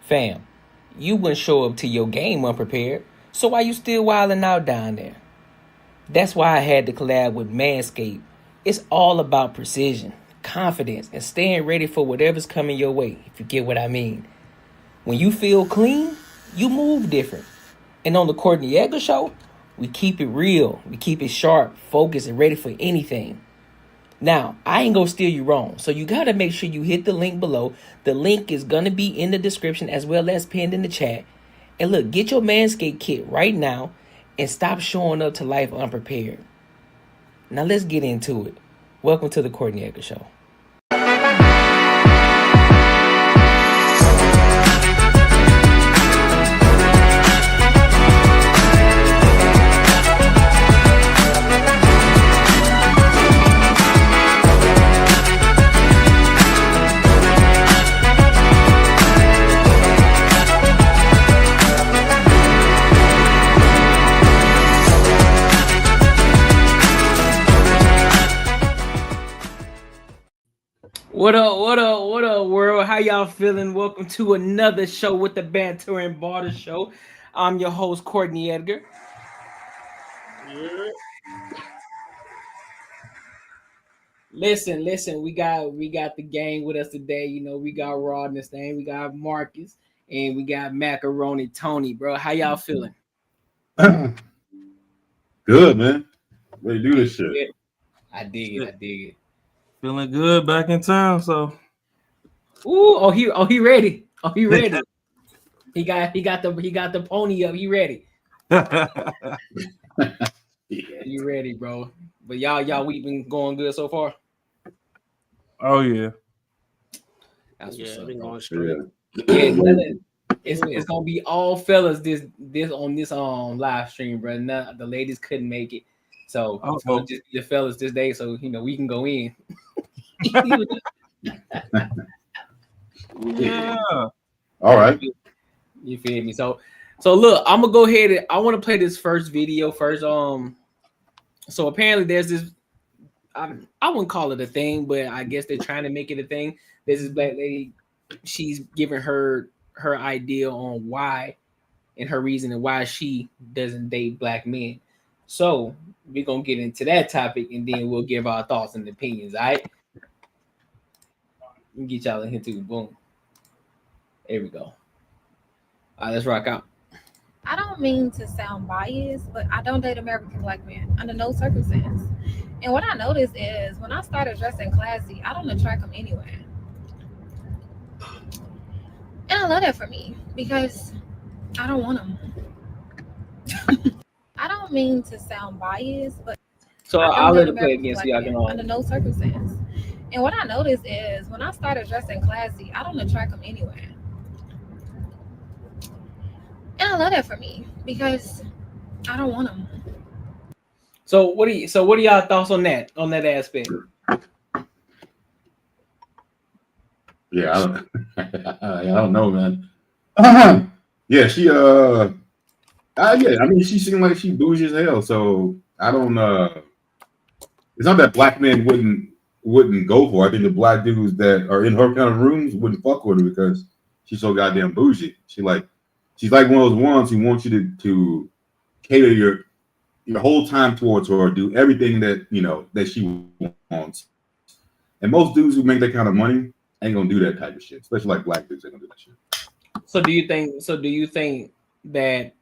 Fam, you wouldn't show up to your game unprepared, so why you still wilding out down there? That's why I had to collab with Manscaped. It's all about precision, confidence, and staying ready for whatever's coming your way, if you get what I mean. When you feel clean, you move different. And on the Courtnee Edgar show, we keep it real, we keep it sharp, focused, and ready for anything. Now, I ain't gonna steer you wrong, so you gotta make sure you hit the link below. The link is gonna be in the description as well as pinned in the chat. And look, get your Manscaped kit right now and stop showing up to life unprepared. Now let's get into it. Welcome to the Courtnee Edgar Show. What up, world? How y'all feeling? Welcome to another show with the Banter and Barter Show. I'm your host, Courtnee Edgar. Yeah. Listen, we got the gang with us today. You know, we got Rod in this thing, we got Marcus, and we got Macaroni Tony, bro. How y'all feeling? Good, man. Ready to do this shit. I dig it. Feeling good back in town, so. He ready. He ready. he got the pony up. He ready. You ready, bro? But y'all we been going good so far. Oh yeah. That's what's up, been bro. going straight. Yeah, it's gonna be all fellas this on this live stream, bro. None, the ladies couldn't make it, so it's gonna just be the fellas this day. So you know we can go in. Yeah. All right. You feel me? So look, I'm gonna go ahead and I want to play this first video first. So apparently there's this. I wouldn't call it a thing, but I guess they're trying to make it a thing. There's this black lady. She's giving her idea on why and her reason and why she doesn't date black men. So we're gonna get into that topic and then we'll give our thoughts and opinions. All right. Let me get y'all in here too. Boom. There we go. All right, let's rock out. I don't mean to sound biased, but I don't date American black men under no circumstance. And what I noticed is when I started dressing classy, I don't attract them anyway. And I love that for me because I don't want them. I don't mean to sound biased, but so I'll let it play again so y'all can under no circumstance. And what I noticed is when I started dressing classy, I don't attract them anyway. And I love that for me because I don't want them. So what are y'all thoughts on that aspect? Yeah, I don't know, man. Yeah, she yeah, I mean, she seemed like she bougie as hell. So I don't. It's not that black men wouldn't go for her. I think the black dudes that are in her kind of rooms wouldn't fuck with her because she's so goddamn bougie. She's like one of those ones who wants you to cater your whole time towards her, or do everything that that she wants. And most dudes who make that kind of money ain't gonna do that type of shit, especially like black dudes ain't gonna do that shit. So do you think that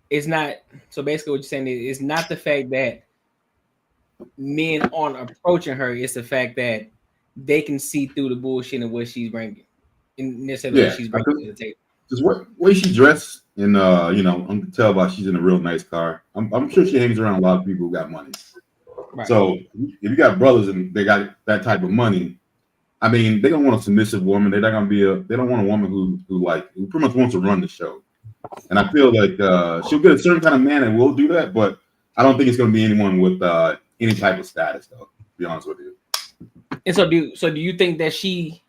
it's not? So basically, what you're saying is not the fact that men aren't approaching her; it's the fact that they can see through the bullshit and what she's bringing, and necessarily what she's bringing to the table. Just way she dressed, and I can tell by she's in a real nice car. I'm sure she hangs around a lot of people who got money. Right. So if you got brothers and they got that type of money, I mean, they don't want a submissive woman. They're not gonna be they don't want a woman who pretty much wants to run the show. And I feel like she'll get a certain kind of man that will do that, but I don't think it's gonna be anyone with any type of status, though. To be honest with you. And so do you think that she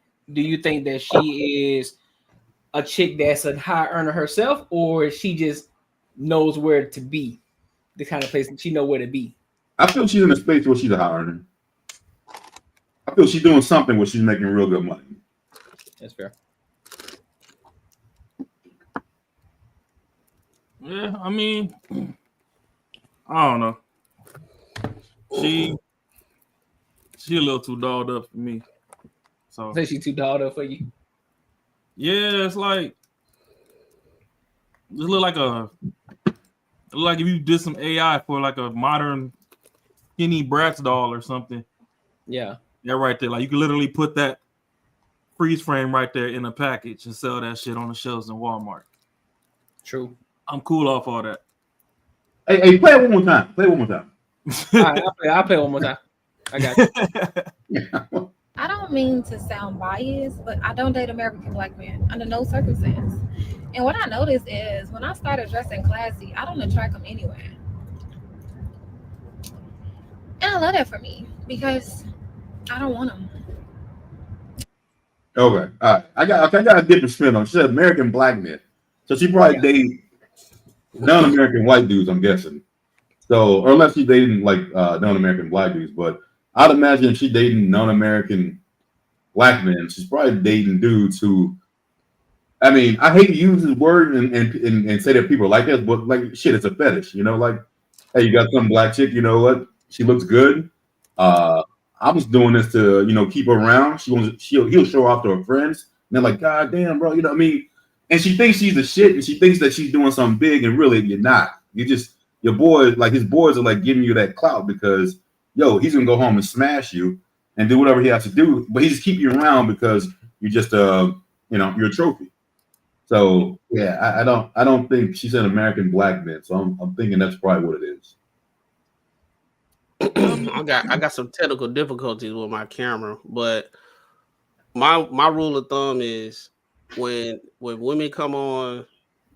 is a chick that's a high earner herself, or she just knows where to be, the kind of place that she know where to be? I feel she's in a space where she's a high earner. I feel she's doing something where she's making real good money. That's fair. Yeah, I mean, I don't know. She a little too dolled up for me. So Say she too dolled up for you. yeah, it's like it look like if you did some AI for like a modern skinny Bratz doll or something. Yeah. Yeah, right there. Like you can literally put that freeze frame right there in a package and sell that shit on the shelves in Walmart. True. I'm cool off all that. Hey, play it one more time. Play it one more time. All right, I'll play one more time. I got you. Yeah. I don't mean to sound biased, but I don't date American black men under no circumstance. And what I noticed is when I started dressing classy, I don't attract them anyway. And I love that for me because I don't want them. Okay. All right. I got a different spin on it. She said American black men. So she probably Yeah. date non-American white dudes, I'm guessing. So, or unless she's dating like non-American black dudes, but I'd imagine if she's dating non-American black men, she's probably dating dudes who. I mean, I hate to use this word and say that people are like this, but like shit, it's a fetish, you know. Like, hey, you got some black chick, you know what? She looks good. Uh, I was doing this to keep her around. He'll show off to her friends, and they're like, God damn, bro, you know what I mean? And she thinks she's the shit, and she thinks that she's doing something big, and really you're not. You just your boys, like his boys, are like giving you that clout because he's gonna go home and smash you and do whatever he has to do, but he just keep you around because you're just you're a trophy. So yeah, I don't think she's an American black man. So I'm thinking that's probably what it is. I got some technical difficulties with my camera, but my rule of thumb is when women come on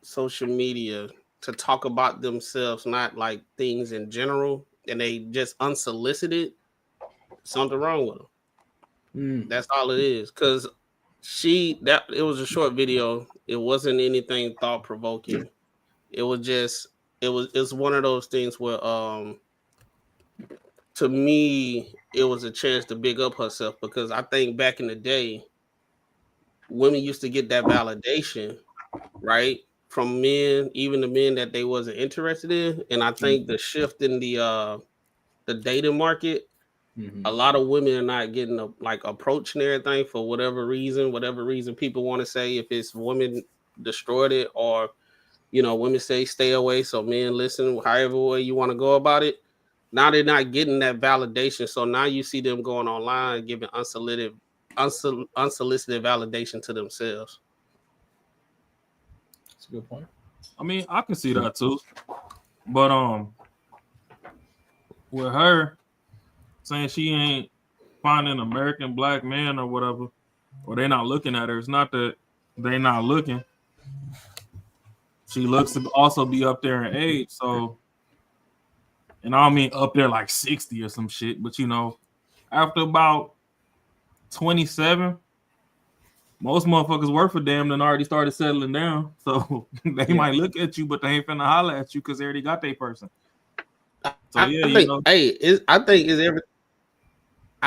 social media to talk about themselves, not like things in general, and they just unsolicited, something wrong with them. That's all it is. Because it was a short video. It wasn't anything thought provoking. It was just it's one of those things where to me it was a chance to big up herself, because I think back in the day women used to get that validation, right, from men, even the men that they wasn't interested in. And I think the shift in the dating market, a lot of women are not getting approached and everything for whatever reason people want to say. If it's women destroyed it, or women say stay away, so men listen, however way you want to go about it. Now they're not getting that validation, so now you see them going online giving unsolicited validation to themselves. That's a good point. I mean, I can see that too. But with her saying she ain't finding an American black man or whatever, or they not looking at her, it's not that they not looking. She looks to also be up there in age, so, and I don't mean up there like 60 or some shit, but after about 27, most motherfuckers work for them and already started settling down. So they might look at you, but they ain't finna holler at you because they already got their person. So I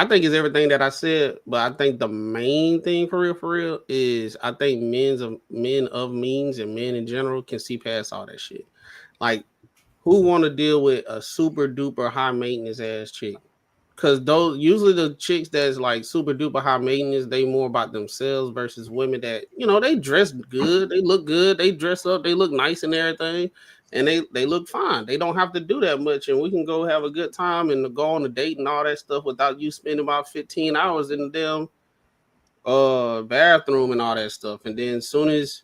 think it's everything that I said, but I think the main thing for real is I think men of means and men in general can see past all that shit. Like, who want to deal with a super duper high maintenance ass chick? Because those usually the chicks that's like super duper high maintenance, they more about themselves versus women that they dress good, they look good, they dress up, they look nice and everything, and they look fine. They don't have to do that much, and we can go have a good time and go on a date and all that stuff without you spending about 15 hours in the damn bathroom and all that stuff. And then as soon as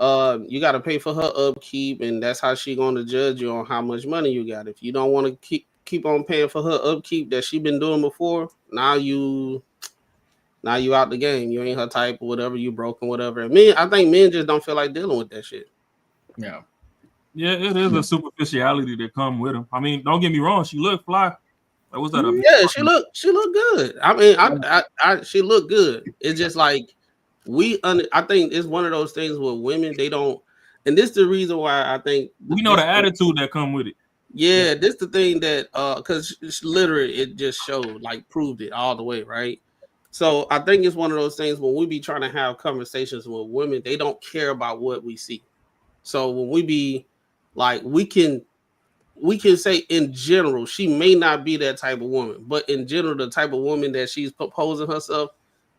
you got to pay for her upkeep, and that's how she going to judge you on how much money you got. If you don't want to keep on paying for her upkeep that she been doing before, now you out the game. You ain't her type or whatever. You broken, whatever. And I think men just don't feel like dealing with that shit. Yeah, it is a superficiality that come with them. I mean, don't get me wrong, she looked fly. Was that a Yeah, she looked good. I mean, I she looked good. It's just like I think it's one of those things where women, they don't, and this is the reason why I think we know the attitude that come with it. Yeah, this the thing that because literally it just showed, like, proved it all the way, right? So I think it's one of those things when we be trying to have conversations with women, they don't care about what we see. So when we be Like we can say in general, she may not be that type of woman, but in general, the type of woman that she's proposing herself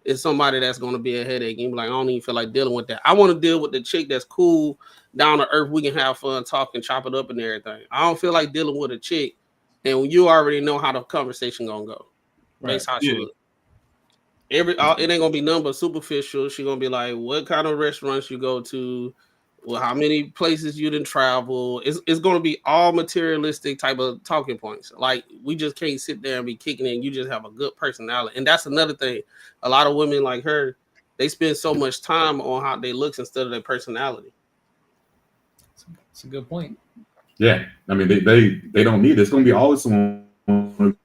is somebody that's going to be a headache. And be like, I don't even feel like dealing with that. I want to deal with the chick that's cool, down to earth. We can have fun, talk, and chop it up and everything. I don't feel like dealing with a chick, and you already know how the conversation gonna go, based how she Yeah. look. It ain't gonna be nothing but superficial. She gonna be like, what kind of restaurants you go to, well, how many places you didn't travel. It's gonna be all materialistic type of talking points. Like we just can't sit there and be kicking it. You just have a good personality, and that's another thing. A lot of women like her, they spend so much time on how they looks instead of their personality. It's a good point. Yeah, I mean they don't need it. It's gonna be always someone who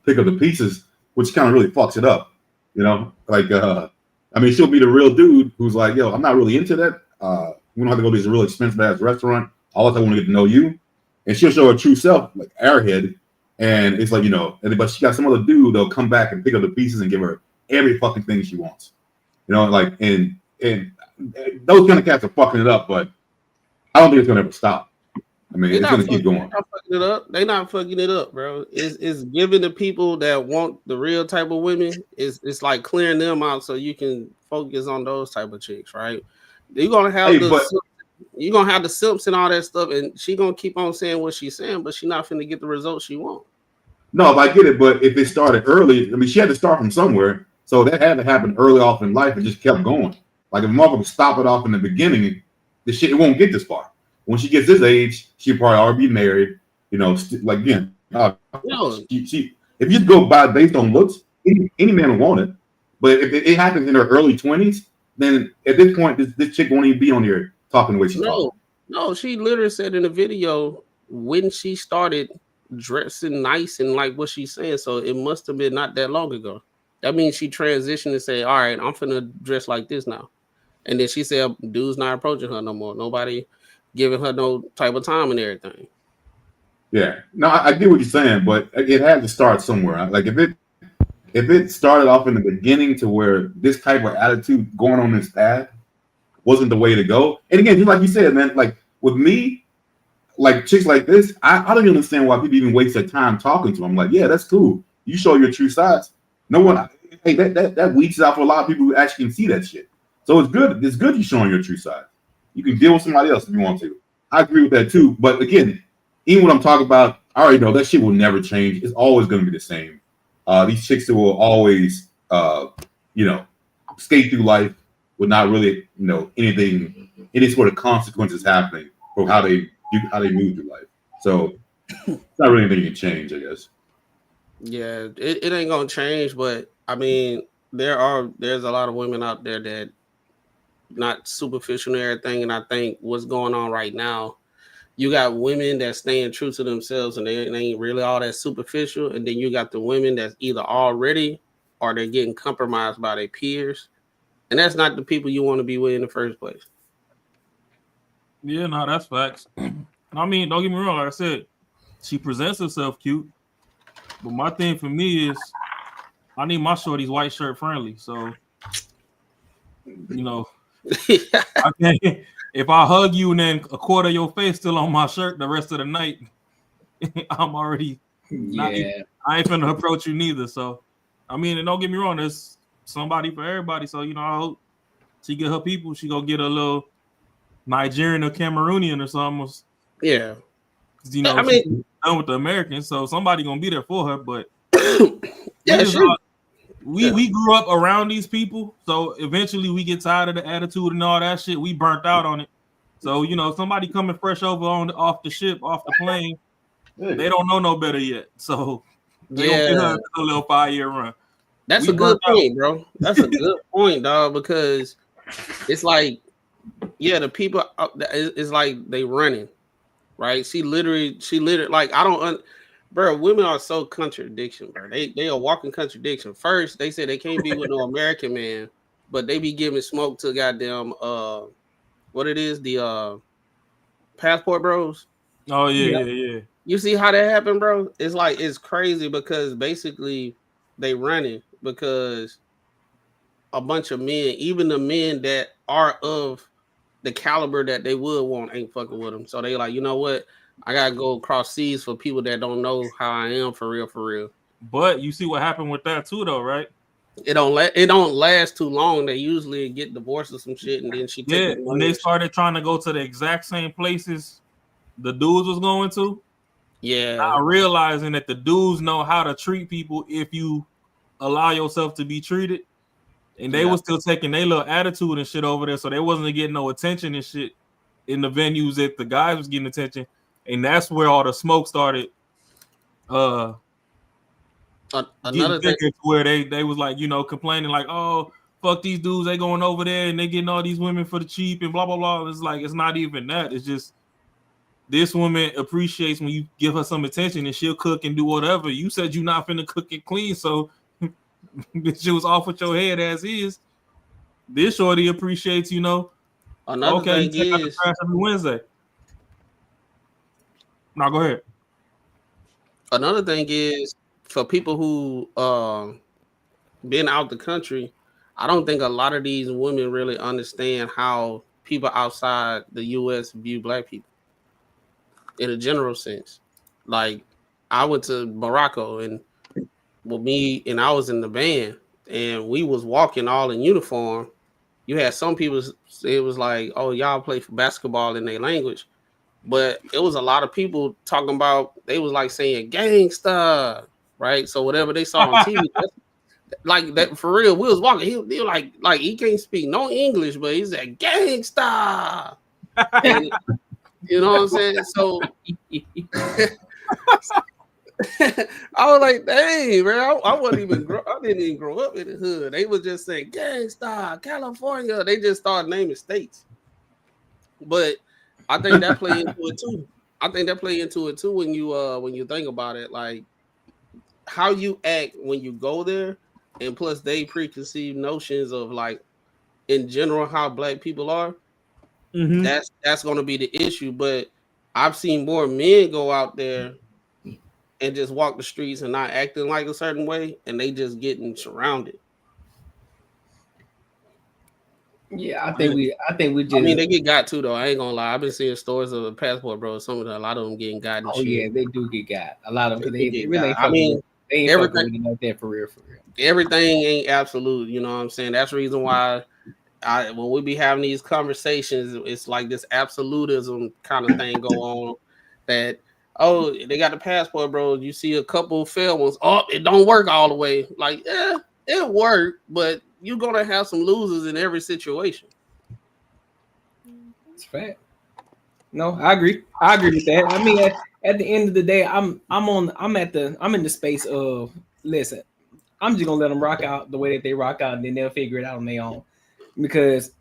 pick up the pieces, which kind of really fucks it up. You know, like I mean, she'll be the real dude who's like, yo, I'm not really into that. We don't have to go to this real expensive ass restaurant. All I want to get to know you, and she'll show her true self, like airhead. And it's like, you know, but she got some other dude that'll come back and pick up the pieces and give her every fucking thing she wants. You know, like and those kind of cats are fucking it up, but I don't think it's gonna ever stop. I mean, it's gonna keep going. They're not fucking it up. They're not fucking it up, bro. It's giving the people that want the real type of women. It's like clearing them out so you can focus on those type of chicks, right? You're gonna have you're gonna have the simps and all that stuff, and she gonna keep on saying what she's saying, but she's not finna get the results she want. No, I get it, but if it started early, I mean, she had to start from somewhere, so that had to happen early off in life and just kept going. Like if a motherfucker stop it off in the beginning, the shit it won't get this far. When she gets this age, she'll probably already be married. You know, like again, she if you go by based on looks, any man will want it. But if it happens in her early 20s, then at this point, this chick won't even be on here talking the way she's talking. No, she literally said in the video when she started dressing nice and like what she's saying. So it must have been not that long ago. That means she transitioned and say, all right, I'm finna dress like this now. And then she said, dude's not approaching her no more. Nobody giving her no type of time and everything. Yeah, no, I get what you're saying, but it had to start somewhere. Like if it started off in the beginning to where this type of attitude going on this path wasn't the way to go. And again, just like you said, man, like with me, like chicks like this, I don't even understand why people even waste their time talking to them. I'm like, yeah, that's cool. You show your true sides. No one, hey, that weeds out for a lot of people who actually can see that shit. So it's good. It's good you showing your true side. You can deal with somebody else if you want to. I agree with that too. But again, even when I'm talking about, I already know that shit will never change. It's always going to be the same. These chicks that will always, skate through life with not really, any sort of consequences happening for how they move through life. So it's not really anything you can change, I guess. Yeah, it ain't gonna change, but I mean, there's a lot of women out there that not superficial and everything, and I think what's going on right now, you got women that staying true to themselves and they ain't really all that superficial, and then you got the women that's either already or they're getting compromised by their peers, and that's not the people you want to be with in the first place. Yeah, no, that's facts. I mean, don't get me wrong. Like I said, she presents herself cute, but my thing for me is I need my shorties white shirt friendly. So, I can't. If I hug you and then a quarter of your face still on my shirt the rest of the night, I'm already I ain't finna approach you neither. So, I mean, and don't get me wrong, there's somebody for everybody. So, I hope she get her people. She gonna get a little Nigerian or Cameroonian or something. Yeah. I mean, she's done with the Americans, so somebody gonna be there for her. But we grew up around these people, so eventually we get tired of the attitude and all that shit. We burnt out on it. So somebody coming fresh over off the ship, off the plane, they don't know no better yet. So they gonna get her a little 5-year run. That's a good point, bro. That's a good point, dog. Because it's like, the people, it's like they running, right? She literally, like bro. Women are so contradiction, bro. They are walking contradiction. First, they say they can't be with no American man, but they be giving smoke to goddamn what it is, the passport bros. Oh yeah. You see how that happened, bro? It's like it's crazy because basically they running because a bunch of men, even the men that are of the caliber that they would want ain't fucking with them. So they like, you know what? I gotta go across seas for people that don't know how I am for real, for real. But you see what happened with that too, though, right? It don't last too long. They usually get divorced or some shit, and then she take and they started trying to go to the exact same places the dudes was going to. Yeah, not realizing that the dudes know how to treat people if you allow yourself to be treated, and they was still taking their little attitude and shit over there, so they wasn't getting no attention and shit in the venues that the guys was getting attention, and that's where all the smoke started. Another thing where they was like, you know, complaining like, oh, fuck these dudes, they going over there and they getting all these women for the cheap and blah blah blah. It's like, it's not even that. It's just this woman appreciates when you give her some attention and she'll cook and do whatever. You said you not finna cook it clean, so she was off with your head as is. This shorty appreciates, you know. Another okay, thing you take out the is trash every Wednesday. Now go ahead. Another thing is for people who been out the country, I don't think a lot of these women really understand how people outside the U.S. view black people in a general sense. Like, I went to Morocco, and with me, and I was in the band, and we was walking all in uniform. You had some people, it was like, oh, y'all play for basketball in their language. But it was a lot of people talking about, they was like saying gangsta, right? So whatever they saw on TV, like that for real. We was walking. He was like he can't speak no English, but he said gangsta. And, you know what I'm saying? So I was like, dang, bro. I didn't even grow up in the hood. They was just saying gangsta, California. They just started naming states. But I think that play into it too. When you think about it, like how you act when you go there, and plus they preconceived notions of like in general how black people are. Mm-hmm. That's going to be the issue. But I've seen more men go out there and just walk the streets and not acting like a certain way, and they just getting surrounded. Yeah, I think we just. I mean, they get got too, though. I ain't gonna lie. I've been seeing stories of a passport, bro. A lot of them getting got. And shit. Yeah, they do get got. A lot of them. They really ain't. I mean, they ain't everything with like that for real. Everything ain't absolute. You know what I'm saying? That's the reason why when we be having these conversations, it's like this absolutism kind of thing go on. That they got the passport, bro. You see a couple failed ones. Oh, it don't work all the way. Like, it worked, but you're gonna have some losers in every situation. It's fact. No, I agree. I agree with that. I mean, at the end of the day, I'm in the space of, listen, I'm just gonna let them rock out the way that they rock out, and then they'll figure it out on their own. Because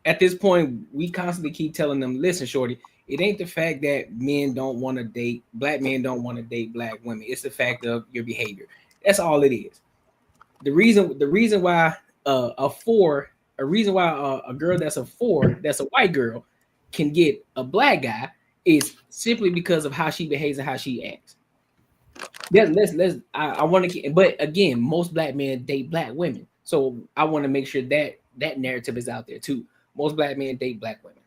at this point, we constantly keep telling them, listen, shorty, it ain't the fact that men don't want to date, black men don't want to date black women. It's the fact of your behavior. That's all it is. The reason why a girl that's a 4, that's a white girl, can get a black guy is simply because of how she behaves and how she acts. I want to, but again, most black men date black women, so I want to make sure that narrative is out there too. Most black men date black women.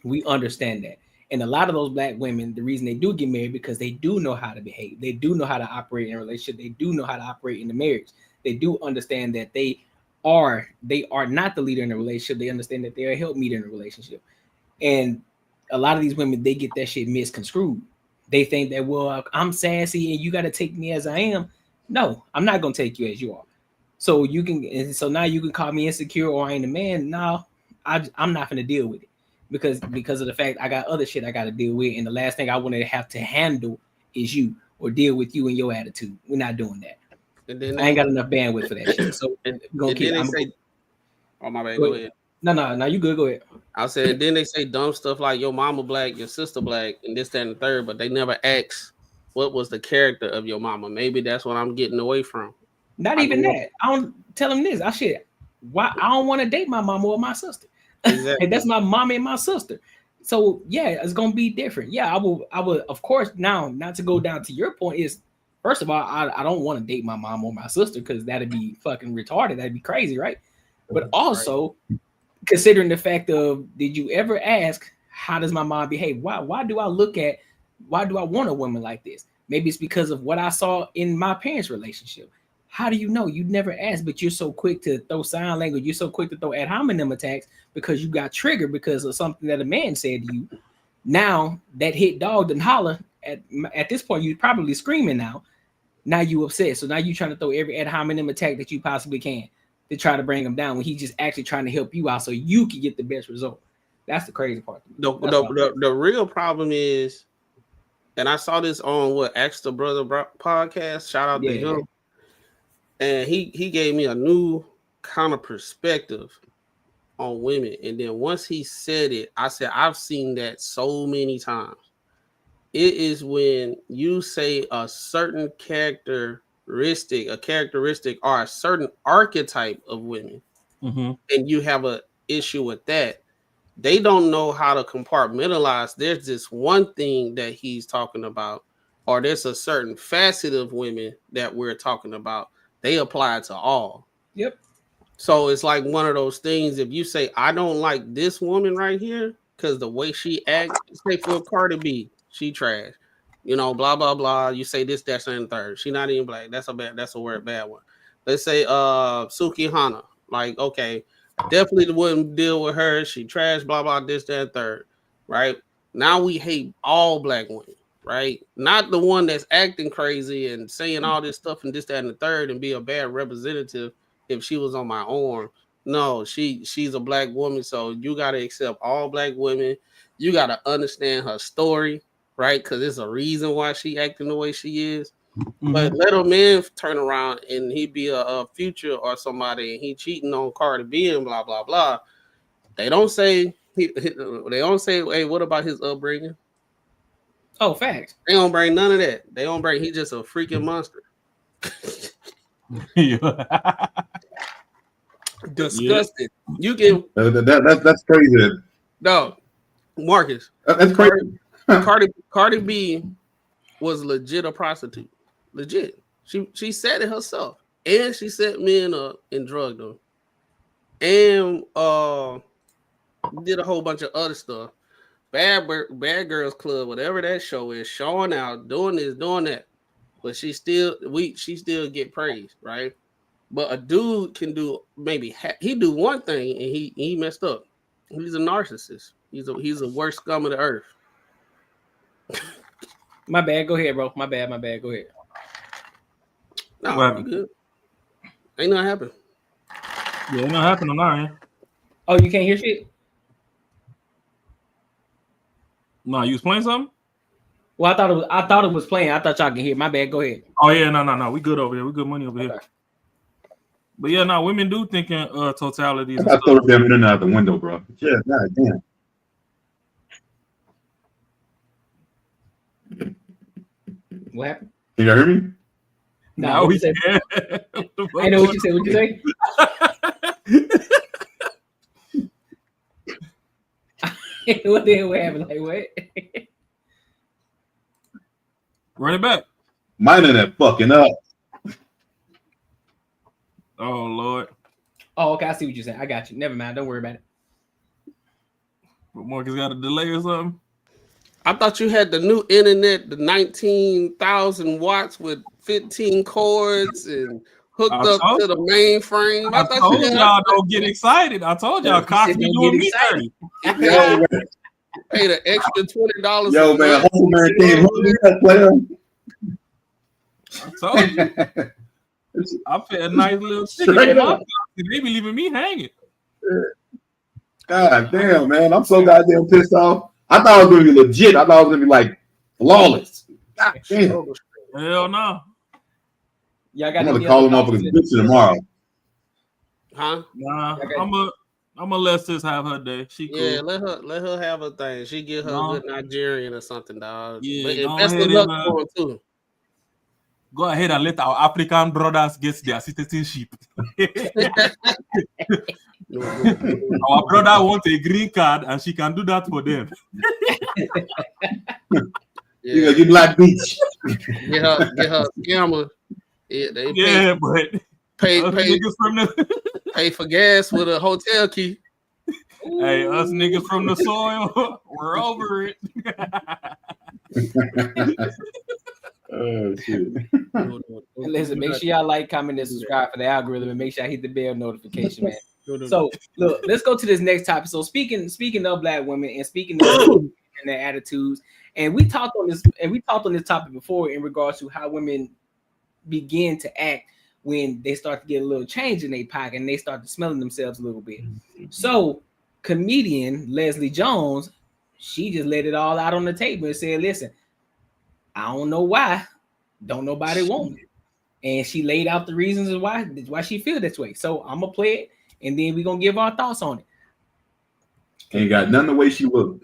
We understand that, and a lot of those black women, the reason they do get married because they do know how to behave. They do know how to operate in a relationship. They do know how to operate in the marriage. They do understand that they are not the leader in the relationship. They understand that they're a helpmeet in a relationship. And a lot of these women, they get that shit misconstrued. They think that, well, I'm sassy and you got to take me as I am. No, I'm not going to take you as you are. So now you can call me insecure or I ain't a man. No, I'm not going to deal with it because of the fact I got other shit I got to deal with. And the last thing I want to have to handle is you or deal with you and your attitude. We're not doing that. And then I ain't got enough bandwidth for that shit. So oh, my bad. Go ahead. No, you good. Go ahead. I said, then they say dumb stuff like your mama black, your sister black, and this, that, and the third, but they never ask what was the character of your mama. Maybe that's what I'm getting away from. Not even that. I don't tell them this. Why I don't want to date my mama or my sister. Exactly. And that's my mama and my sister. So yeah, it's gonna be different. Yeah, I will of course. Now, not to go down to your point is, first of all, I don't want to date my mom or my sister because that'd be fucking retarded. That'd be crazy, right? But also, considering the fact of, did you ever ask, how does my mom behave? Why do I want a woman like this? Maybe it's because of what I saw in my parents' relationship. How do you know? You never asked, but you're so quick to throw sign language. You're so quick to throw ad hominem attacks because you got triggered because of something that a man said to you. Now that hit dog didn't holler. At this point, you're probably screaming now. Now you upset. So now you're trying to throw every ad hominem attack that you possibly can to try to bring him down when he's just actually trying to help you out so you can get the best result. That's the crazy part. The real problem is, and I saw this on Ask the Brother podcast. Shout out to him. And he gave me a new kind of perspective on women. And then once he said it, I said, I've seen that so many times. It is when you say a certain characteristic or a certain archetype of women, and you have an issue with that, they don't know how to compartmentalize. There's this one thing that he's talking about, or there's a certain facet of women that we're talking about. They apply to all. Yep. So it's like one of those things. If you say, I don't like this woman right here because the way she acts, say for Cardi B, she trash, blah blah blah. You say this, that, and third. She not even black. That's a bad one. Let's say Suki Hana. Like, okay, definitely wouldn't deal with her. She trash, blah blah, this, that, and third. Right? Now we hate all black women, right? Not the one that's acting crazy and saying all this stuff and this, that, and the third and be a bad representative if she was on my arm. No, she's a black woman, so you gotta accept all black women. You gotta understand her story. Right, because there's a reason why she acting the way she is. But let a man turn around and he be a Future or somebody and he cheating on Cardi B and blah blah blah. They don't say, hey, what about his upbringing? Oh, facts. They don't bring none of that. They don't bring. He's just a freaking monster. Disgusting. You can. That's crazy. No, Marcus. That's crazy. Cardi B was legit a prostitute. Legit. She said it herself. And she set men up and drugged them. And did a whole bunch of other stuff. Bad Girls Club, whatever that show is, showing out, doing this, doing that. But she still get praised, right? But a dude can do he do one thing and he messed up. He's a narcissist. He's a worst scum of the earth. My bad. Go ahead, bro. My bad. Go ahead. No, you good. Ain't nothing happen. Yeah, ain't nothing happening now, yeah. Oh, you can't hear shit? No, you was playing something? Well, I thought it was playing. I thought y'all can hear. My bad. Go ahead. Oh yeah, no. We good over here. We good money over here. But yeah, no, women do think in totalities. I throw them internet out the window, bro. Yeah, god damn. What happened? Can you hear me? No, we said. I know what you said. What you say? What the hell happened? Like what? Run it back. My internet fucking up. Oh Lord. Oh, okay. I see what you're saying. I got you. Never mind. Don't worry about it. But Marcus got a delay or something. I thought you had the new internet, the 19,000 watts with 15 cords and hooked up to the mainframe. I told y'all don't get excited. I told y'all Cox be doing me dirty. Paid an extra $20. Yo, man, whole man came home, player. I told you. I paid a nice little ticket. They be leaving me hanging. God damn, man. I'm so goddamn pissed off. I thought it was gonna be legit. I thought it was gonna be like flawless. God damn. Hell no. Y'all got I'm gonna call him off with his picture tomorrow. Huh? Nah, I'm gonna let sis have her day. She cool. Yeah, let her have her thing. She get her a good Nigerian or something, dog. Yeah, but best of luck for her too. Go ahead and let our African brothers get their citizenship. Our brother wants a green card and she can do that for them. You gonna get Black Beach. Get her scammer. But pay for gas with a hotel key. Hey, us niggas from the soil, we're over it. Oh shit. Listen, make sure y'all like, comment, and subscribe for the algorithm, and make sure I hit the bell notification, man. So look, let's go to this next topic. So speaking of black women and speaking of and their attitudes, and we talked on this topic before in regards to how women begin to act when they start to get a little change in their pocket and they start to smelling themselves a little bit. So comedian Leslie Jones, she just let it all out on the table and said, listen, I don't know why, don't nobody want me. And she laid out the reasons why she feel this way. So I'm gonna play it and then we're gonna give our thoughts on it. Ain't got none the way she looked.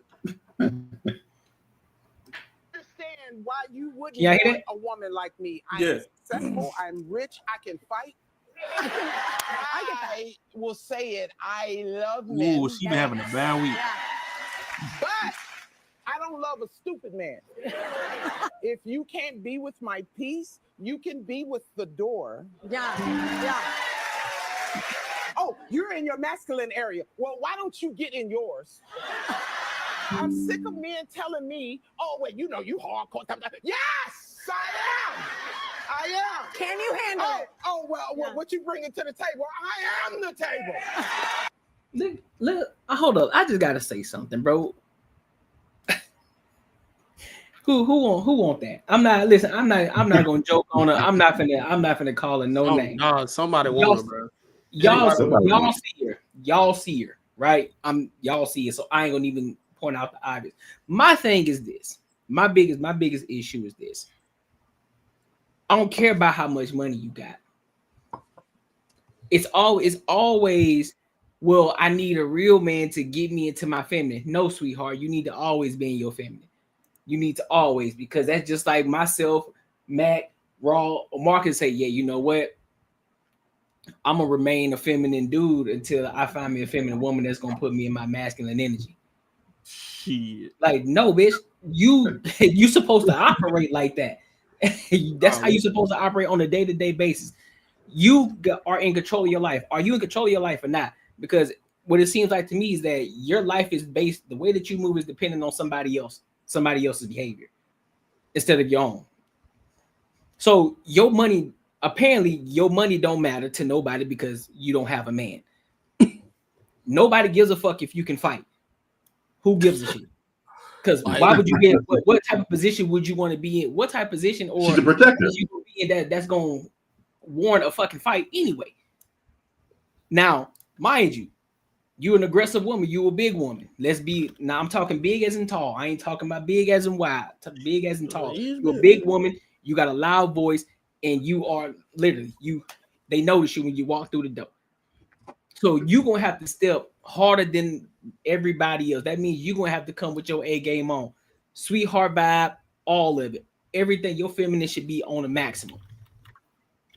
Understand why you wouldn't Yeah, want a woman like me. I'm successful, I'm rich, I can fight. I will say it. I love men. Ooh, she been having a bad week. But I don't love a stupid man. If you can't be with my peace, you can be with the door. Yeah. Oh, you're in your masculine area. Well, why don't you get in yours? I'm sick of men telling me, oh, wait, you know, you hardcore. Yes, I am. Can you handle it? Oh, well, what you bringing to the table? I am the table. Look, hold up. I just gotta say something, bro. Who want that? I'm not gonna joke on her. I'm not finna call her no name. No, somebody want her, bro. Y'all see her, right? Y'all see it, so I ain't gonna even point out the obvious. My thing is this. My biggest issue is this. I don't care about how much money you got. It's always, well, I need a real man to get me into my feminine. No, sweetheart, you need to always be in your feminine. You need to always, because that's just like myself, Mac, Raw, or Marcus say, yeah, you know what? I'm gonna remain a feminine dude until I find me a feminine woman that's gonna put me in my masculine energy. Shit. Like, no, bitch, you supposed to operate like that. That's how you're supposed to operate on a day-to-day basis. You are in control of your life. Are you in control of your life or not? Because what it seems like to me is that your life is based, the way that you move is dependent on somebody else's behavior instead of your own. So your money don't matter to nobody because you don't have a man. Nobody gives a fuck if you can fight. Who gives a shit? Because why would you get what type of position would you want to be in? What type of position or she's a protector. You gonna be in that's gonna warrant a fucking fight anyway? Now, mind you, you're an aggressive woman, you a big woman. Now I'm talking big as in tall. I ain't talking about big as in wide, big as in tall. You're a big woman, you got a loud voice, and you are literally they notice you when you walk through the door. So you're gonna have to step harder than everybody else. That means you're gonna have to come with your A game on. Sweetheart vibe, all of it. Everything, your feminine should be on a maximum.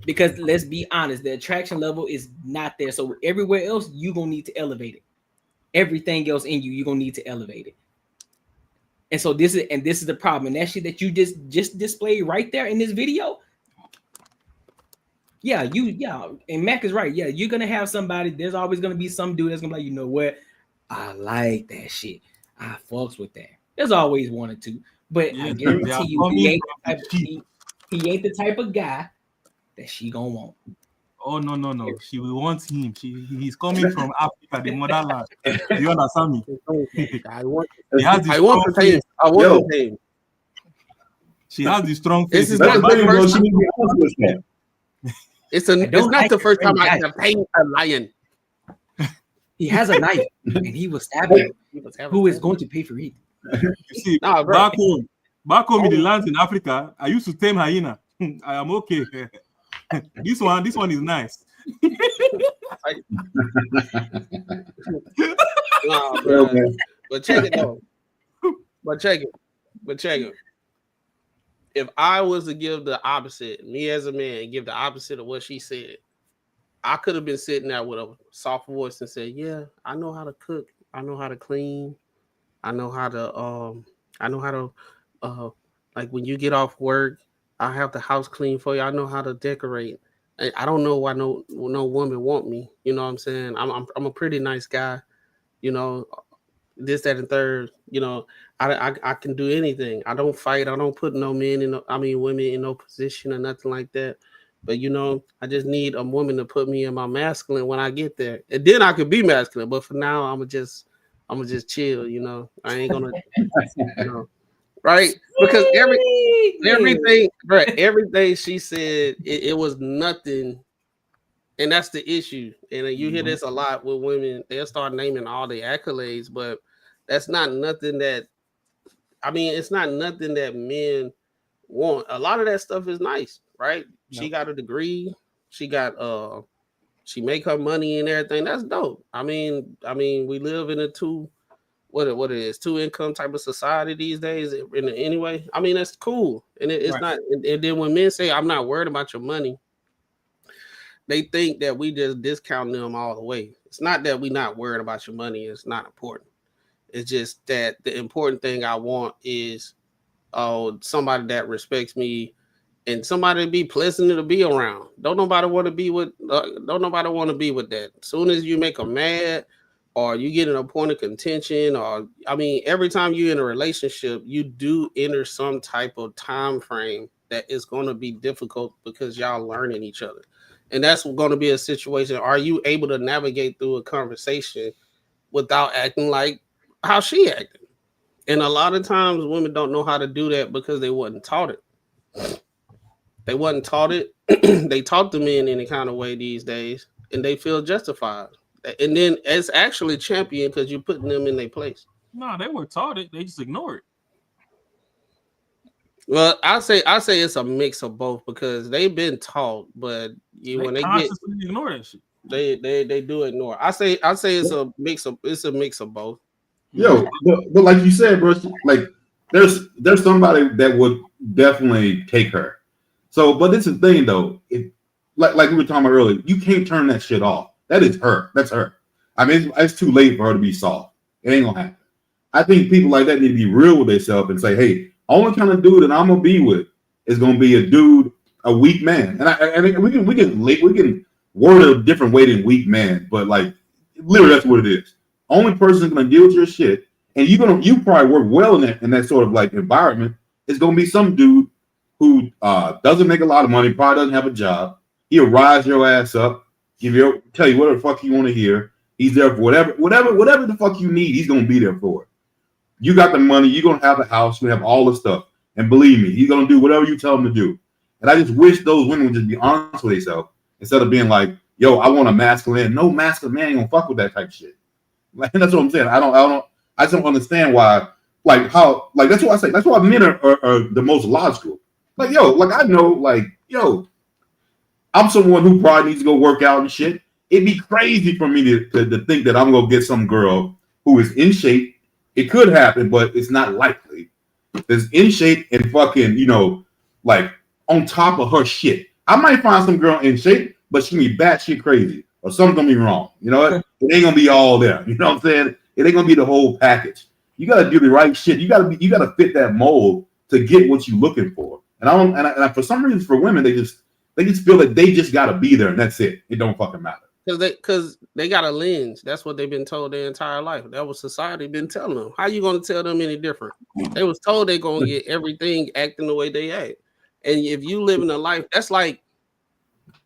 Because let's be honest, the attraction level is not there. So everywhere else, you're gonna need to elevate it. Everything else in you're gonna need to elevate it. And so this is the problem. And that shit that you just displayed right there in this video. Yeah, and Mac is right. Yeah, you're gonna have somebody. There's always gonna be some dude that's gonna be like, you know what? I like that shit. I fucks with that. There's always one or two, but I guarantee you, he ain't the type of guy that she gonna want. Oh no! She will want him. He's coming from Africa, the motherland. Do you understand me? I want the thing. I want the thing. She has the strong face. It's not the first time I have painted a lion. He has a knife and he was stabbing who is going to pay for it. You see, back home in the lands in Africa, I used to tame hyena. I am okay. This one is nice. Nah, bro. But check it though. But check it. If I was to give the opposite, me as a man, give the opposite of what she said, I could have been sitting there with a soft voice and said, yeah, I know how to cook. I know how to clean. I know how to like when you get off work, I have the house clean for you. I know how to decorate. I don't know why no woman want me. You know what I'm saying? I'm a pretty nice guy. you know, this, that, and third. You know, I can do anything. I don't fight. I don't put no men in. Women in no position or nothing like that. But you know, I just need a woman to put me in my masculine when I get there, and then I could be masculine. But for now, I'm gonna just chill. You know, I ain't gonna, you know, right? Because everything, right? Everything she said, it was nothing. And that's the issue. And you hear this a lot with women. They'll start naming all the accolades, but that's not nothing that, it's not nothing that men want. A lot of that stuff is nice, right? Yep. She got a degree. She got she make her money and everything. That's dope. We live in a what it is, two income type of society these days. Anyway, that's cool. And it's Right. not. And then when men say, "I'm not worried about your money," they think that we just discount them all the way. It's not that we not worried about your money. It's not important. It's just that the important thing I want is somebody that respects me and somebody to be pleasant to be around. Don't nobody want to be with that. As soon as you make them mad or you get in a point of contention, or every time you're in a relationship, you do enter some type of time frame that is going to be difficult because y'all learning each other. And that's going to be a situation. Are you able to navigate through a conversation without acting like how she acted? And a lot of times women don't know how to do that because they wasn't taught it. They wasn't taught it. They taught the men in any kind of way these days, and they feel justified. And then it's actually champion because you're putting them in their place. No, they were taught it. They just ignore it. Well, I say it's a mix of both because they've been taught, but when they get ignore that shit. They do ignore. I say it's a mix of both. Yo, but like you said, bro, like there's somebody that would definitely take her. So, but this is the thing though, like we were talking about earlier, you can't turn that shit off. That is her. That's her. It's too late for her to be soft. It ain't gonna happen. I think people like that need to be real with themselves and say, hey, only kind of dude that I'm gonna be with is gonna be a weak man. And we can word it a different way than weak man, but like literally that's what it is. Only person that's gonna deal with your shit, and you probably work well in that sort of like environment, is gonna be some dude who doesn't make a lot of money, probably doesn't have a job. He'll rise your ass up, tell you whatever the fuck you want to hear. He's there for whatever the fuck you need. He's gonna be there for it. You got the money. You're gonna have the house. You have all the stuff, and believe me, he's gonna do whatever you tell him to do. And I just wish those women would just be honest with themselves instead of being like, "Yo, I want a masculine." No masculine man ain't gonna fuck with that type of shit. Like that's what I'm saying. I just don't understand why. Like how. Like that's what I say. That's why men are the most logical. Like yo, like I know, like yo, I'm someone who probably needs to go work out and shit. It'd be crazy for me to think that I'm gonna get some girl who is in shape. It could happen, but it's not likely. Is in shape and fucking, like on top of her shit. I might find some girl in shape, but she be batshit crazy or something gonna be wrong. You know what? It ain't gonna be all there. You know what I'm saying? It ain't gonna be the whole package. You gotta do the right shit. You gotta fit that mold to get what you're looking for. And for some reason, for women, they just feel that they just gotta be there and that's it. It don't fucking matter. Because they got a lens. That's what they've been told their entire life. That was society been telling them. How you gonna tell them any different? They was told they gonna get everything acting the way they act. And if you live in a life, that's like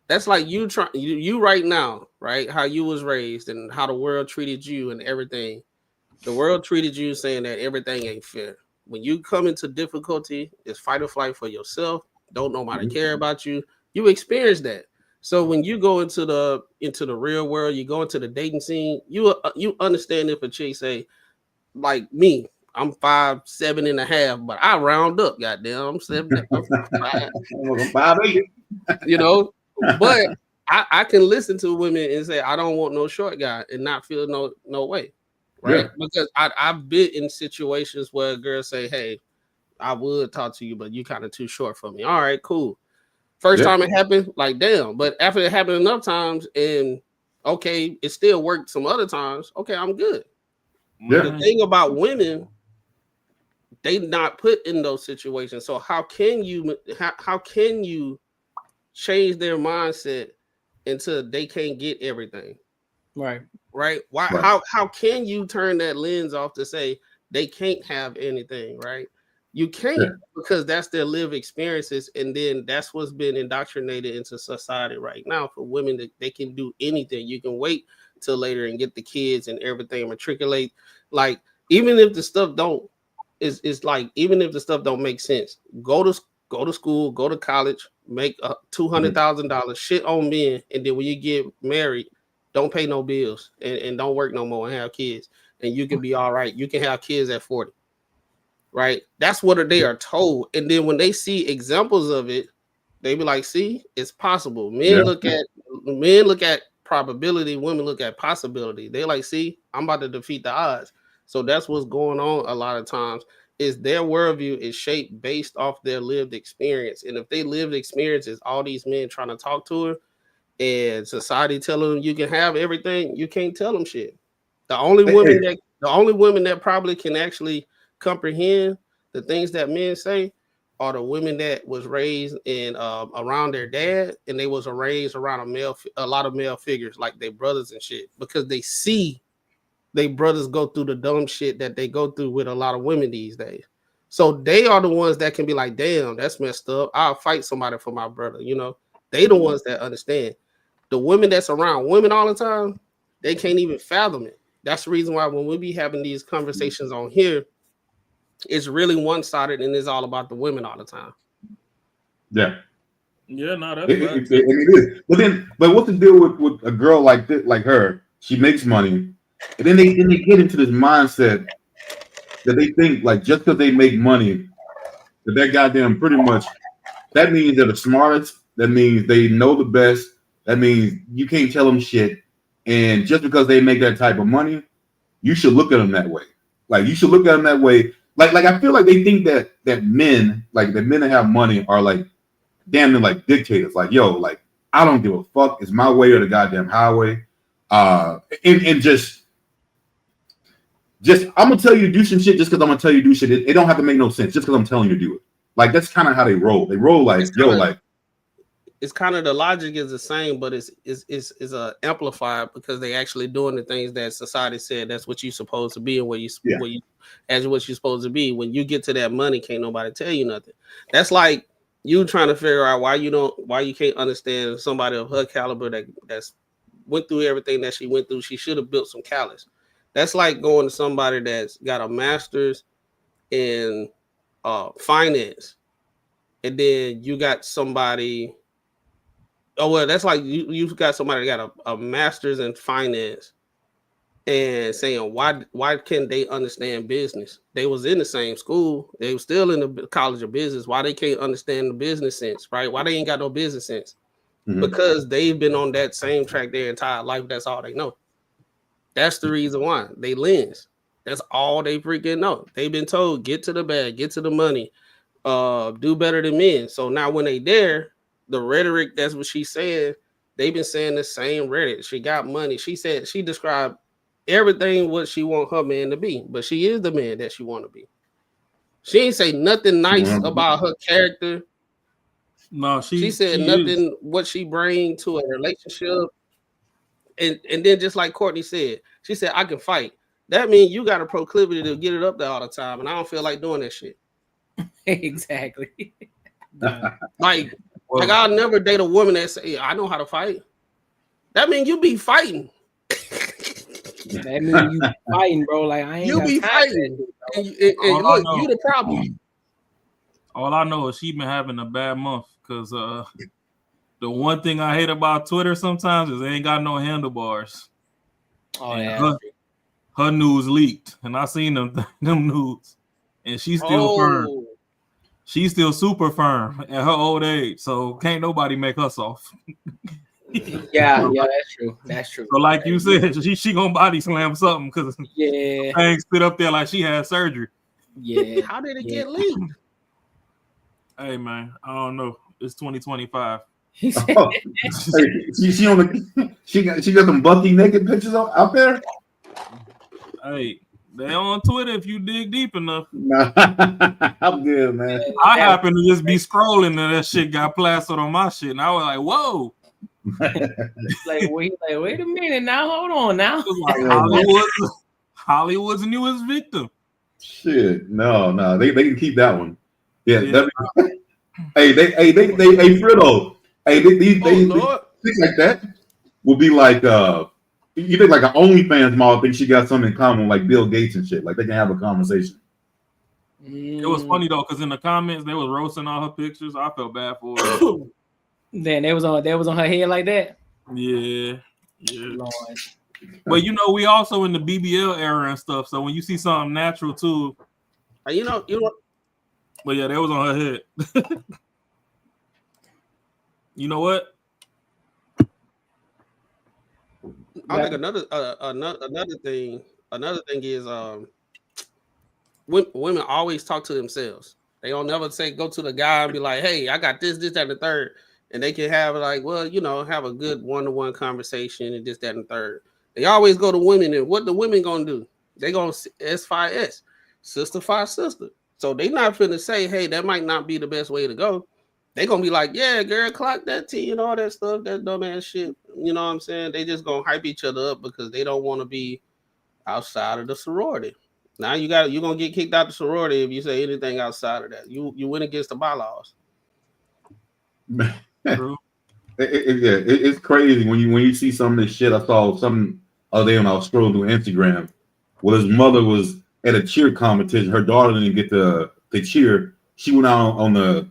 you right now, right? How you was raised and how the world treated you and everything. The world treated you saying that everything ain't fair. When you come into difficulty, it's fight or flight for yourself. Don't nobody care about you. You experience that. So when you go into the real world, you go into the dating scene, you understand if a chick say, like me, I'm 5'7.5", but I round up, goddamn, I'm 7. I'm 5'8". But I can listen to women and say I don't want no short guy and not feel no way, right? Yeah. Because I've been in situations where girls say, hey, I would talk to you, but you kind of too short for me. All right, cool. First time it happened, like damn. But after it happened enough times, and okay, it still worked some other times. Okay, I'm good. Yeah. The thing about women, they not put in those situations. So how can you change their mindset until they can't get everything? Right. Right? Why? Right. How can you turn that lens off to say they can't have anything? Right? You can't Yeah. because that's their lived experiences, and then that's what's been indoctrinated into society right now for women that they can do anything. You can wait till later and get the kids and everything, matriculate. Like even if the stuff don't is like even if the stuff don't make sense, go to school, go to college, make $200,000, shit on men, and then when you get married, don't pay no bills and don't work no more and have kids, and you can be all right. You can have kids at 40. Right? That's what they are told. And then when they see examples of it, they be like, see, it's possible. Men Yeah. look at probability, women look at possibility. They like, see, I'm about to defeat the odds. So that's what's going on a lot of times. Is their worldview is shaped based off their lived experience. And if they lived experiences, all these men trying to talk to her and society telling them you can have everything, you can't tell them shit. The only women that probably can actually comprehend the things that men say are the women that was raised in around their dad, and they was raised around a lot of male figures like their brothers and shit, because they see their brothers go through the dumb shit that they go through with a lot of women these days. So they are the ones that can be like, damn, that's messed up. I'll fight somebody for my brother. You know, they the ones that understand. The women that's around women all the time, they can't even fathom it. That's the reason why when we be having these conversations on here, it's really one-sided and it's all about the women all the time. Yeah. Yeah, no, that's right. It is. But what's the deal with a girl like this, like her? She makes money, and then they get into this mindset that they think like just because they make money, that goddamn pretty much that means they're the smartest. That means they know the best. That means you can't tell them shit. And just because they make that type of money, you should look at them that way. Like you should look at them that way. Like I feel like they think that men that have money are like damn near like dictators. Like yo, like I don't give a fuck. It's my way or the goddamn highway. And just I'm gonna tell you to do some shit just because I'm gonna tell you to do shit. It don't have to make no sense just because I'm telling you to do it. Like that's kind of how they roll. They roll like it's kind of the logic is the same, but it's amplified because they actually doing the things that society said that's what you're supposed to be and what you're supposed to be. When you get to that money, can't nobody tell you nothing. That's like you trying to figure out why you can't understand somebody of her caliber that's went through everything that she went through. She should have built some callous. That's like going to somebody that's got a master's in finance, and then you got somebody. Oh well, that's like you've got somebody that got a master's in finance and saying why can't they understand business? They was in the same school, they were still in the college of business. Why they can't understand the business sense, right? Why they ain't got no business sense? Mm-hmm. Because they've been on that same track their entire life. That's all they know. That's the reason why they lens. That's all they freaking know. They've been told get to the bag, get to the money, do better than men. So now when they there. The rhetoric, that's what she said. They've been saying the same rhetoric. She got money. She said she described everything what she want her man to be, but she is the man that she want to be. She ain't say nothing nice about her character. No, she said nothing what she bring to a relationship. And then just like Courtney said, she said I can fight. That means you got a proclivity to get it up there all the time, and I don't feel like doing that shit. Exactly. Like I'll never date a woman that say, I know how to fight. That means you be fighting. That means you be fighting, bro. Like I ain't you be fighting. And look, you the problem. All I know is she been having a bad month because the one thing I hate about Twitter sometimes is they ain't got no handlebars. Oh yeah. Her news leaked, and I seen them news, and she's still firm. She's still super firm at her old age, so can't nobody make her soft. Yeah, that's true. That's true. So, like you said, she gonna body slam something because things sit up there like she had surgery. Yeah. How did it get leaked? Hey man, I don't know. It's 2025. She got some Bucky naked pictures out there. Hey. They on Twitter if you dig deep enough. Nah, I'm good, man. I happen to just be scrolling and that shit got plastered on my shit, and I was like, "Whoa!" wait a minute now, hold on now. It was like Hollywood's newest victim. Shit, no, they can keep that one. Yeah, Yeah. hey, Fritto, hey, these things like that will be like you think like an OnlyFans model thinks she got something in common like Bill Gates and shit. Like they can have a conversation. It was funny though, because in the comments they was roasting all her pictures. I felt bad for her. Then they was on her head like that. Yeah, yeah. Lord. But you know, we also in the BBL era and stuff. So when you see something natural too, you know. But yeah, that was on her head. You know what? I think another thing is women always talk to themselves. They don't never say go to the guy and be like, hey, I got this, that, and the third. And they can have like, well, you know, have a good one-to-one conversation and this, that, and the third. They always go to women, and what the women gonna do? They gonna S5S, sister five sister. So they not finna say, hey, that might not be the best way to go. They gonna be like, yeah, girl, clock that T and all that stuff, that dumbass shit. You know what I'm saying? They just gonna hype each other up because they don't want to be outside of the sorority. Now you're gonna get kicked out the sorority if you say anything outside of that. You went against the bylaws. True. It's crazy when you see some of this shit. I saw some other day when I was scrolling through Instagram. Well, his mother was at a cheer competition. Her daughter didn't get the cheer. She went out on the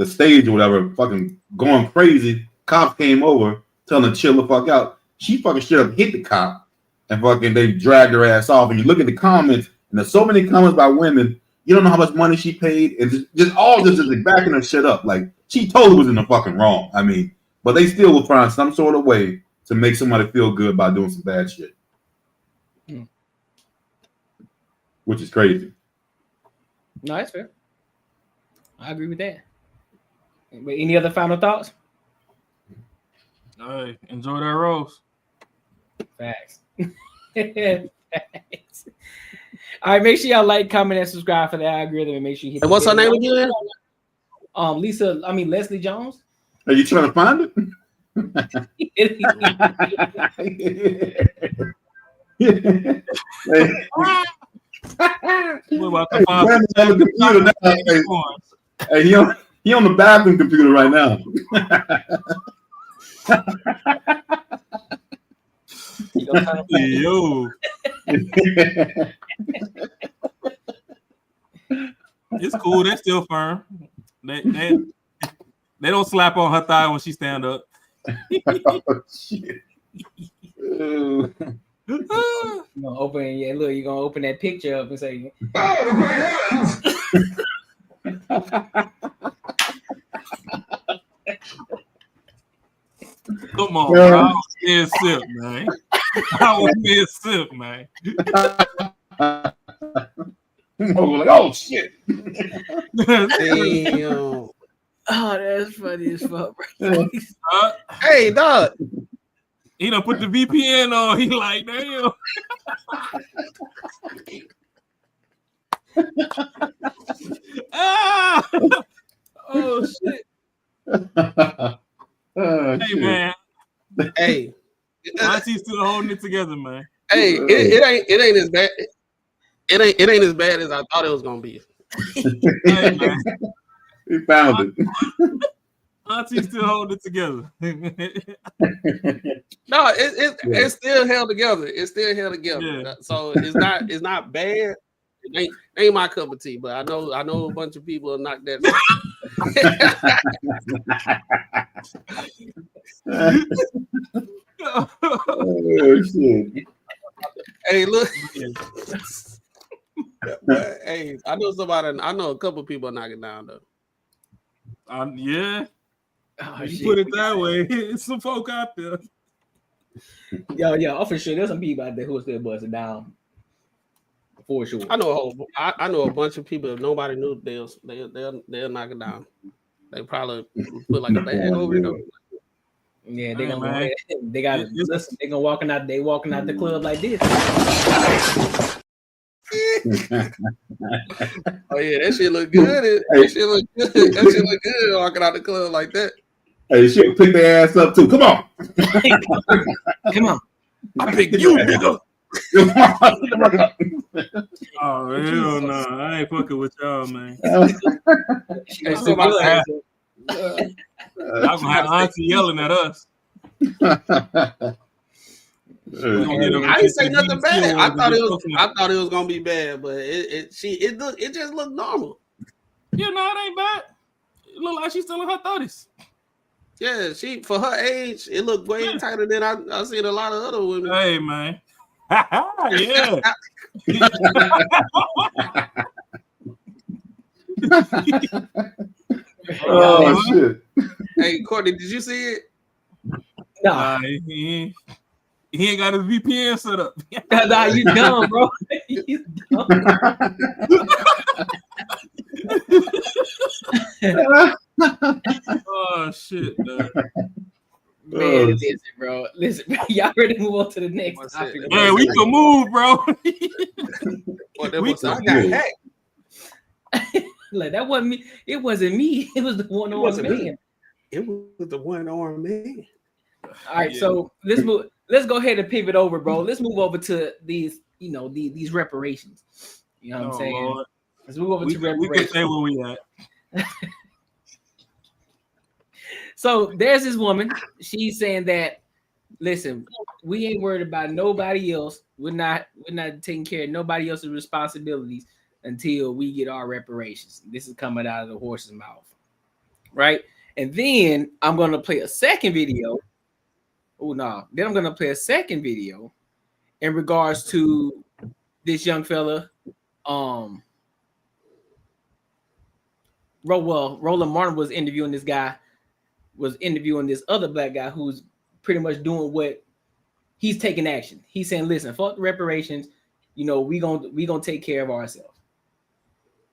stage or whatever, fucking going crazy. Cops came over, telling her to chill the fuck out. She fucking straight up hit the cop, and fucking they dragged her ass off. And you look at the comments, and there's so many comments by women. You don't know how much money she paid, and just all this is backing her shit up. Like she totally was in the fucking wrong. I mean, but they still will find some sort of way to make somebody feel good by doing some bad shit, which is crazy. No, that's fair. I agree with that. But any other final thoughts? Hey, enjoy that roast. Facts. Facts. All right, make sure y'all like, comment, and subscribe for the algorithm, and make sure you hit. And what's her name again? Leslie Jones. Are you trying to find it? We're about to find Hey, he on the bathroom computer right now. Yo. It's cool. They're still firm. They don't slap on her thigh when she stand up. Oh, shit. You're gonna open that picture up and say, come on, bro. I was being sip, man. I was being sip, man. Like, oh shit. Damn. oh, that's funny as fuck, bro. Hey, dog. He done put the VPN on. He like, damn. Ah! Oh shit. Oh, hey shit. man. Hey. Auntie's still holding it together, man. Hey, it ain't as bad. It ain't as bad as I thought it was gonna be. Hey man. He found it. Auntie's still holding it together. No, it's still held together. It's still held together. Yeah. So it's not bad. It ain't my cup of tea, but I know a bunch of people will knock that. Oh shit. Hey, look. Hey, I know a couple people knocking down though. Yeah. Oh, you shit. put it that way. It's some folk out there. Yo, for sure. There's some people out there who are still busting down. For sure. I know a bunch of people. If nobody knew, they'll knock it down. They probably put like a bag over it. Yeah, they gonna listen. They gonna walking out the club like this. Oh yeah, that shit look good. That shit look good walking out the club like that. Hey, she'll pick their ass up too. Come on. Come on. I picked you, nigga. Oh hell no, I ain't fucking with y'all, man. Hey, so Y'all good. gonna have auntie yelling at us. I didn't say nothing bad. I thought it was gonna be bad, but it just looked normal. Yeah, no, it ain't bad. It look like she's still in her 30s. Yeah, she for her age, it looked way tighter than I seen a lot of other women. Hey man. Yeah. Oh shit. Hey, Courtney, did you see it? Nah, He ain't got his VPN set up. nah, you dumb, bro. You dumb. Oh shit, man. Man, listen, bro. Listen, bro. Y'all ready to move on to the next topic? Hey, we can move, bro. I got hacked. Like that wasn't me. It wasn't me. It was the one-armed man. It was the one-armed man. All right, so let's move. Let's go ahead and pivot over, bro. Let's move over to these, these reparations. You know what I'm saying? Lord. Let's move over to reparations. We can say where we at. So there's this woman. She's saying that, listen, we ain't worried about nobody else. We're not taking care of nobody else's responsibilities until we get our reparations. This is coming out of the horse's mouth, right? And then I'm gonna play a second video. Oh no! Then I'm gonna play a second video in regards to this young fella. Roland Martin was interviewing this guy. Was interviewing this other black guy who's pretty much doing what he's taking action. He's saying, "Listen, fuck reparations. We gonna take care of ourselves."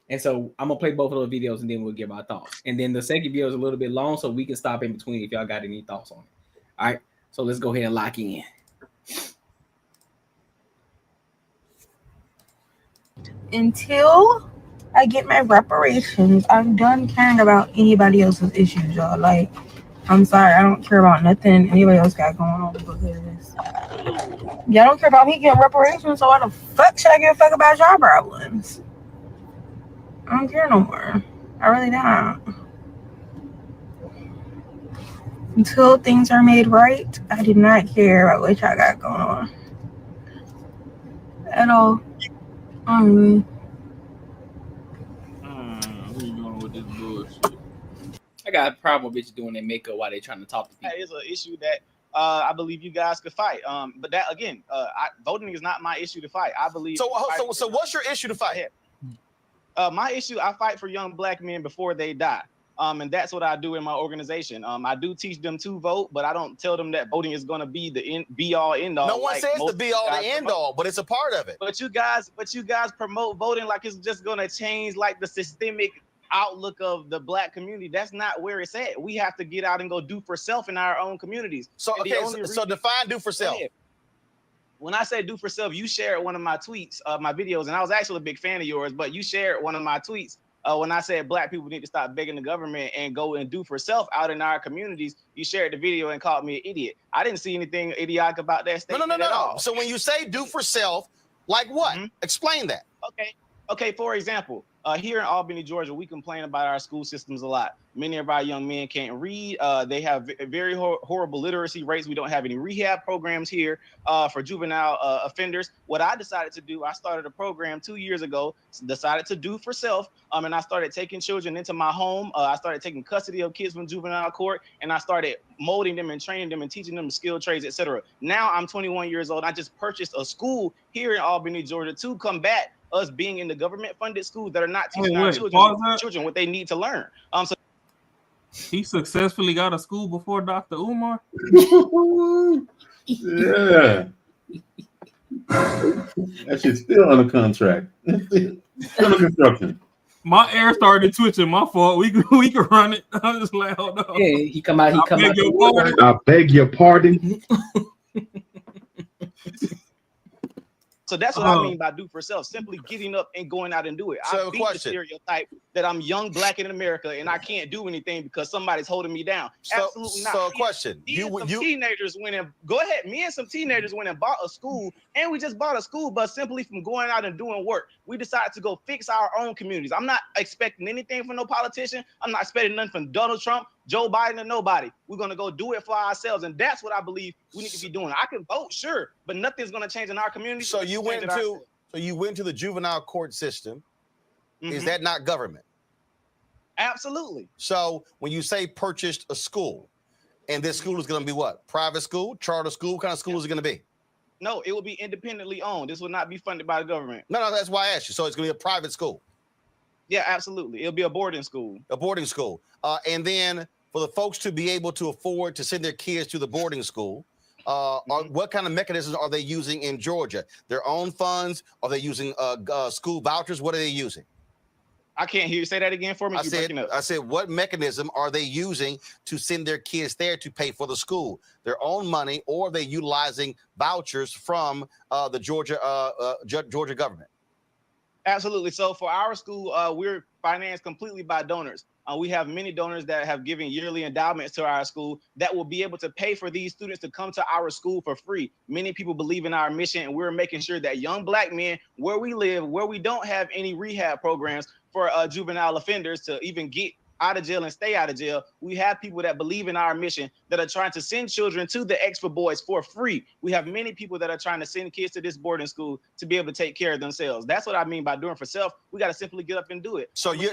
And so I'm gonna play both of those videos and then we'll give our thoughts. And then the second video is a little bit long, so we can stop in between if y'all got any thoughts on it. All right, so let's go ahead and lock in. Until I get my reparations, I'm done caring about anybody else's issues, y'all. Like, I'm sorry, I don't care about nothing anybody else got going on because y'all don't care about me getting reparations, so why the fuck should I give a fuck about y'all problems? I don't care no more. I really don't. Until things are made right, I do not care about what y'all got going on at all. Who you going with this bullshit? I got a problem with bitches doing their makeup while they trying to talk to people. That is an issue that I believe you guys could fight. But that again, voting is not my issue to fight. I believe. So what's your issue to fight? My issue, I fight for young black men before they die. And that's what I do in my organization. I do teach them to vote, but I don't tell them that voting is going to be the be all end all. No one says the be all the end all, but it's a part of it. But you guys promote voting like it's just going to change like the systemic outlook of the black community. That's not where it's at. We have to get out and go do for self in our own communities. So so define do for self. When I say do for self, you shared one of my tweets, my videos, and I was actually a big fan of yours, but you shared one of my tweets when I said black people need to stop begging the government and go and do for self out in our communities. You shared the video and called me an idiot. I didn't see anything idiotic about that statement at all. So when you say do for self, like what? Explain that. Okay. For example, here in Albany, Georgia, we complain about our school systems a lot. Many of our young men can't read. They have very horrible literacy rates. We don't have any rehab programs here for juvenile offenders. What I decided to do, I started a program 2 years ago, decided to do for self. And I started taking children into my home. I started taking custody of kids from juvenile court, and I started molding them and training them and teaching them skilled trades, etc. Now I'm 21 years old. I just purchased a school here in Albany, Georgia, to combat us being in the government-funded schools that are not teaching our children what they need to learn. So he successfully got a school before Dr. Umar. Yeah, that shit's still under contract. Still under construction. My air started twitching. My fault. We can run it. I was just like, hold on. Yeah, he come out. I beg your pardon. So that's what I mean by do for self, simply getting up and going out and do it. So I beat the stereotype that I'm young, black, in America, and I can't do anything because somebody's holding me down. Absolutely not. So a question. Teenagers went and go ahead. Me and some teenagers went and bought a school, and we just bought a school bus simply from going out and doing work. We decided to go fix our own communities. I'm not expecting anything from no politician. I'm not expecting nothing from Donald Trump, Joe Biden, or nobody. We're gonna go do it for ourselves, and that's what I believe we need to be doing. I can vote, sure, but nothing's gonna change in our community. So you went to the juvenile court system. Is that not government? Absolutely. So when you say purchased a school, and this school is going to be what? Private school, charter school? What kind of school is it going to be? No, it will be independently owned. This will not be funded by the government. No, that's why I asked you. So it's going to be a private school. Yeah, absolutely. It'll be a boarding school. A boarding school. And then for the folks to be able to afford to send their kids to the boarding school, what kind of mechanisms are they using in Georgia? Their own funds? Are they using school vouchers? What are they using? I can't hear you. Say that again for me. I said, what mechanism are they using to send their kids there to pay for the school? Their own money, or are they utilizing vouchers from the Georgia government? Absolutely. So for our school, we're financed completely by donors. We have many donors that have given yearly endowments to our school that will be able to pay for these students to come to our school for free. Many people believe in our mission, and we're making sure that young black men, where we live, where we don't have any rehab programs for juvenile offenders to even get out of jail and stay out of jail, we have people that believe in our mission that are trying to send children to the Extra Boys for free. We have many people that are trying to send kids to this boarding school to be able to take care of themselves. That's what I mean by doing for self. We got to simply get up and do it. So you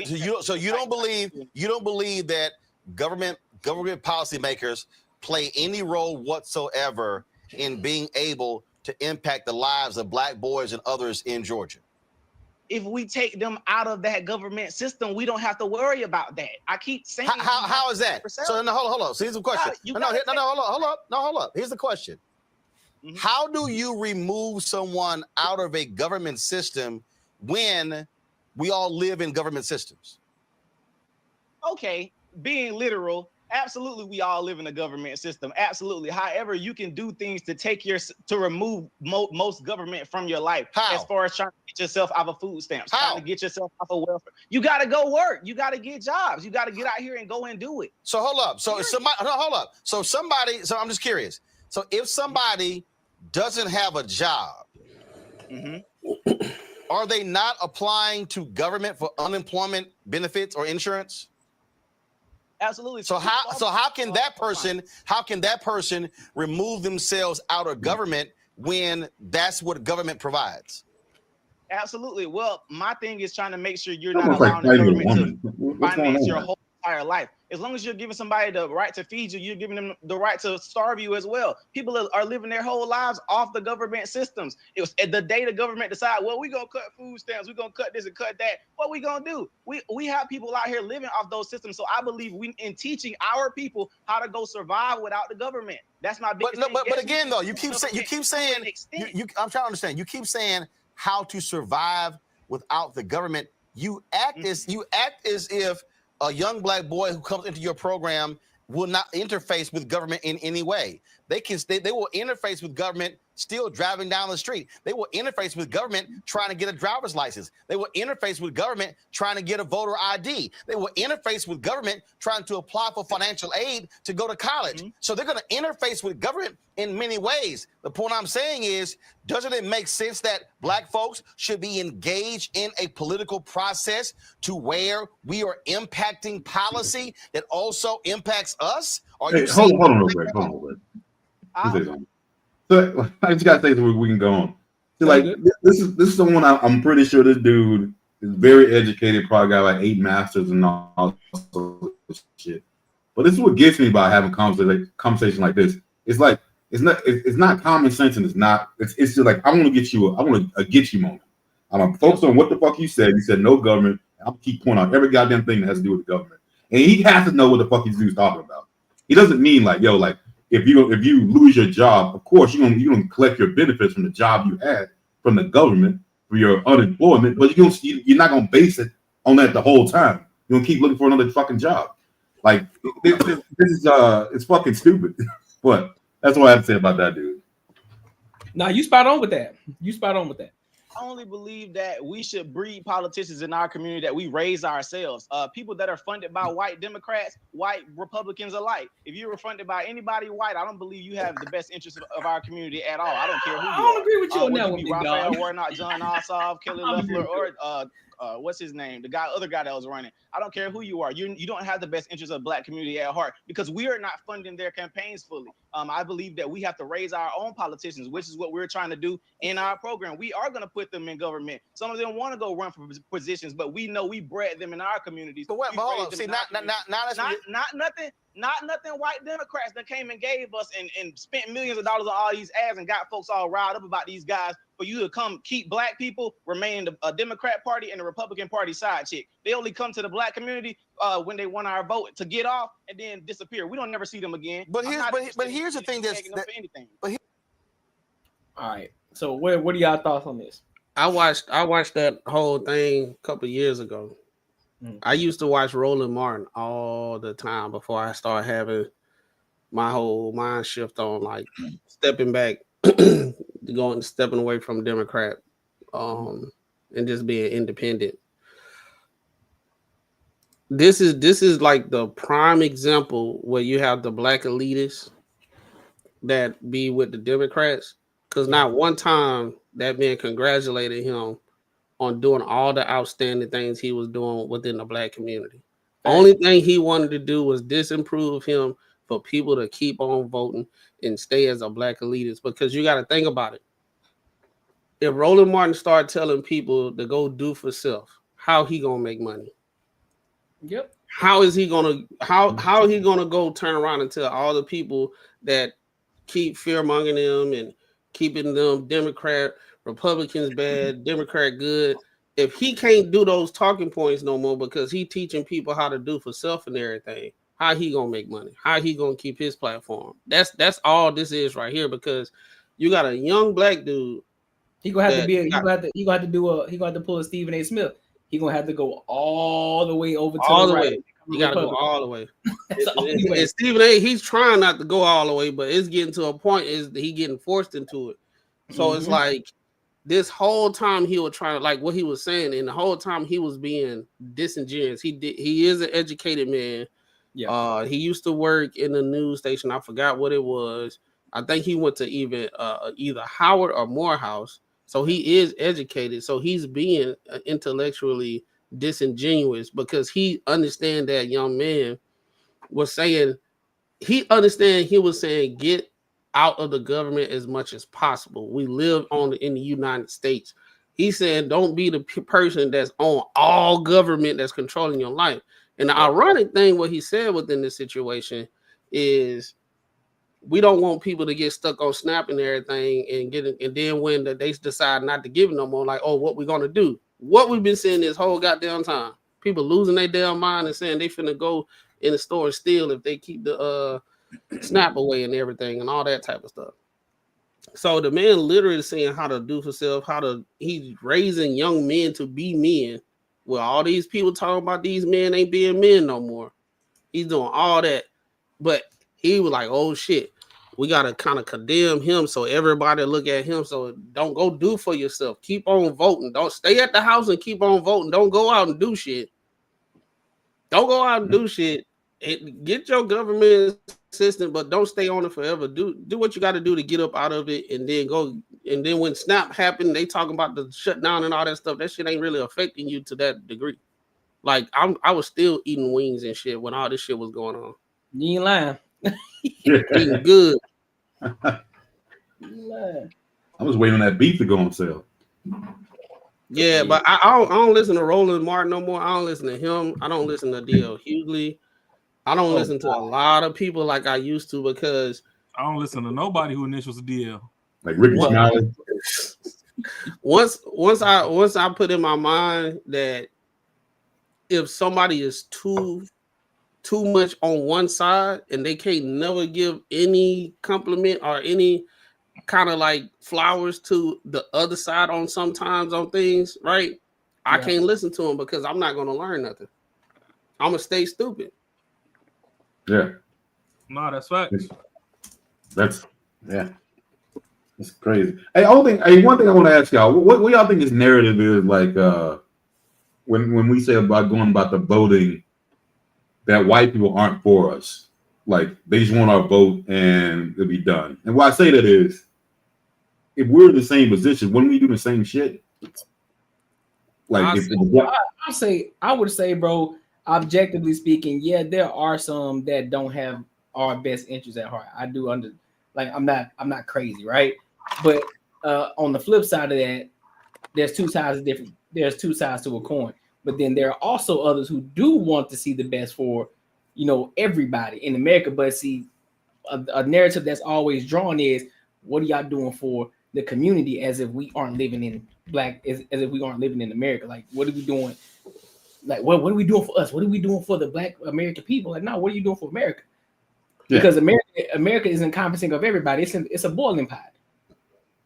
don't believe that government policymakers play any role whatsoever in being able to impact the lives of black boys and others in Georgia? If we take them out of that government system, we don't have to worry about that. I keep saying, how is that? So no, hold on. So here's the question. Hold up. Here's the question. How do you remove someone out of a government system when we all live in government systems? Okay, being literal, absolutely, we all live in a government system. Absolutely. However, you can do things to remove most government from your life. How? As far as trying to get yourself out of food stamps, How? trying to get yourself out of welfare. You got to go work. You got to get jobs. You got to get out here and go and do it. So hold up. So I'm just curious. So if somebody doesn't have a job, are they not applying to government for unemployment benefits or insurance? Absolutely. So how can that person remove themselves out of government when that's what government provides? Absolutely. Well, my thing is trying to make sure you're not allowing the government to finance your whole entire life. As long as you're giving somebody the right to feed you, you're giving them the right to starve you as well. People are living their whole lives off the government systems. It was the day the government decide, well, we're gonna cut food stamps, we're gonna cut this and cut that. What we gonna do? We have people out here living off those systems. So I believe we in teaching our people how to go survive without the government. That's my biggest thing. But again, though, you keep saying I'm trying to understand. You keep saying how to survive without the government. You act as if a young black boy who comes into your program will not interface with government in any way. They will interface with government still driving down the street. They will interface with government trying to get a driver's license. They will interface with government trying to get a voter ID. They will interface with government trying to apply for financial aid to go to college. So they're going to interface with government in many ways. The point I'm saying is, doesn't it make sense that black folks should be engaged in a political process to where we are impacting policy that also impacts us? Hey, hold on real quick. So I just gotta say so we can go on. So, like this is someone I'm pretty sure this dude is very educated, probably got like 8 masters and all this shit. But this is what gets me about having conversation like this. It's like it's not common sense, and it's just like I want to get you a get you moment. I'm gonna focus on what the fuck you said. You said no government. I'll keep pointing out every goddamn thing that has to do with the government, and he has to know what the fuck he's talking about. He doesn't mean like if you lose your job, of course you're gonna collect your benefits from the job you had from the government for your unemployment, but you're not gonna base it on that the whole time. You're gonna keep looking for another fucking job. Like this is it's fucking stupid. But that's what I have to say about that dude. Now you spot on with that. You spot on with that. I only believe that we should breed politicians in our community that we raise ourselves. People that are funded by white Democrats, white Republicans alike. If you were funded by anybody white, I don't believe you have the best interest of our community at all. I don't care who you are. I don't agree with you on that Would one, you be big Raphael dog. Warnock, John Ossoff, Kelly I don't agree Loeffler, with or what's his name? The other guy that was running. I don't care who you are. You don't have the best interest of Black community at heart because we are not funding their campaigns fully. I believe that we have to raise our own politicians, which is what we're trying to do in our program. We are going to put them in government. Some of them want to go run for positions, but we know we bred them in our communities. But what? Hold on. See, not nothing white Democrats that came and gave us and spent millions of dollars on all these ads and got folks all riled up about these guys for you to come keep Black people remain a Democrat party and the Republican Party side chick. They only come to the Black community when they want our vote to get off and then disappear. We don't never see them again. But here's the thing all right. So what are y'all thoughts on this? I watched that whole thing a couple of years ago. I used to watch Roland Martin all the time before I started having my whole mind shift on like stepping back, stepping away from Democrat, and just being independent. This is like the prime example where you have the Black elitists that be with the Democrats, because not one time that man congratulated him on doing all the outstanding things he was doing within the Black community. Only thing he wanted to do was disapprove him for people to keep on voting and stay as a Black elitist. Because you got to think about it. If Roland Martin started telling people to go do for self, how he gonna make money? Yep. How is he gonna how he gonna go turn around and tell all the people that keep fear mongering them and keeping them Democrat, Republicans bad, Democrat good? If he can't do those talking points no more because he teaching people how to do for self and everything, how he gonna make money? How he gonna keep his platform? That's all this is right here, because you got a young Black dude. He gonna have to be. He gonna have to pull a Stephen A. Smith. He gonna have to go all the way over to the right. You gotta go all the way. And Stephen A. He's trying not to go all the way, but it's getting to a point is he getting forced into it. So it's like this whole time he was trying to, like what he was saying, and the whole time he was being disingenuous. He is an educated man. Yeah. He used to work in the news station. I forgot what it was. I think he went to either Howard or Morehouse. So he is educated. So he's being intellectually disingenuous because he understand that young man was saying, he was saying, get out of the government as much as possible. We live in the United States. He said, don't be the person that's on all government that's controlling your life. And the ironic thing, what he said within this situation is, we don't want people to get stuck on Snap and everything and then when they decide not to give it no more, like, oh, what we gonna do? What we've been seeing this whole goddamn time. People losing their damn mind and saying they finna go in the store and steal if they keep the Snap away and everything and all that type of stuff. So the man literally saying how to do for self, he's raising young men to be men. Well, all these people talking about these men ain't being men no more. He's doing all that. But he was like, oh shit, we gotta kind of condemn him so everybody look at him. So don't go do for yourself. Keep on voting. Don't stay at the house and keep on voting. Don't go out and do shit. Don't go out and do shit. Get your government assistance, but don't stay on it forever. Do what you got to do to get up out of it, and then go. And then when Snap happened, they talking about the shutdown and all that stuff. That shit ain't really affecting you to that degree. Like I was still eating wings and shit when all this shit was going on. You ain't lying. Eating good. I was waiting on that beef to go on sale. Yeah, but I don't listen to Roland Martin no more. I don't listen to him. I don't listen to D.L. Hughley. I don't listen to a lot of people like I used to because I don't listen to nobody who initials DL. Like Ricky Smiley. Once I put in my mind that if somebody is too much on one side and they can't never give any compliment or any kind of like flowers to the other side on sometimes on things, right? I can't listen to them because I'm not going to learn nothing. I'm going to stay stupid. Yeah. No, that's facts. That's, yeah. It's crazy. Hey, one thing I want to ask y'all: what y'all think this narrative is like? When we say about going about the voting, that white people aren't for us. Like they just want our vote and it'll be done. And why I say that is, if we're in the same position, wouldn't we do the same shit? Like I would say, bro, objectively speaking, yeah, there are some that don't have our best interests at heart. I do I'm not crazy, right? But on the flip side of that, there's two sides to a coin. But then there are also others who do want to see the best for, everybody in America. But see, a narrative that's always drawn is, what are y'all doing for the community, as if we aren't living in as if we aren't living in America? Like, what are we doing? Like, what are we doing for us? What are we doing for the Black American people? Like, no, what are you doing for America? Yeah. Because America is encompassing of everybody. It's a boiling pot.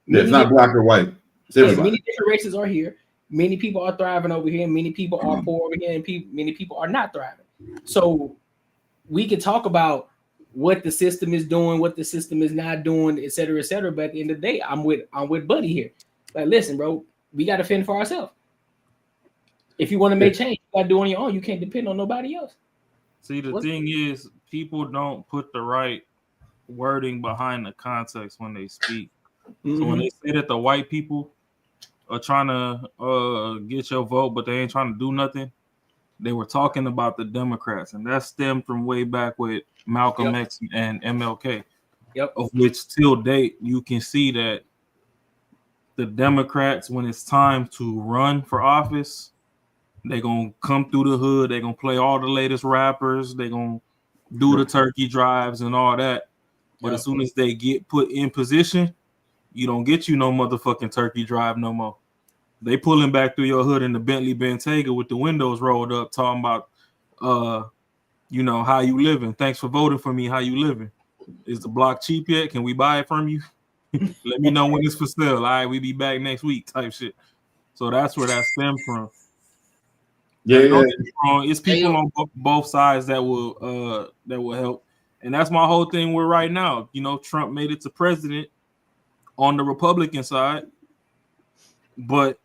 Yeah, it's not black or white. It's everybody. Many different races are here. Many people are thriving over here. Many people are poor over here, and many people are not thriving. So we can talk about what the system is doing, what the system is not doing, et cetera, et cetera. But at the end of the day, I'm with Buddy here. Like, listen, bro, we got to fend for ourselves. If you want to make change, you got to do it on your own. You can't depend on nobody else. See, the thing is, people don't put the right wording behind the context when they speak. Mm-hmm. So when they say that the white people are trying to get your vote, but they ain't trying to do nothing, they were talking about the Democrats, and that stemmed from way back with Malcolm X and MLK. Of which till date you can see that the Democrats, when it's time to run for office, they're gonna come through the hood, they're gonna play all the latest rappers, they're gonna do the turkey drives and all that. But as soon as they get put in position, you don't get no motherfucking turkey drive no more. They pulling back through your hood in the Bentley Bentayga with the windows rolled up, talking about, how you living. Thanks for voting for me. How you living? Is the block cheap yet? Can we buy it from you? Let me know when it's for sale. All right, we be back next week type shit. So that's where that stems from. Yeah, it's people on both sides that will help, and that's my whole thing with right now. Trump made it to president on the Republican side, but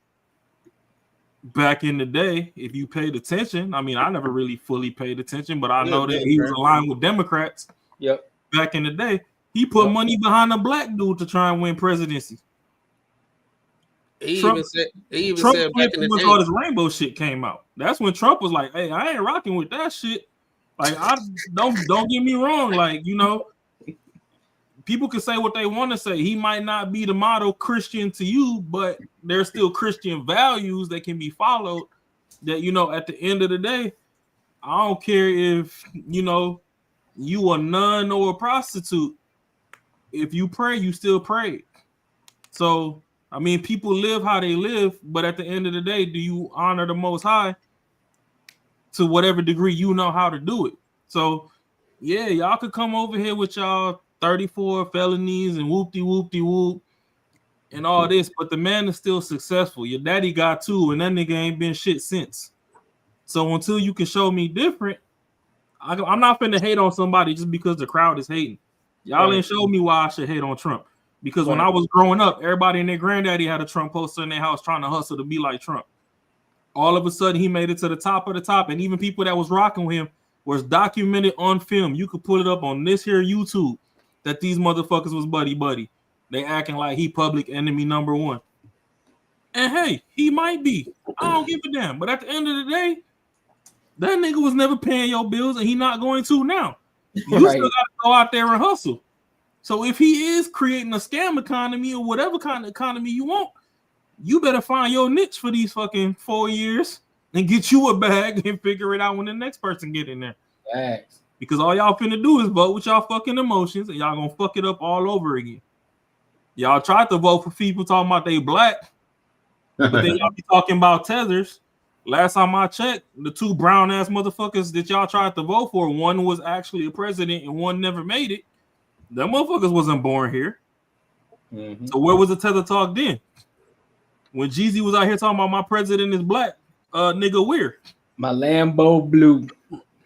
back in the day, if you paid attention, I never really fully paid attention, but I know that he was aligned with Democrats. Yep. Back in the day, he put money behind a black dude to try and win presidency. Trump said back in the day, all this rainbow shit came out. That's when Trump was like, "Hey, I ain't rocking with that shit." Like, I don't get me wrong. Like, people can say what they want to say. He might not be the model Christian to you, but there's still Christian values that can be followed. That at the end of the day, I don't care if you a nun or a prostitute. If you pray, you still pray. So. People live how they live, but at the end of the day, do you honor the Most High to whatever degree you know how to do it? So, yeah, y'all could come over here with y'all 34 felonies and whoop-de-whoop-de-whoop and all this, but the man is still successful. Your daddy got 2, and that nigga ain't been shit since. So until you can show me different, I'm not finna hate on somebody just because the crowd is hating. Y'all ain't showed me why I should hate on Trump. Because when I was growing up, everybody and their granddaddy had a Trump poster in their house trying to hustle to be like Trump. All of a sudden, he made it to the top of the top. And even people that was rocking with him was documented on film. You could pull it up on this here YouTube that these motherfuckers was buddy-buddy. They acting like he public enemy number 1. And hey, he might be. I don't give a damn. But at the end of the day, that nigga was never paying your bills, and he not going to now. You still got to go out there and hustle. So if he is creating a scam economy or whatever kind of economy you want, you better find your niche for these fucking 4 years and get you a bag and figure it out when the next person get in there. Thanks. Because all y'all finna do is vote with y'all fucking emotions, and y'all gonna fuck it up all over again. Y'all tried to vote for people talking about they black, but then y'all be talking about tethers. Last time I checked, the 2 brown ass motherfuckers that y'all tried to vote for, one was actually a president and one never made it. Them motherfuckers wasn't born here. Mm-hmm. So where was the tether talk then? When Jeezy was out here talking about my president is black, nigga, where? My Lambo blue.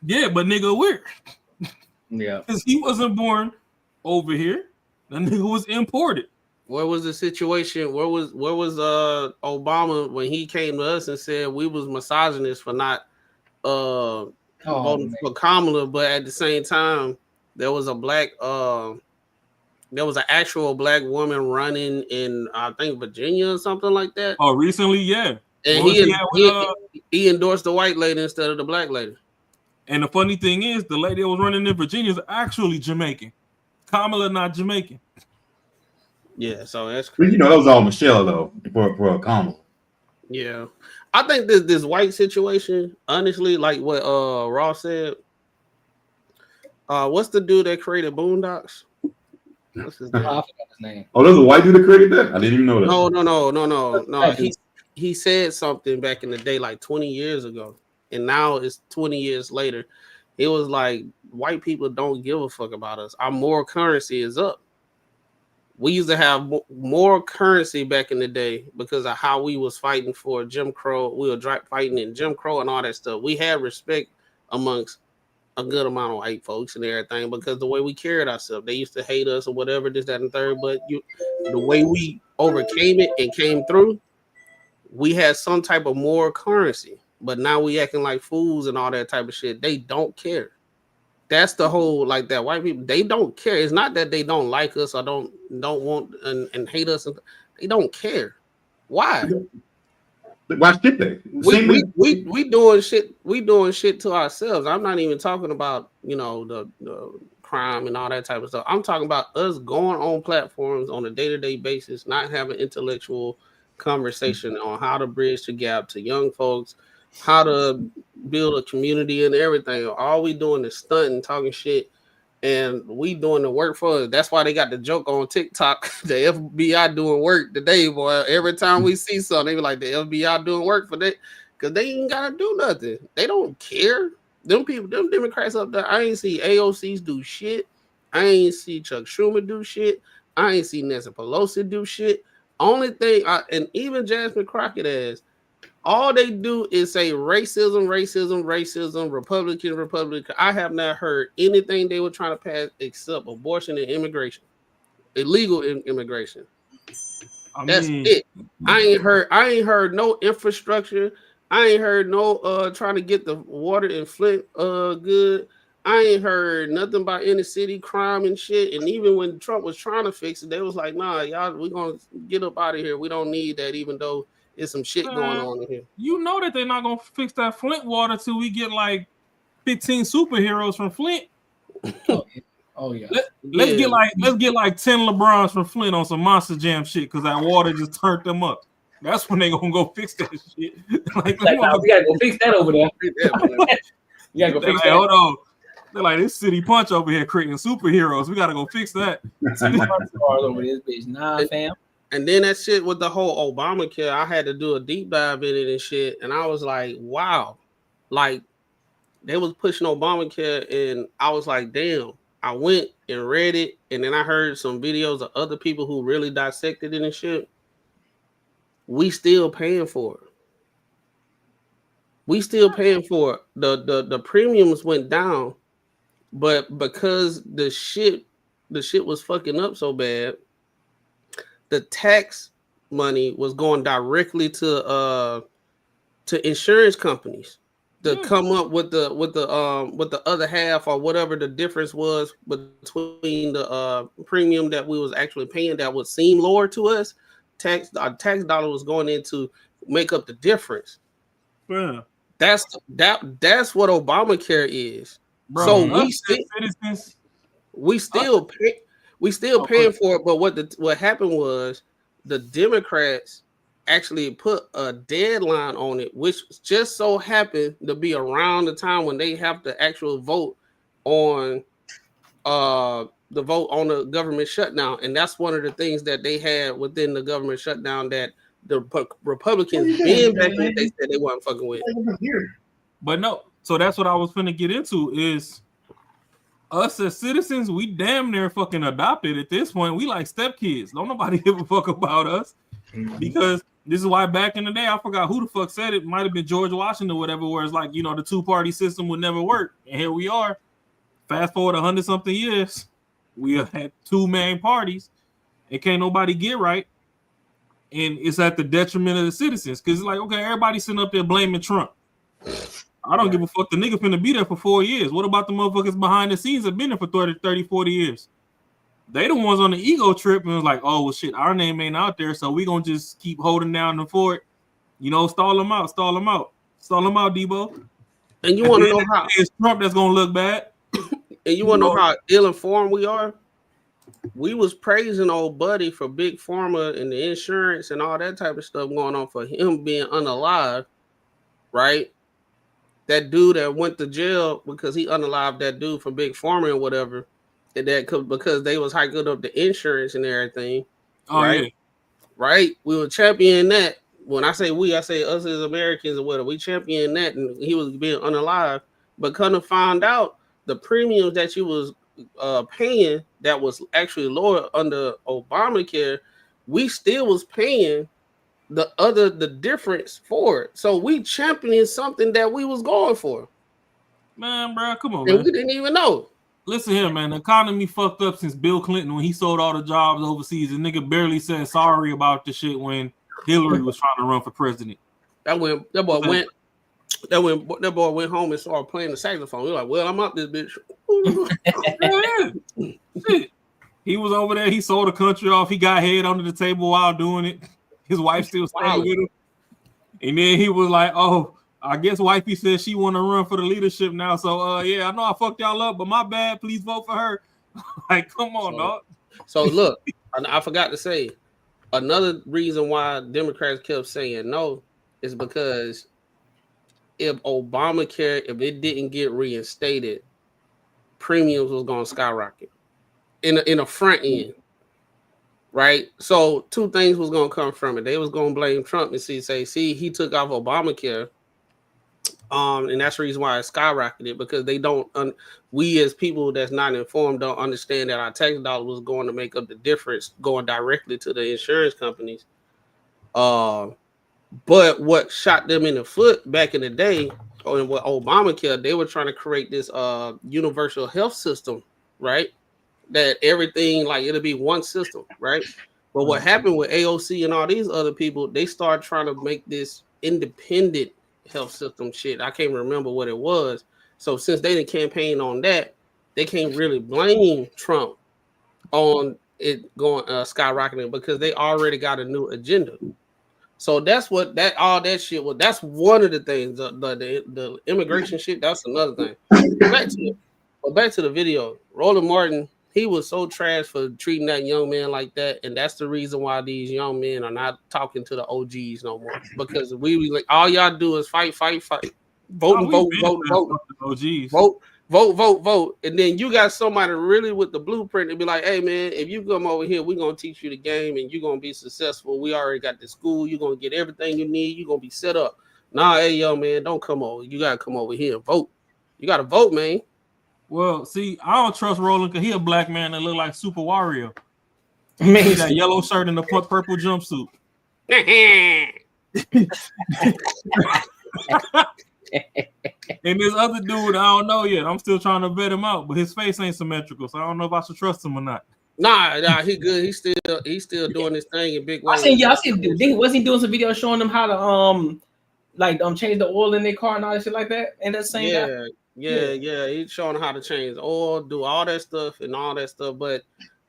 Yeah, but nigga, where? Yeah. Because he wasn't born over here. That nigga was imported. Where was the situation? Where was Obama when he came to us and said we was misogynists for not voting for Kamala, but at the same time there was a black there was an actual black woman running in I think Virginia or something like that. Oh, recently, yeah. And he endorsed the white lady instead of the black lady. And the funny thing is, the lady that was running in Virginia is actually Jamaican. Kamala not Jamaican. Yeah, so that's crazy. You know, that was all Michelle though for Kamala. Yeah, I think this white situation, honestly, like what Ross said. What's the dude that created Boondocks? What's his name? I forgot his name. Oh, there's a white dude that created that? I didn't even know that. No. He said something back in the day, like 20 years ago, and now it's 20 years later. It was like white people don't give a fuck about us. Our moral currency is up. We used to have more currency back in the day because of how we was fighting for Jim Crow. We were fighting in Jim Crow and all that stuff. We had respect amongst a good amount of white folks and everything because the way we carried ourselves. They used to hate us or whatever, this, that, and third. But the way we overcame it and came through, we had some type of moral currency. But now we acting like fools and all that type of shit. They don't care. That's the whole, like, that white people, they don't care. It's not that they don't like us or don't want and hate us. They don't care. Why? Why should they? We doing shit. We doing shit to ourselves. I'm not even talking about, you know, the crime and all that type of stuff. I'm talking about us going on platforms on a day-to-day basis, not having intellectual conversation on how to bridge the gap to young folks, how to build a community and everything. All we doing is stunting, talking shit, and we doing the work for us. That's why they got the joke on TikTok. The FBI doing work today, boy. Every time we see something, they be like, the FBI doing work for that, because they ain't gotta do nothing. They don't care. Them people, them Democrats up there, I ain't see AOCs do shit. I ain't see Chuck Schumer do shit. I ain't see Nancy Pelosi do shit. Only thing, and even Jasmine Crockett ass, all they do is say racism, Republican. I have not heard anything they were trying to pass except abortion and immigration, illegal immigration. That's it. I ain't heard no infrastructure. I ain't heard no trying to get the water in Flint good. I ain't heard nothing about inner city crime and shit. And even when Trump was trying to fix it, they was like, nah, y'all, we gonna get up out of here. We don't need that, even though there's some shit going on in here. You know that they're not gonna fix that Flint water till we get like 15 superheroes from Flint. Oh yeah. Let's get like 10 LeBrons from Flint on some Monster Jam shit because that water just turned them up. That's when they gonna go fix that shit. We gotta go fix that over there. You gotta go fix that. Hold on. They're like, this City Punch over here creating superheroes. We gotta go fix that. City Punch stars over this bitch. Nah, fam. And then that shit with the whole Obamacare, I had to do a deep dive in it and shit. And I was like, wow. Like, they was pushing Obamacare, and I was like, damn. I went and read it, and then I heard some videos of other people who really dissected it and shit. We still paying for it. We still paying for it. The premiums went down, but because the shit was fucking up so bad, the tax money was going directly to insurance companies to come up with the other half or whatever the difference was between the premium that we was actually paying that would seem lower to us. Our tax dollar was going in to make up the difference. Yeah. That's what Obamacare is. Bro, so we still paying for it. But what happened was the Democrats actually put a deadline on it, which just so happened to be around the time when they have to actually vote on the government shutdown. And that's one of the things that they had within the government shutdown that the Republicans they said they weren't fucking with. But no, so that's what I was finna get into is us as citizens, we damn near fucking adopted at this point. We like stepkids. Don't nobody give a fuck about us. Because this is why back in the day, I forgot who the fuck said it. Might have been George Washington or whatever, where it's like, you know, the two-party system would never work. And here we are. Fast forward 100-something years, we have had two main parties. and can't nobody get right, and it's at the detriment of the citizens. Because it's like, okay, everybody's sitting up there blaming Trump. I don't give a fuck. The nigga finna be there for 4 years. What about the motherfuckers behind the scenes that have been there for 30, 40 years? They the ones on the ego trip and was like, oh, well, shit, our name ain't out there, so we gonna just keep holding down the fort. You know, stall them out, Debo. And you want to know how it's Trump that's gonna look bad. And you want to know how ill-informed we are? We was praising old buddy for big pharma and the insurance and all that type of stuff going on for him being unalive, right? That dude that went to jail because he unalived that dude from big pharma and whatever, and that because they was hiking up the insurance and everything. Oh right? Yeah, right. We were championing that. When I say we, I say us as Americans or whatever. We championed that, and he was being unalive. But kind of find out the premiums that you was paying that was actually lower under Obamacare, we still was paying the difference for it. So we championed something that we was going for. Man, bro, come on, and man. We didn't even know. Listen here, man. The economy fucked up since Bill Clinton when he sold all the jobs overseas. The nigga barely said sorry about the shit when Hillary was trying to run for president. That boy went home and started playing the saxophone. He was like, well, I'm out this bitch. He was over there. He sold the country off. He got head under the table while doing it. His wife still staying with him. And then he was like, oh, I guess wifey said she want to run for the leadership now. So, yeah, I know I fucked y'all up, but my bad. Please vote for her. Like, come on, dog. So, look, I forgot to say, another reason why Democrats kept saying no is because if Obamacare, if it didn't get reinstated, premiums was going to skyrocket in a front end, right? So two things was going to come from it. They was going to blame Trump and say, he took off Obamacare, and that's the reason why it skyrocketed, because they don't. We as people that's not informed don't understand that our tax dollar was going to make up the difference, going directly to the insurance companies. But what shot them in the foot back in the day, or with Obamacare, they were trying to create this universal health system, right? That everything, like, it'll be one system, right? But what happened with AOC and all these other people, they started trying to make this independent health system shit. I can't remember what it was. So since they didn't campaign on that, they can't really blame Trump on it going skyrocketing, because they already got a new agenda. So that's what all that shit was. That's one of the things. The immigration shit, that's another thing. Back to the video. Roland Martin, he was so trash for treating that young man like that, and that's the reason why these young men are not talking to the OGs no more. Because we like, all y'all do is fight. Vote. Vote. And then you got somebody really with the blueprint to be like, hey man, if you come over here, we're gonna teach you the game and you're gonna be successful. We already got the school, you're gonna get everything you need, you're gonna be set up. Nah, hey young man, don't come over. You gotta come over here and vote. You gotta vote, man. Well, see, I don't trust Roland because he a black man that look like Super Wario. Man, that yellow shirt and the purple jumpsuit. And this other dude, I don't know yet. I'm still trying to vet him out, but his face ain't symmetrical, so I don't know if I should trust him or not. Nah, he good. He's still doing his thing in big ways. Was he doing some video showing them how to change the oil in their car and all that shit like that? And that same guy? Yeah. He's showing how to change oil, do all that stuff and all that stuff. But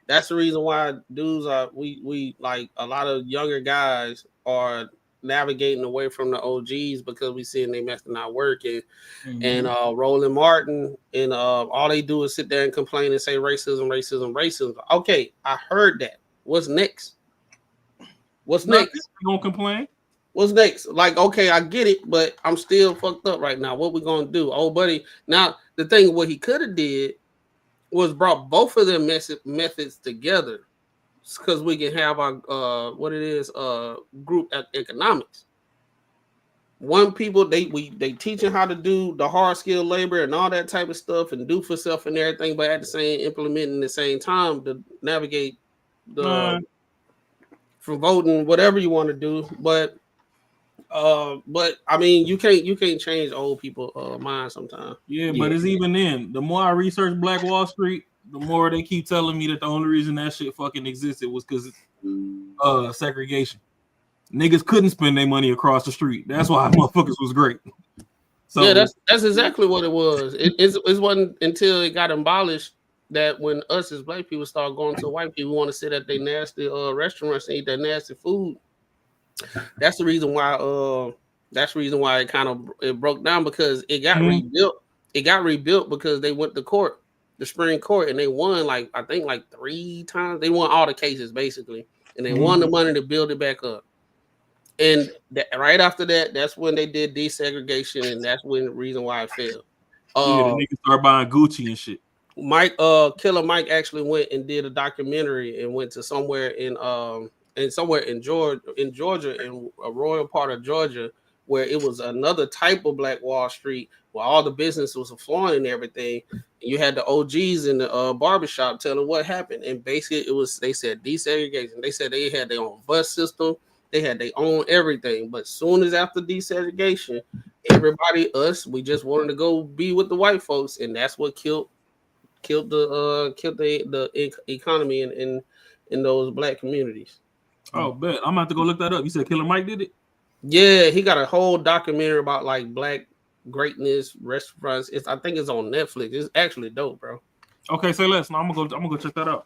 that's the reason why dudes are we like a lot of younger guys are navigating away from the OGs because we seeing they messing not working. And Roland Martin and all they do is sit there and complain and say racism. Okay, I heard that. What's next? You gonna complain? What's next? Like, okay, I get it, but I'm still fucked up right now. What we gonna do? Oh, buddy. Now the thing what he could have did was brought both of them methods together, because we can have our group economics. One people they teaching how to do the hard skill labor and all that type of stuff and do for self and everything, but at the same implementing the same time to navigate the from voting, whatever you want to do. But I mean, you can't change old people mind sometimes. Yeah, but it's even then. The more I research Black Wall Street, the more they keep telling me that the only reason that shit fucking existed was because segregation. Niggas couldn't spend their money across the street. That's why motherfuckers was great. So yeah, that's exactly what it was. It wasn't until it got abolished that when us as black people start going to white people want to sit at their nasty restaurants and eat that nasty food. That's the reason why it kind of it broke down, because it got rebuilt. It got rebuilt because they went to court, the Supreme Court, and they won I think 3 times. They won all the cases basically, and they won the money to build it back up. And right after that, that's when they did desegregation, and that's when the reason why it failed. Yeah, the niggas start buying Gucci and shit. Killer Mike actually went and did a documentary and went to somewhere in Georgia, in a royal part of Georgia, where it was another type of Black Wall Street, where all the business was flowing and everything. And you had the OGs in the barbershop telling what happened, and basically they said desegregation. They said they had their own bus system. They had their own everything, but soon as after desegregation, everybody, we just wanted to go be with the white folks, and that's what killed the economy in those black communities. Oh, bet I'm about to go look that up. You said Killer Mike did it? Yeah, he got a whole documentary about like black greatness restaurants. I think it's on Netflix. It's actually dope, bro. Okay, say less. Now I'm gonna go check that out.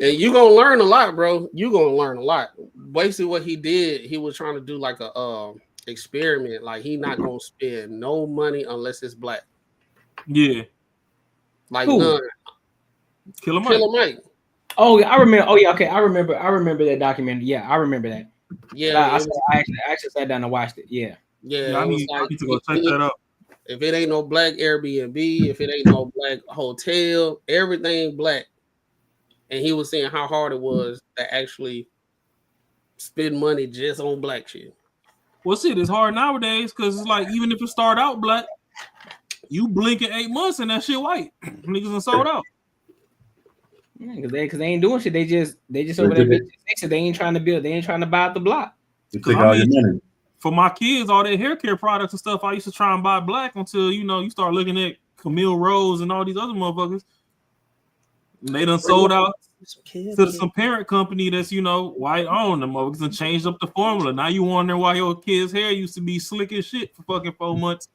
And you gonna learn a lot, bro. You gonna learn a lot. Basically, what he did, he was trying to do like a experiment. Like he not gonna spend no money unless it's black. Yeah, like none. Killer Mike. Oh, I remember. Oh yeah, okay. I remember that documentary. Yeah, I remember that. Yeah, I actually sat down and watched it. Yeah. Yeah, I need to go check that out. If it ain't no black Airbnb, if it ain't no black hotel, everything black. And he was saying how hard it was to actually spend money just on black shit. Well, shit, it's hard nowadays because it's like even if it start out black, you blink in 8 months and that shit white. Niggas done sold out. Yeah, because they ain't doing shit. They just over there. They ain't trying to build. They ain't trying to buy out the block. You take all your money. For my kids, all their hair care products and stuff, I used to try and buy black until you start looking at Camille Rose and all these other motherfuckers. And they done sold out to some parent company that's white owned. The motherfuckers done changed up the formula. Now you wonder why your kids' hair used to be slick as shit for fucking 4 months,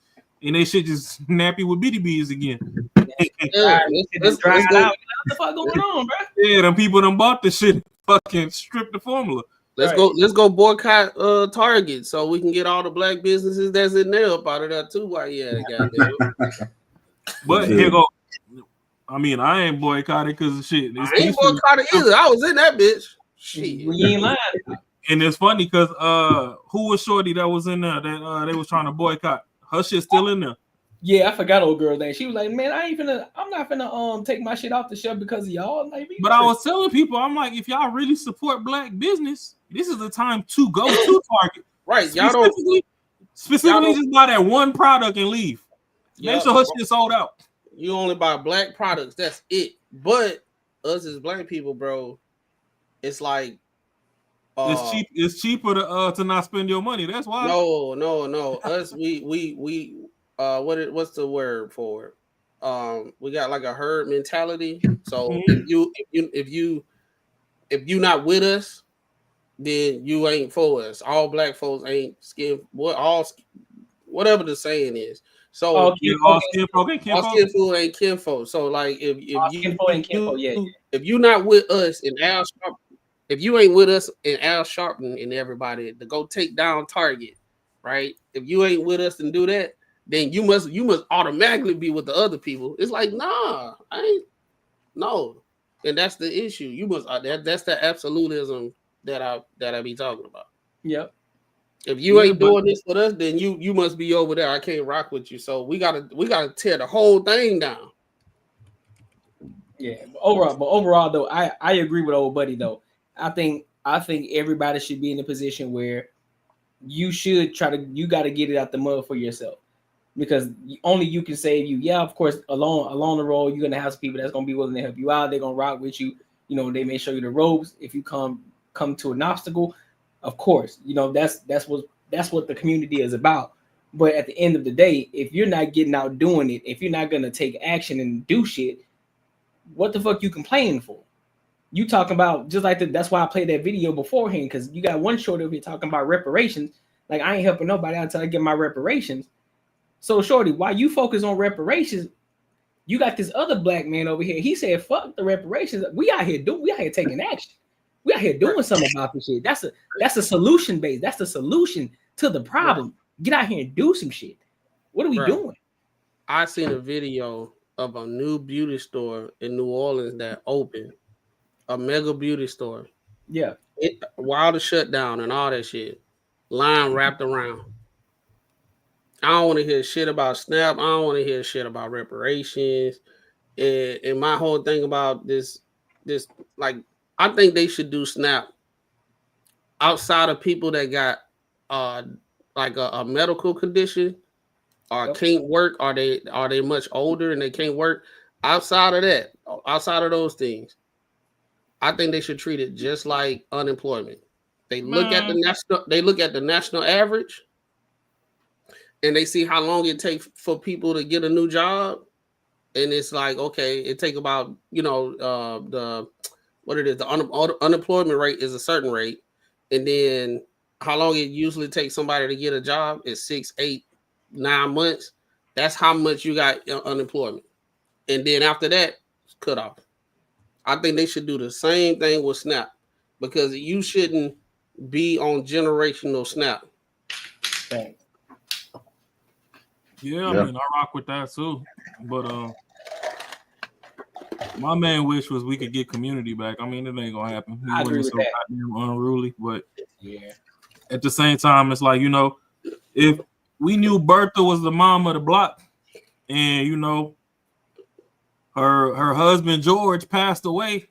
and they shit just nappy with bitty bees again. Let's dry it out. What the fuck going on, bro? Yeah, them people done bought the shit, fucking stripped the formula. Let's go boycott Target so we can get all the black businesses that's in there up out of that too. Why goddamn. But here go. I mean, I ain't boycotted because of shit. I ain't boycotted either. I was in that bitch. Shit. You ain't lying. And it's funny because who was Shorty that was in there that they was trying to boycott? Her shit's still in there. Yeah, I forgot old girl name. She was like, "Man, I'm not finna take my shit off the shelf because of y'all." Like, but I was telling people, I'm like, if y'all really support black business, this is the time to go to Target. Right. Specifically just buy that one product and leave. Make sure her shit sold out. You only buy black products. That's it. But us as black people, bro, it's like it's cheap. It's cheaper to not spend your money. That's why. No. Us we what's the word for it? We got like a herd mentality. So if you not with us, then you ain't for us. All black folks ain't whatever the saying is. So all skinfolk ain't kinfolk. So like if you not with us and Al Sharpton, if you ain't with us and Al Sharpton and everybody to go take down Target, right? If you ain't with us and do that, then you must automatically be with the other people. It's like, nah, I ain't no. And that's the issue. You must that's the absolutism that I be talking about. Yep. If you ain't doing this with us, then you must be over there. I can't rock with you. So we gotta tear the whole thing down. Yeah, overall though, I agree with old buddy though. I think everybody should be in a position where you got to get it out the mud for yourself, because only you can save you. Yeah, of course, along the road, you're gonna have some people that's gonna be willing to help you out. They're gonna rock with you. They may show you the ropes if you come to an obstacle. Of course, that's what the community is about. But at the end of the day, if you're not getting out doing it, if you're not gonna take action and do shit, What the fuck you complaining for? You talking about just like that's why I played that video beforehand, because you got one shorty over here talking about reparations. Like, I ain't helping nobody until I get my reparations. So shorty, while you focus on reparations, you got this other black man over here. He said, fuck the reparations. We out here taking action. We out here doing something about this shit. That's a solution based. That's the solution to the problem. Get out here and do some shit. What are we doing? I seen a video of a new beauty store in New Orleans that opened, a mega beauty store. Yeah. While the shutdown and all that shit, line wrapped around. I don't want to hear shit about SNAP. I don't want to hear shit about reparations. And my whole thing about this, like, I think they should do SNAP outside of people that got like a medical condition or can't work, are they much older and they can't work. Outside of that, outside of those things, I think they should treat it just like unemployment. They look at the national average, and they see how long it takes for people to get a new job, and it's like, okay, it take about the unemployment rate is a certain rate, and then how long it usually takes somebody to get a job is 6, 8, 9 months. That's how much you got unemployment, and then after that, it's cut off. I think they should do the same thing with SNAP, because you shouldn't be on generational SNAP. Thanks. Yeah, I mean, I rock with that too. But my main wish was we could get community back. I mean, it ain't gonna happen. I agree with that. Goddamn unruly, but yeah. At the same time, it's like, if we knew Bertha was the mom of the block, and her husband George passed away,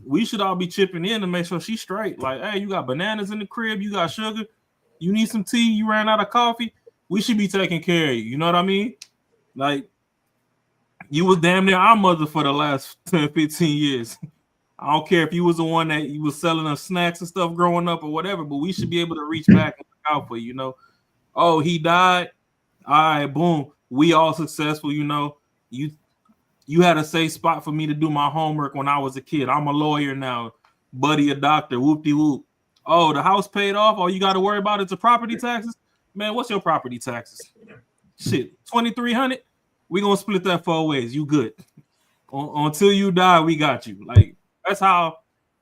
we should all be chipping in to make sure she's straight. Like, hey, you got bananas in the crib, you got sugar, you need some tea, you ran out of coffee. We should be taking care of you. You know what I mean? Like, you was damn near our mother for the last 10, 15 years. I don't care if you was the one that you was selling us snacks and stuff growing up or whatever, but we should be able to reach back and look out for you. Oh, he died. All right, boom. We all successful. You had a safe spot for me to do my homework when I was a kid. I'm a lawyer now. Buddy, a doctor. Whoop-de-whoop. Oh, the house paid off. All you got to worry about is the property taxes. Man, what's your property taxes? Shit, $2,300. We gonna split that 4 ways. You good? Until you die, we got you. Like, that's how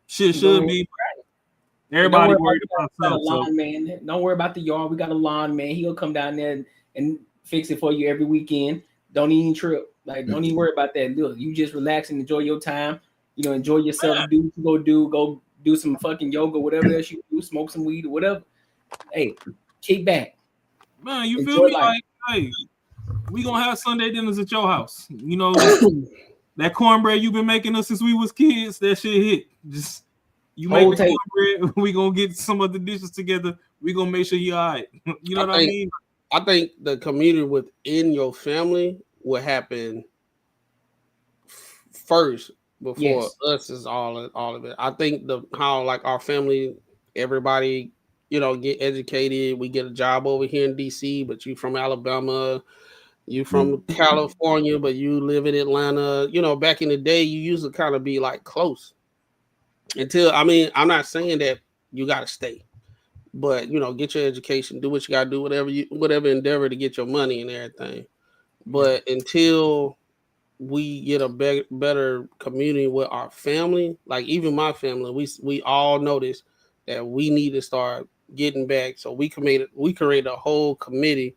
shit should be. Everybody worried about themselves. Man, don't worry about the yard. We got a lawn man. He'll come down there and fix it for you every weekend. Don't even trip. Like, don't even worry about that. Look, you just relax and enjoy your time. Enjoy yourself. Go do some fucking yoga, whatever else you do. Smoke some weed or whatever. Hey, kick back. Man, you feel me? Like, hey, we gonna have Sunday dinners at your house. That cornbread you've been making us since we was kids, that shit hit. Just you make the cornbread, we gonna get some of the dishes together. We gonna make sure you're all right. You know what I mean? I think the community within your family will happen first before us is all of it. I think how our family, everybody, get educated. We get a job over here in DC, but you from Alabama, you from California, but you live in Atlanta. Back in the day, you used to kind of be like close. I'm not saying that you got to stay, but get your education, do what you got to do, whatever endeavor to get your money and everything. But until we get a better community with our family, like even my family, we all notice that we need to start getting back. So we created a whole committee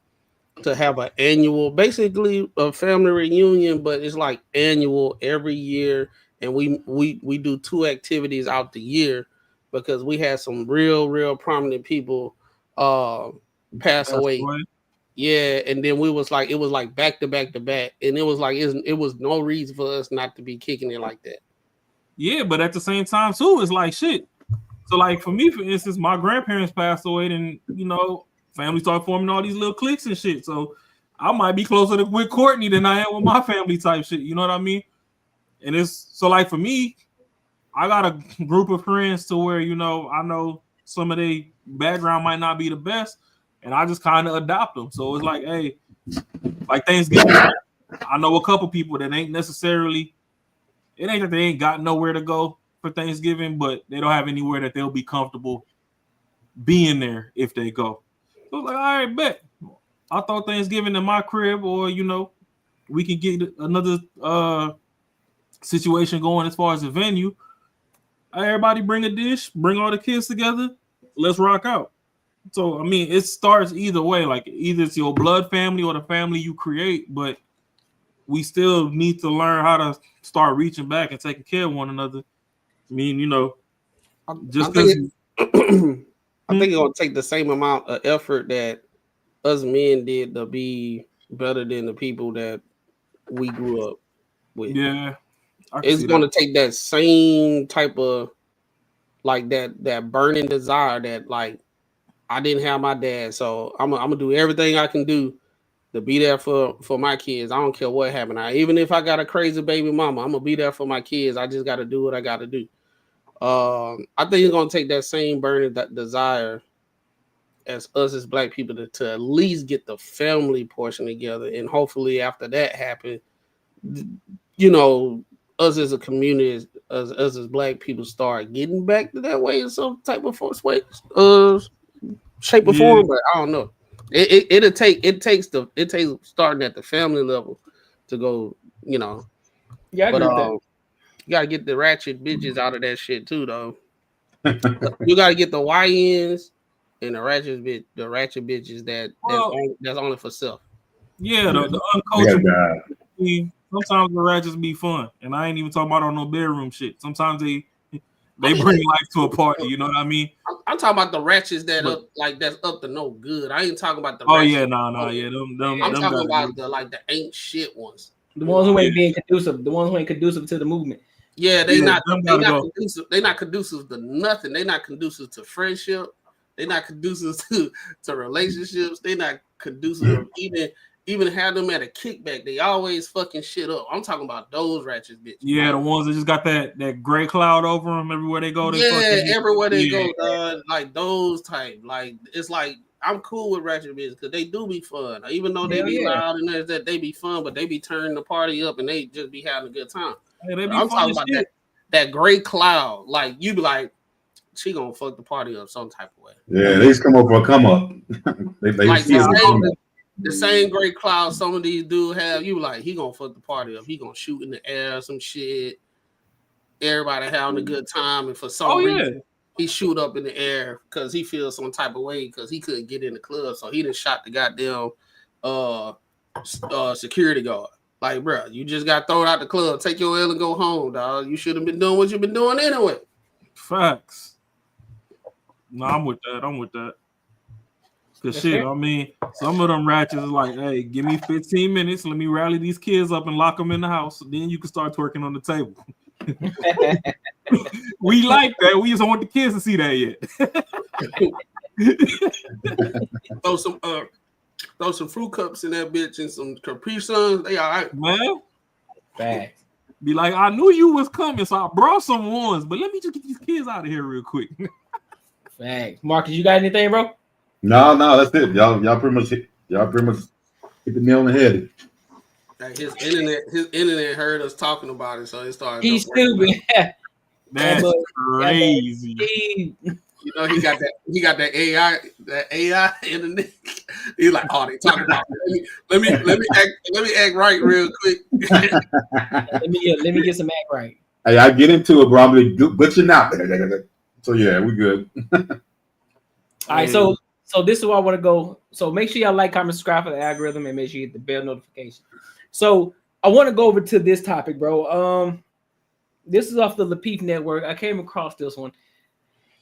to have an annual, basically a family reunion, but it's like annual every year. And we do 2 activities out the year because we had some real prominent people pass away. Yeah, and then it was like back to back, and it was no reason for us not to be kicking it like that. Yeah, but at the same time too, it's like shit. So like for me, for instance, my grandparents passed away, and family started forming all these little cliques and shit. So I might be closer with Courtney than I am with my family type shit. You know what I mean? And it's so like for me, I got a group of friends to where I know some of their background might not be the best. And I just kind of adopt them. So it's like, hey, like Thanksgiving, I know a couple people that ain't necessarily it ain't that they ain't got nowhere to go for Thanksgiving, but they don't have anywhere that they'll be comfortable being there if they go. So I was like, all right, bet. I thought Thanksgiving in my crib, or we can get another situation going as far as the venue. Everybody bring a dish, bring all the kids together, let's rock out. So I mean, it starts either way. Like either it's your blood family or the family you create, but we still need to learn how to start reaching back and taking care of one another. I mean, just because I think it's gonna take the same amount of effort that us men did to be better than the people that we grew up with. Yeah, it's gonna take that same type of like that burning desire that like I didn't have my dad, so I'm gonna do everything I can do to be there for my kids. I don't care what happened. Even if I got a crazy baby mama, I'm gonna be there for my kids. I just got to do what I got to do. I think it's gonna take that same burning that desire as us as black people to at least get the family portion together, and hopefully after that happens, us as a community, us as black people, start getting back to that way in some type of way, shape or form. But I don't know. It takes starting at the family level to go. Yeah, I agree with that. You gotta get the ratchet bitches out of that shit too, though. You gotta get the YNs and the ratchet bitches that's only for self. Yeah, the uncultured. Sometimes the ratchets be fun, and I ain't even talking about on no bedroom shit. Sometimes they bring life to a party. You know what I mean? I'm talking about the ratchets that's up to no good. I ain't talking about the. Oh ratchets. yeah, no, yeah, them. I'm talking about the ain't shit ones. The ones who ain't being conducive. The ones who ain't conducive to the movement. Yeah, they not conducive. They not conducive to nothing. They not conducive to friendship. They not conducive to relationships. They not conducive even have them at a kickback. They always fucking shit up. I'm talking about those ratchet bitches. Yeah, the ones that just got that gray cloud over them everywhere they go. Everywhere they go, dog. Like those type. Like it's like I'm cool with ratchet bitches because they do be fun. Even though they be loud and that they be fun, but they be turning the party up and they just be having a good time. Hey, I'm talking about that gray cloud. Like you be like, she gonna fuck the party up some type of way. Yeah, they just come up for a come up. they like the same gray cloud some of these dudes have. You like he gonna fuck the party up. He gonna shoot in the air some shit. Everybody having a good time, and for some reason he shoot up in the air because he feels some type of way because he couldn't get in the club, so he just shot the goddamn security guard. Like, bro, you just got thrown out the club. Take your L and go home, dog. You should have been doing what you've been doing anyway. Facts. No, I'm with that. Cause shit, I mean, some of them ratchets is like, hey, give me 15 minutes. Let me rally these kids up and lock them in the house. Then you can start twerking on the table. We like that. We just don't want the kids to see that yet. Throw some fruit cups in that bitch and some Capri Suns. They all right, man. Facts. Be like, I knew you was coming, so I brought some ones, but let me just get these kids out of here real quick. Facts. Marcus, you got anything, bro? No, that's it. Y'all pretty much hit the nail on the head. Like his internet heard us talking about it, so it started. He's stupid. That's crazy. You know, he got that AI internet. He's like, oh, they talking about it. Let me act right real quick. let me get some act right. Hey, I get into it, bro. I'm gonna butcher now. So yeah, we good. All right, so this is where I want to go. So make sure y'all like, comment, subscribe for the algorithm, and make sure you hit the bell notification. So I want to go over to this topic, bro. This is off the Lapeef Network. I came across this one,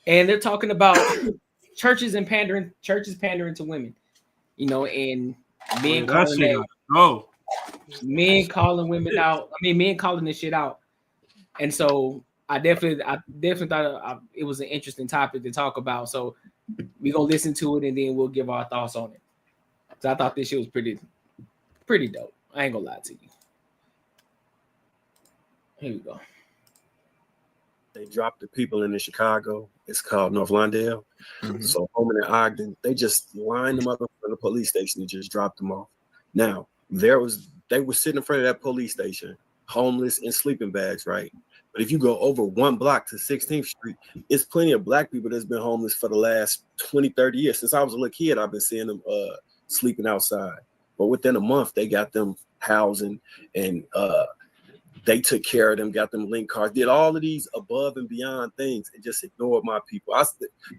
and they're talking about churches pandering to women, and men calling women out. I mean, men calling this shit out. And so I definitely thought it was an interesting topic to talk about. So we're gonna listen to it and then we'll give our thoughts on it. So I thought this shit was pretty dope. I ain't gonna lie to you. Here we go. They dropped the people in Chicago. It's called North Lawndale. Mm-hmm. So Holman and Ogden, they just lined them up in front of the police station and just dropped them off. Now, they were sitting in front of that police station homeless in sleeping bags, right? But if you go over one block to 16th Street, it's plenty of black people that's been homeless for the last 20, 30 years. Since I was a little kid, I've been seeing them sleeping outside. But within a month, they got them housing, and they took care of them, got them link cards, did all of these above and beyond things, and just ignored my people.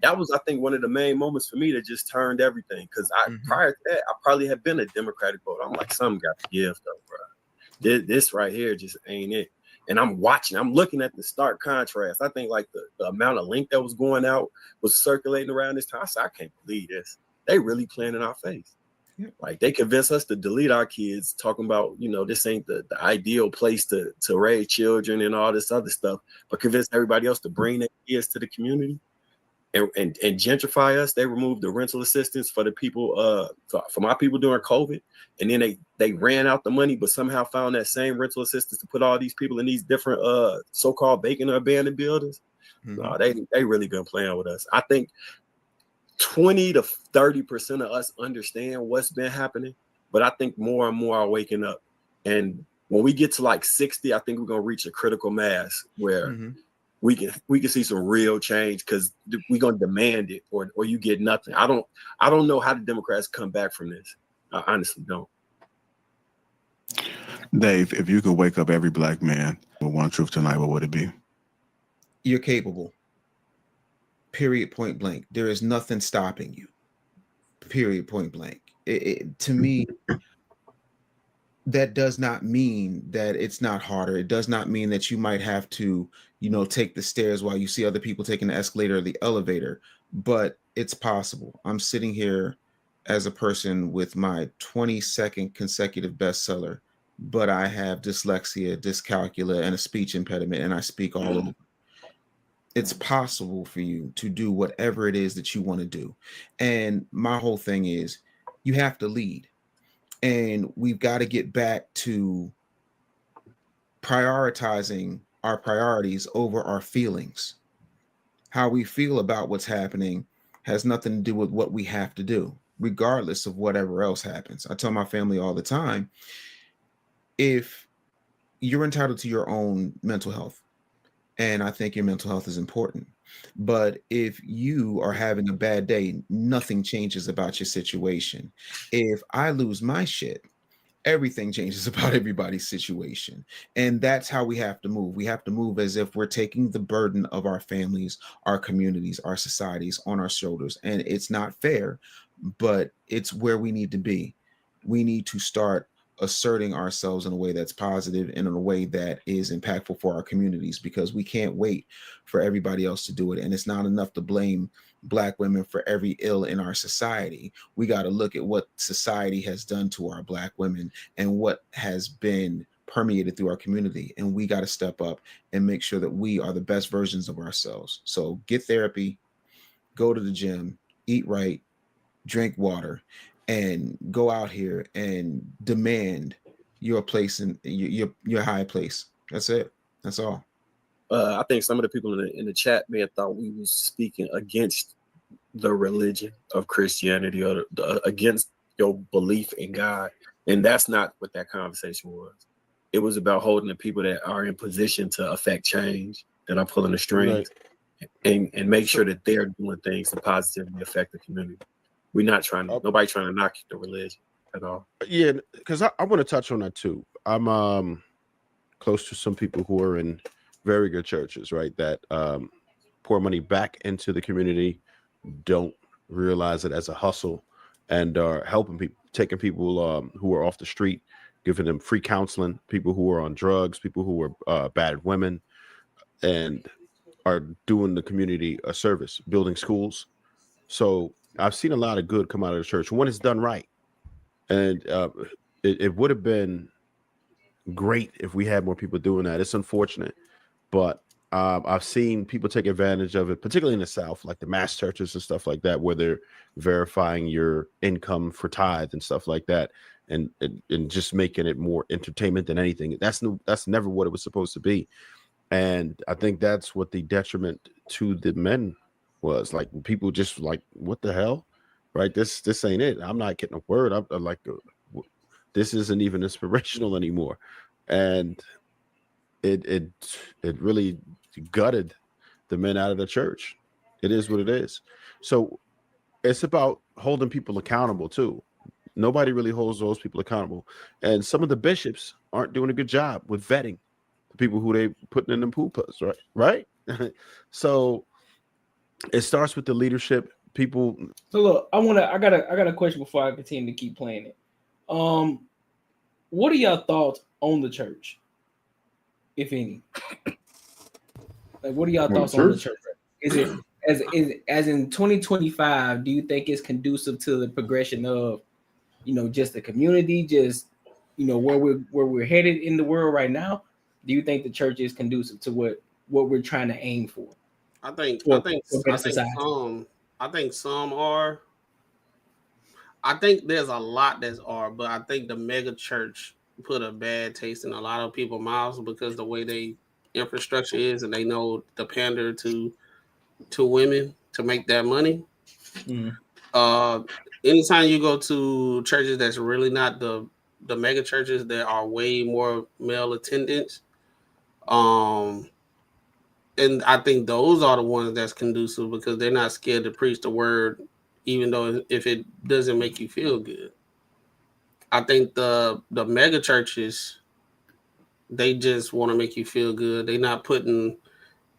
That was, I think, one of the main moments for me that just turned everything. Because prior to that, I probably had been a Democratic voter. I'm like, something got to give, though, bro. This right here just ain't it. And I'm looking at the stark contrast. I think like the amount of link that was going out was circulating around this time. I said, I can't believe this. They really playing in our face. Yeah. Like they convinced us to delete our kids, talking about, this ain't the ideal place to raise children and all this other stuff, but convinced everybody else to bring their kids to the community and gentrify us. They removed the rental assistance for the people, for my people during COVID. And then they ran out the money, but somehow found that same rental assistance to put all these people in these different so-called vacant or abandoned buildings. They really been playing with us. I think 20 to 30% of us understand what's been happening, but I think more and more are waking up. And when we get to like 60, I think we're gonna reach a critical mass where we can see some real change, because we're gonna demand it, or you get nothing. I don't know how the Democrats come back from this. I honestly don't. Dave, if you could wake up every black man with one truth tonight, what would it be? You're capable. Period, point blank. There is nothing stopping you. Period, point blank. To me, that does not mean that it's not harder. It does not mean that you might have to, take the stairs while you see other people taking the escalator or the elevator, but it's possible. I'm sitting here as a person with my 22nd consecutive bestseller, but I have dyslexia, dyscalculia, and a speech impediment, and I speak all over. It's possible for you to do whatever it is that you want to do. And my whole thing is you have to lead. And we've got to get back to prioritizing our priorities over our feelings. How we feel about what's happening has nothing to do with what we have to do, regardless of whatever else happens. I tell my family all the time, if you're entitled to your own mental health, and I think your mental health is important. But if you are having a bad day, nothing changes about your situation. If I lose my shit, everything changes about everybody's situation. And that's how we have to move. We have to move as if we're taking the burden of our families, our communities, our societies on our shoulders. And it's not fair, but it's where we need to be. We need to start asserting ourselves in a way that's positive and in a way that is impactful for our communities, because we can't wait for everybody else to do it. And it's not enough to blame Black women for every ill in our society. We got to look at what society has done to our Black women and what has been permeated through our community. And we got to step up and make sure that we are the best versions of ourselves. So get therapy, go to the gym, eat right, drink water, and go out here and demand your place in your high place. That's it. That's all. I think some of the people in the chat may have thought we was speaking against the religion of Christianity or against your belief in God. And that's not what that conversation was. It was about holding the people that are in position to affect change, that are pulling the strings, and make sure that they're doing things to positively affect the community. We're not nobody trying to knock the religion at all. Yeah, because I want to touch on that too. I'm close to some people who are in very good churches, right, that pour money back into the community, don't realize it as a hustle, and are helping people, taking people who are off the street, giving them free counseling, people who are on drugs, people who are battered women, and are doing the community a service, building schools. So I've seen a lot of good come out of the church when it's done right. And it would have been great if we had more people doing that. It's unfortunate, but I've seen people take advantage of it, particularly in the South, like the mass churches and stuff like that, where they're verifying your income for tithe and stuff like that, and just making it more entertainment than anything. That's never what it was supposed to be. And I think that's what the detriment to the men was. Like, people just like, what the hell, right? This ain't it. I'm not getting a word. I'm like, this isn't even inspirational anymore. And it really gutted the men out of the church. It is what it is. So it's about holding people accountable too. Nobody really holds those people accountable, and some of the bishops aren't doing a good job with vetting the people who they putting in them pupas, right? So it starts with the leadership. People. So look, I got a question before I continue to keep playing it. What are your thoughts on the church, if any? Like, what are y'all thoughts on the church? Is it as in 2025? Do you think it's conducive to the progression of, just the community, just where we're headed in the world right now? Do you think the church is conducive to what we're trying to aim for? I think some are. I think there's a lot that are, but I think the mega church put a bad taste in a lot of people's mouths because the way they infrastructure is, and they know to pander to women to make that money. Anytime you go to churches that's really not the mega churches, there are way more male attendants. And I think those are the ones that's conducive because they're not scared to preach the word, even though if it doesn't make you feel good. I think the mega churches, they just want to make you feel good. They're not putting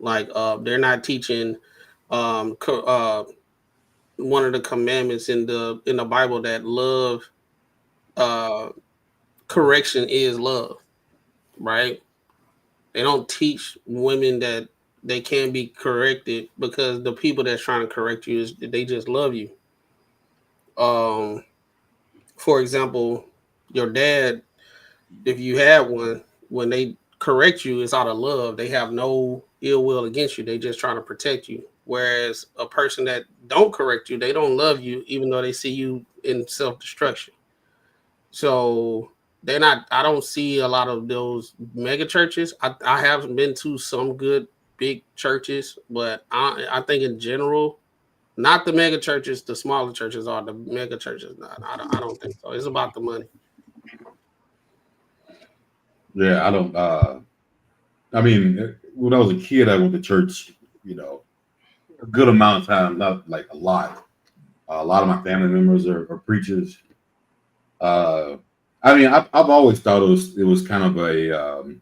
they're not teaching one of the commandments in the Bible that love, correction is love, right? They don't teach women that they can be corrected because the people that's trying to correct you they just love you. For example, your dad, if you had one, when they correct you, it's out of love. They have no ill will against you. They just trying to protect you. Whereas a person that don't correct you, they don't love you, even though they see you in self-destruction. So they're not. I don't see a lot of those mega churches. I have been to some good big churches, but I think in general, not the mega churches. The smaller churches are the mega churches. I don't think so. It's about the money. Yeah, I don't. I mean, when I was a kid, I went to church. A good amount of time, not like a lot. A lot of my family members are preachers. I mean, I've always thought it was kind of a,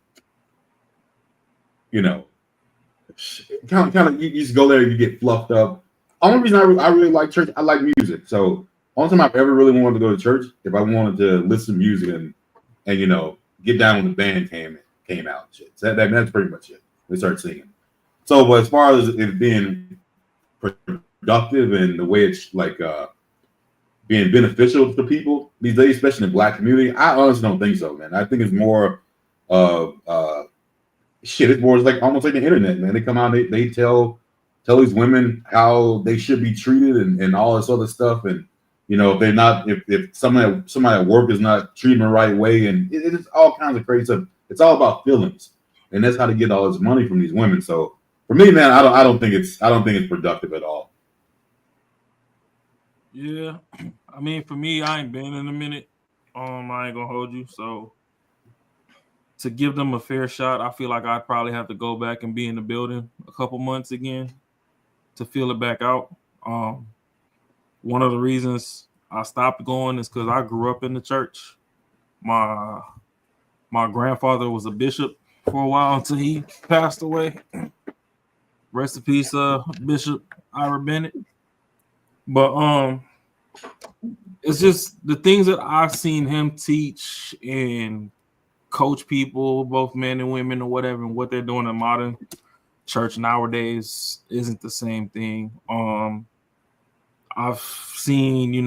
kind of you just go there, you get fluffed up. Only reason I really like church, I like music. So only time I've ever really wanted to go to church if I wanted to listen to music and get down when the band came out. Shit. So that's pretty much it. We start singing. So, but as far as it being productive and the way it's being beneficial to people these days, especially in the Black community, I honestly don't think so, man. I think it's more it's more like almost like the internet, man. They come out, they tell these women how they should be treated and all this other stuff. And if they're not, if somebody at work is not treating the right way, and it's all kinds of crazy stuff. It's all about feelings, and that's how to get all this money from these women. So for me, man, I don't think it's productive at all. Yeah, I mean, for me, I ain't been in a minute. I ain't gonna hold you. So to give them a fair shot, I feel like I'd probably have to go back and be in the building a couple months again to feel it back out. One of the reasons I stopped going is because I grew up in the church. My grandfather was a bishop for a while until he passed away. Rest in peace, Bishop Ira Bennett. But it's just the things that I've seen him teach and coach people, both men and women or whatever, and what they're doing in modern church nowadays isn't the same thing. I've seen,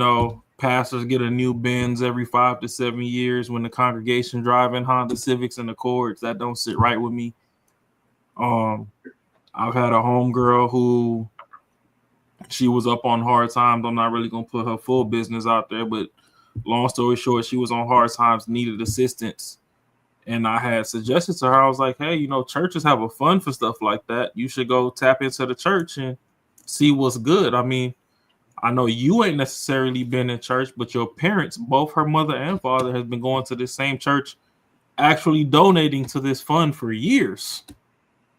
pastors get a new Benz every 5 to 7 years when the congregation driving Honda Civics and Accords. That don't sit right with me. I've had a homegirl who she was up on hard times. I'm not really going to put her full business out there, but long story short, she was on hard times, needed assistance. And I had suggested to her, I was like, hey, churches have a fund for stuff like that. You should go tap into the church and see what's good. I mean, I know you ain't necessarily been in church, but your parents, both her mother and father, has been going to the same church actually donating to this fund for years.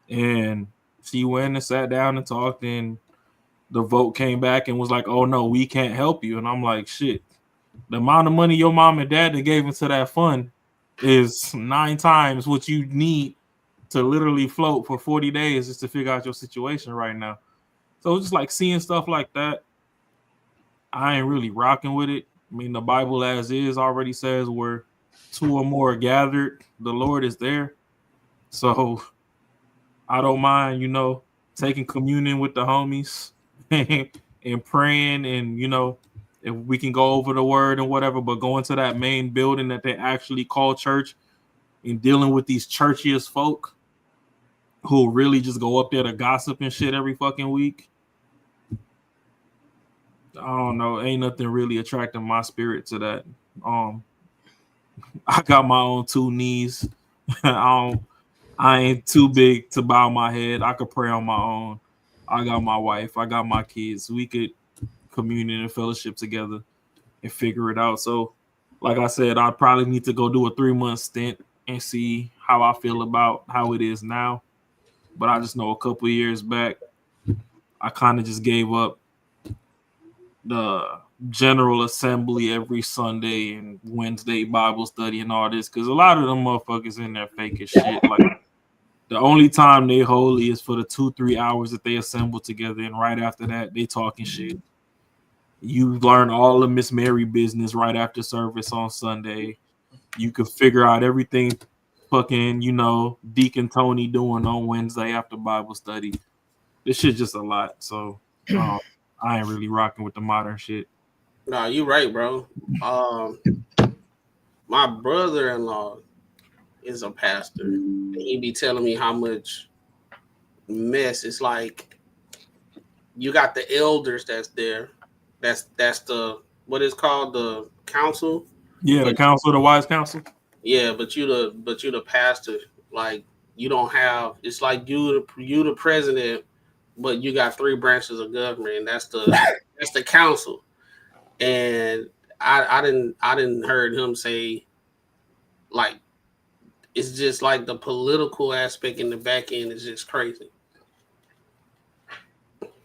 And she went and sat down and talked, and the vote came back and was like, oh no, we can't help you. And I'm like, shit, the amount of money your mom and dad that gave into that fund is 9 times what you need to literally float for 40 days just to figure out your situation right now. So it's just like seeing stuff like that, I ain't really rocking with it. I mean, the Bible as is already says where 2 or more are gathered, the Lord is there. So I don't mind, taking communion with the homies and praying, and if we can go over the word and whatever, but going to that main building that they actually call church and dealing with these churchiest folk who really just go up there to gossip and shit every fucking week. I don't know. Ain't nothing really attracting my spirit to that. I got my own 2 knees. I ain't too big to bow my head. I could pray on my own. I got my wife. I got my kids. We could communion and fellowship together and figure it out. So, like I said, I probably need to go do a 3-month stint and see how I feel about how it is now. But I just know a couple of years back, I kind of just gave up the General Assembly every Sunday and Wednesday Bible study and all this, because a lot of them motherfuckers in there fake as shit. Like, the only time they holy is for the 2-3 hours that they assemble together, and right after that, they talking shit. You learn all the Miss Mary business right after service on Sunday. You can figure out everything fucking, Deacon Tony doing on Wednesday after Bible study. This shit's just a lot. So I ain't really rocking with the modern shit. Nah, you right, bro. My brother-in-law is a pastor. And he be telling me how much mess. It's like you got the elders that's there. That's the what is called the council. Yeah, the council, the wise council. Yeah, but you the pastor. Like, you don't have. It's like you the president, but you got 3 branches of government, and that's the council. And I didn't heard him say, like, it's just like the political aspect in the back end is just crazy.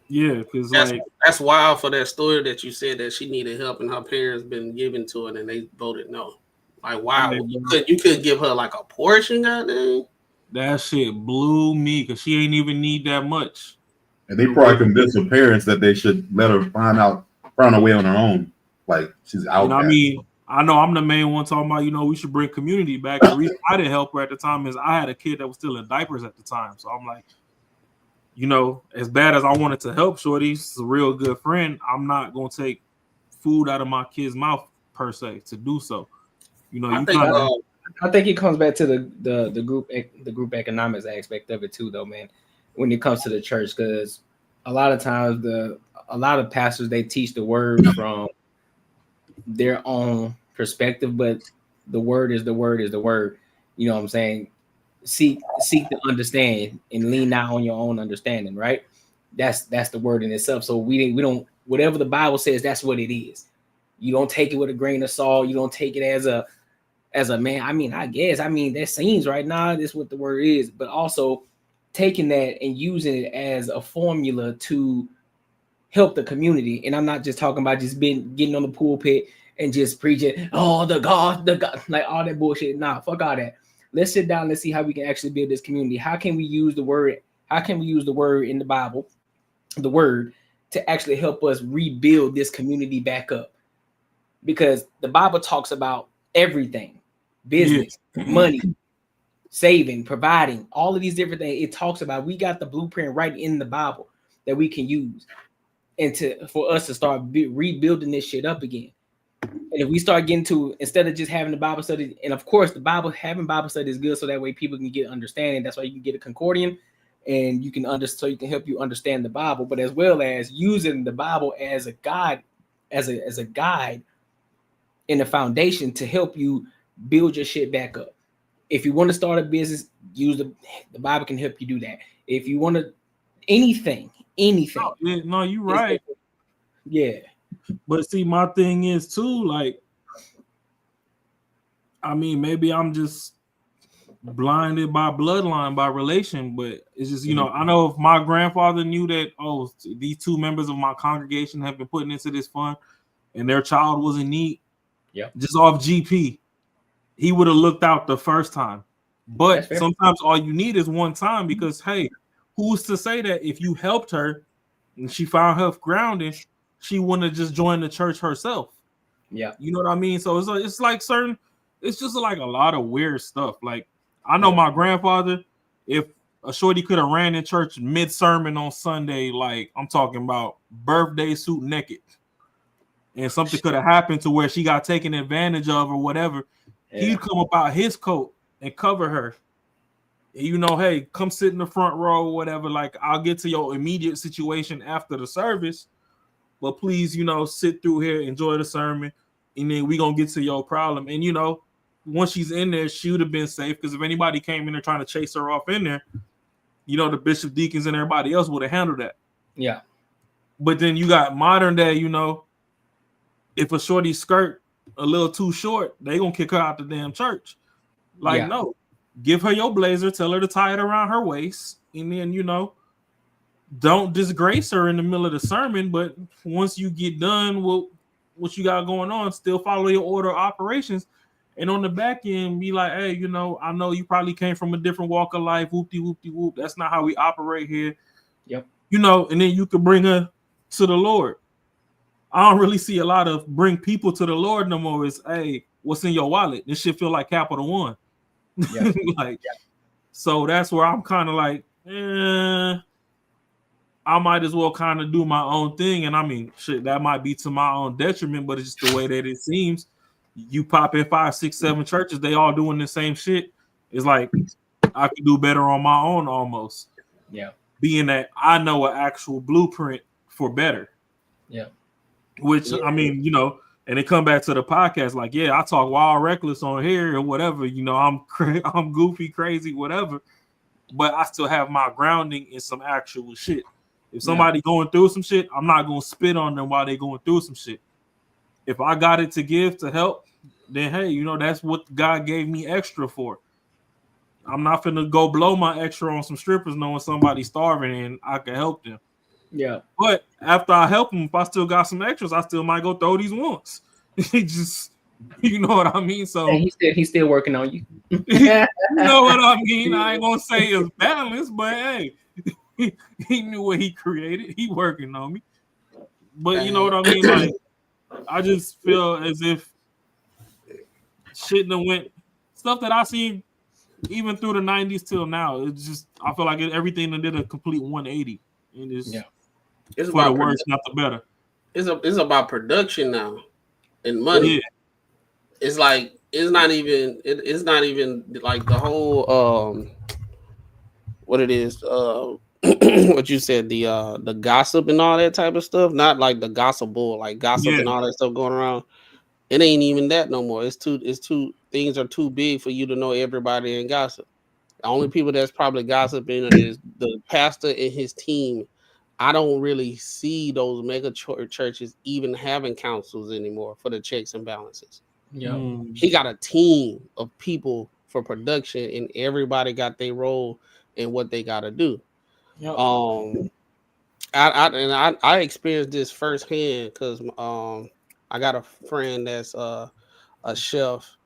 Yeah, because that's wild for that story that you said that she needed help and her parents been giving to it and they voted no. Like, wow, you could give her like a portion, goddamn. That shit blew me because she ain't even need that much. And they probably convinced her parents that they should let her find a way on her own. Like, she's out. I mean, I know I'm the main one talking about, we should bring community back. The reason I didn't help her at the time is I had a kid that was still in diapers at the time. So I'm like, as bad as I wanted to help Shorty, she's a real good friend. I'm not going to take food out of my kid's mouth per se to do so. I think it comes back to the group economics aspect of it too, though, man. When it comes to the church, because a lot of times a lot of pastors, they teach the word from their own perspective, but the word is the word is the word. You know what I'm saying? Seek to understand and lean not on your own understanding, right? That's the word in itself. So we don't, whatever the Bible says, that's what it is. You don't take it with a grain of salt. You don't take it as a man. I guess that seems right now. This is what the word is, but also taking that and using it as a formula to help the community. And I'm not just talking about just getting on the pulpit and just preaching, oh, the God, like all that bullshit. Nah, fuck all that. Let's sit down. Let's see how we can actually build this community. How can we use the word? How can we use the word in the Bible, the word, to actually help us rebuild this community back up? Because the Bible talks about everything, business, money, saving, providing, all of these different things. It talks about, we got the blueprint right in the Bible that we can use and for us to start rebuilding this shit up again. And if we start getting to, instead of just having the Bible study, and of course having Bible study is good, so that way people can get understanding. That's why you can get a concordian, and you can so you can help you understand the Bible, but as well as using the Bible as a guide, as a guide and a foundation to help you build your shit back up. If you want to start a business, use the Bible can help you do that. If you want to anything. No, you're right. Yeah. But see, my thing is too, like, maybe I'm just blinded by bloodline, by relation. But it's just, you know, I know if my grandfather knew that, oh, these 2 members of my congregation have been putting into this fund and their child was in need, just off GP, he would have looked out the first time. But sometimes all you need is one time, because hey, who's to say that if you helped her and she found her grounding, she wouldn't have just joined the church herself? Yeah, you know what I mean. So it's like certain, it's just like a lot of weird stuff. Like I know my grandfather, if a shorty could have ran in church mid sermon on Sunday, like I'm talking about birthday suit naked, and something could have happened to where she got taken advantage of or whatever, he'd come up out his coat and cover her. And, you know, hey, come sit in the front row or whatever. Like, I'll get to your immediate situation after the service, but please, you know, sit through here, enjoy the sermon, and then we gonna get to your problem. And you know, once she's in there, she would have been safe, because if anybody came in there trying to chase her off in there, you know, the bishop, deacons, and everybody else would have handled that. Yeah. But then you got modern day, you know, if a shorty's skirt a little too short, they gonna kick her out the damn church. Like, no, give her your blazer, tell her to tie it around her waist, and then, you know, don't disgrace her in the middle of the sermon. But once you get done with what you got going on, still follow your order of operations. And on the back end, be like, hey, you know, I know you probably came from a different walk of life. Whoopty whoopty whoop. That's not how we operate here. Yep. You know, and then you could bring her to the Lord. I don't really see a lot of bring people to the Lord no more. Is, hey, what's in your wallet? This shit feel like Capital One. Yeah. Like, so that's where I'm kind of like, I might as well kind of do my own thing. And I mean, shit, that might be to my own detriment, but it's just the way that it seems. You pop in 5, 6, 7 churches, they all doing the same shit. It's like, I could do better on my own almost. Yeah. Being that I know an actual blueprint for better. Yeah. Which, I mean, you know, and they come back to the podcast like, yeah, I talk wild reckless on here or whatever. You know, I'm goofy, crazy, whatever. But I still have my grounding in some actual shit. If somebody going through some shit, I'm not going to spit on them while they going through some shit. If I got it to give, to help, then hey, you know, that's what God gave me extra for. I'm not finna go blow my extra on some strippers knowing somebody's starving and I can help them. Yeah. But after I help them, if I still got some extras, I still might go throw these once. Just, you know what I mean? So and he's still working on you. You know what I mean? I ain't gonna say it's balanced, but hey, he knew what he created. He working on me. But you know what I mean? Like, I just feel as if shit done went, stuff that I seen even through the 90s till now. It's just, I feel like everything done did a complete 180. And it's It's for the about worse, not the better. It's about production now and money. Yeah. It's like it's not even like the whole what it is what you said, the gossip and all that type of stuff. Not like the gossip bull, like gossip and all that stuff going around. It ain't even that no more. It's too things are too big for you to know everybody and gossip. The only people that's probably gossiping is the pastor and his team. I don't really see those mega churches even having councils anymore for the checks and balances. Yeah. He got a team of people for production, and everybody got their role in what they got to do. Yep. I experienced this firsthand because I got a friend that's a chef,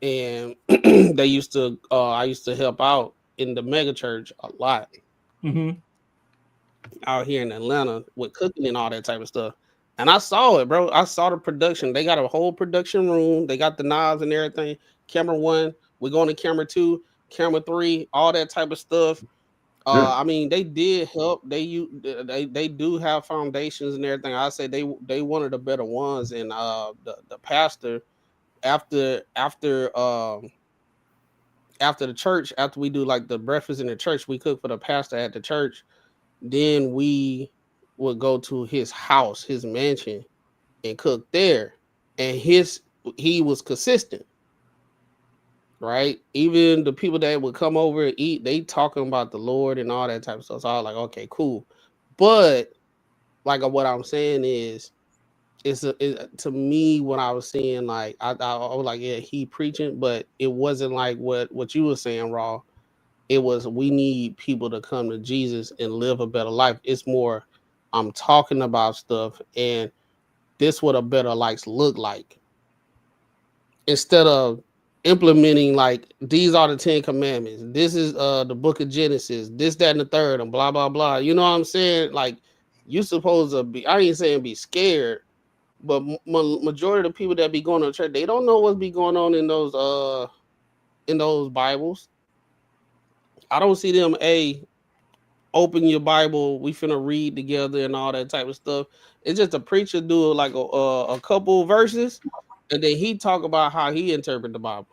and I used to help out in the mega church a lot out here in Atlanta with cooking and all that type of stuff. And I saw it, bro. I saw the production. They got a whole production room. They got the knobs and everything. Camera 1, we're going to camera 2, camera 3, all that type of stuff. I mean, they did help. They do have foundations and everything. I say they one of the better ones. And the pastor, after the church, after we do like the breakfast in the church, we cook for the pastor at the church. Then we would go to his house, his mansion, and cook there. And he was consistent, right? Even the people that would come over and eat, they talking about the Lord and all that type of stuff. So I was like, okay, cool. But like what I'm saying is, to me what I was seeing, like I was like, yeah, he preaching, but it wasn't like what you were saying, Raw. It was, we need people to come to Jesus and live a better life. It's more, I'm talking about stuff and this what a better life look like, instead of implementing like these are the 10 commandments. This is the book of Genesis, this, that, and the third, and blah blah blah. You know what I'm saying? Like you supposed to be, I ain't saying be scared, but majority of the people that be going to church, they don't know what's be going on in those Bibles. I don't see them open your Bible, we finna read together and all that type of stuff. It's just a preacher do like a couple verses, and then he talk about how he interpret the Bible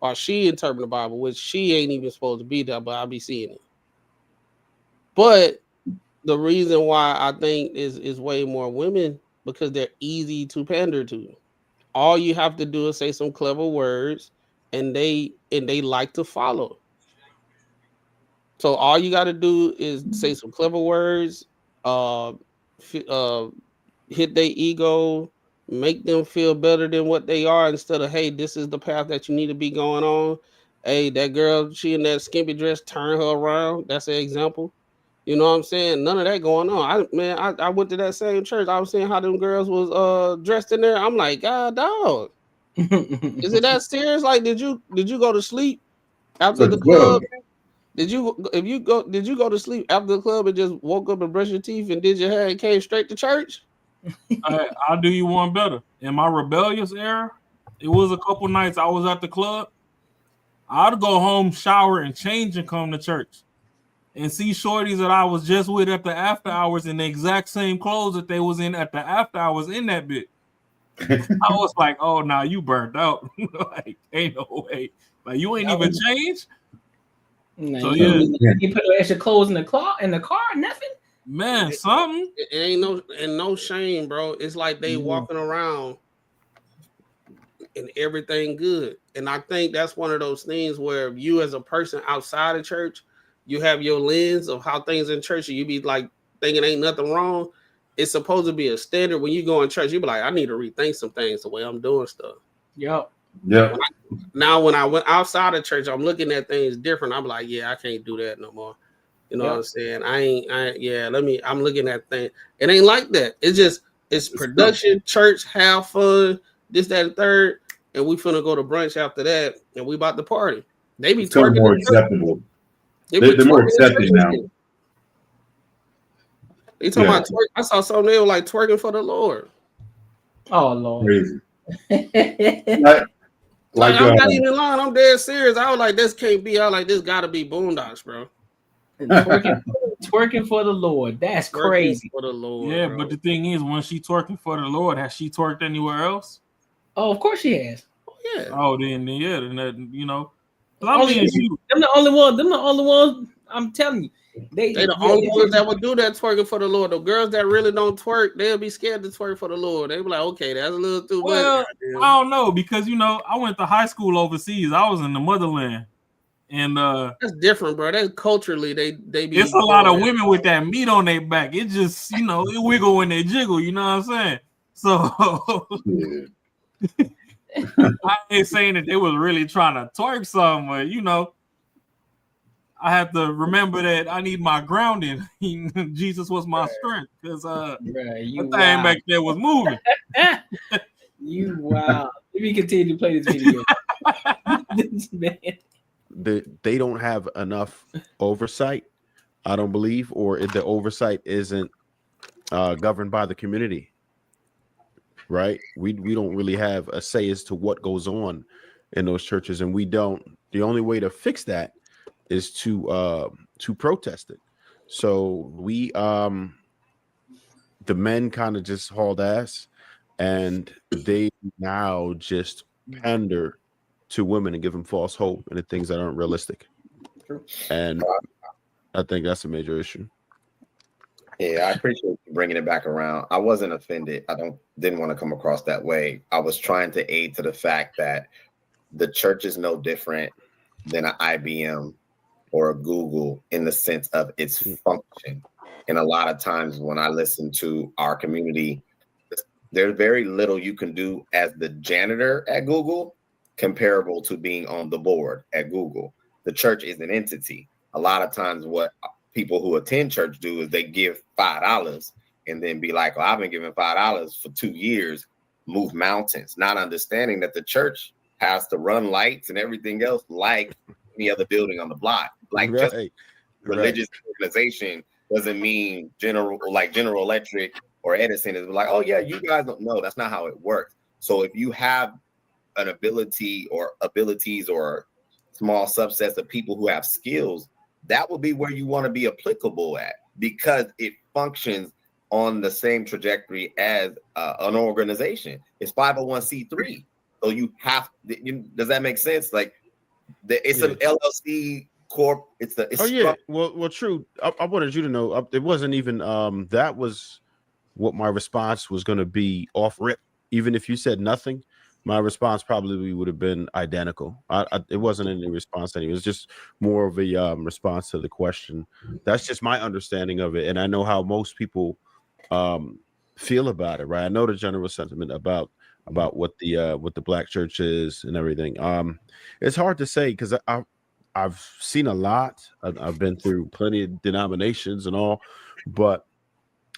or she interpret the Bible, which she ain't even supposed to be there, but I be seeing it. But the reason why I think is way more women, because they're easy to pander to. All you have to do is say some clever words, and they like to follow. So all you got to do is say some clever words, uh, hit their ego, make them feel better than what they are, instead of, hey, this is the path that you need to be going on. Hey, that girl, she in that skimpy dress, turn her around. That's an example. You know what I'm saying? None of that going on. I went to that same church. I was seeing how them girls was dressed in there. I'm like, God, dog. Is it that serious? Like, did you go to sleep after the club? Did you go to sleep after the club and just woke up and brushed your teeth and did your hair and came straight to church? I'll do you one better. In my rebellious era, it was a couple nights I was at the club. I'd go home, shower, and change and come to church. And see shorties that I was just with at the after hours in the exact same clothes that they was in at the after hours in that bit. I was like, oh, nah, you burnt out. Like, ain't no way. Like, you ain't even changed. Nah, So you put no extra clothes in the car, nothing. Man, something. It ain't no shame, bro. It's like they walking around and everything good. And I think that's one of those things where you as a person outside of church, you have your lens of how things in church, and you be like thinking ain't nothing wrong. It's supposed to be a standard. When you go in church, you be like, I need to rethink some things the way I'm doing stuff. Yep. Yeah. When I went outside of church, I'm looking at things different. I'm like, yeah, I can't do that no more. You know what I'm saying? I'm looking at things. It ain't like that. It's production, church, have fun, this, that, and third. And we finna go to brunch after that, and we about to party. They be twerking. More acceptable. They're more accepted now. They talking about twerk. I saw something they were like twerking for the Lord. Oh Lord. Crazy. Like I'm not even lying. I'm dead serious. I was like, this can't be. I was like, this gotta be Boondocks, bro. Twerking for the Lord. That's crazy. For the Lord, yeah, bro. but the thing is, when she twerking for the Lord, has she twerked anywhere else? Oh, of course she has. Oh yeah. Oh, then that, you know. Them the only ones. I'm telling you, they the only ones that would do that twerking for the Lord. The girls that really don't twerk, they'll be scared to twerk for the Lord. They be like, okay, that's a little too much. Well, I don't know, because I went to high school overseas. I was in the motherland. And that's different, bro. That's culturally they be. It's a lot of women with that meat on their back. It just it wiggle when they jiggle. You know what I'm saying? So I ain't saying that they was really trying to twerk something, but I have to remember that I need my grounding. Jesus was my strength, because that thing back there was moving. You wow. Let me continue to play this video. This man. They don't have enough oversight, I don't believe, or if the oversight isn't governed by the community, right? We don't really have a say as to what goes on in those churches, and we don't. The only way to fix that is to protest it. So we the men kind of just hauled ass, and they now just pander to women and give them false hope and the things that aren't realistic. And I think that's a major issue. Yeah, I appreciate you bringing it back around. I wasn't offended. Didn't want to come across that way. I was trying to aid to the fact that the church is no different than an IBM or a Google in the sense of its function. And a lot of times when I listen to our community, there's very little you can do as the janitor at Google comparable to being on the board at Google. The church is an entity. A lot of times what people who attend church do is they give $5 and then be like, well, I've been giving $5 for 2 years, move mountains, not understanding that the church has to run lights and everything else like any other building on the block. Like just religious organization doesn't mean General Electric or Edison is like, oh yeah, you guys don't know. That's not how it works. So if you have an ability or abilities or small subsets of people who have skills, that will be where you want to be applicable at, because it functions on the same trajectory as an organization. It's 501c3. So you have, does that make sense? Like it's an LLC corp. Well, true. I wanted you to know it wasn't even that was what my response was going to be off rip. Even if you said nothing, my response probably would have been identical. It wasn't any response anyway. It was just more of a response to the question. That's just my understanding of it, and I know how most people feel about it. Right? I know the general sentiment about what the black church is and everything. It's hard to say because I've seen a lot. I've been through plenty of denominations and all, but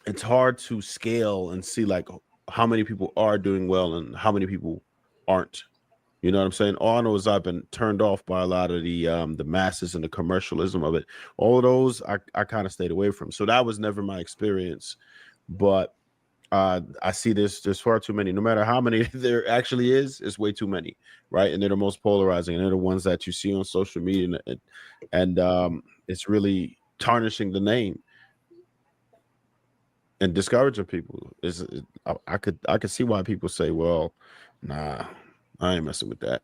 it's hard to scale and see like how many people are doing well and how many people aren't. You know what I'm saying? All I know is I've been turned off by a lot of the masses and the commercialism of it. All of those I kind of stayed away from. So that was never my experience. But I see there's far too many. No matter how many there actually is, it's way too many, right? And they're the most polarizing, and they're the ones that you see on social media, and it's really tarnishing the name and discouraging people. I could see why people say, well, nah, I ain't messing with that.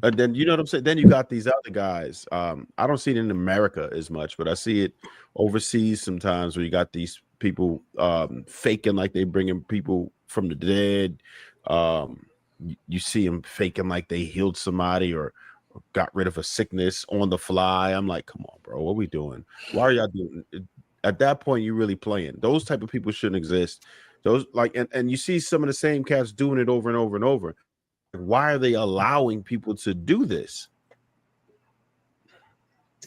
And then you know what I'm saying? Then you got these other guys. I don't see it in America as much, but I see it overseas sometimes where you got these people faking like they bringing people from the dead. You see them faking like they healed somebody or got rid of a sickness on the fly. I'm like, come on, bro, what are we doing? Why are y'all doing it? At that point, you're really playing. Those type of people shouldn't exist. Those like, and you see some of the same cats doing it over and over and over. Why are they allowing people to do this?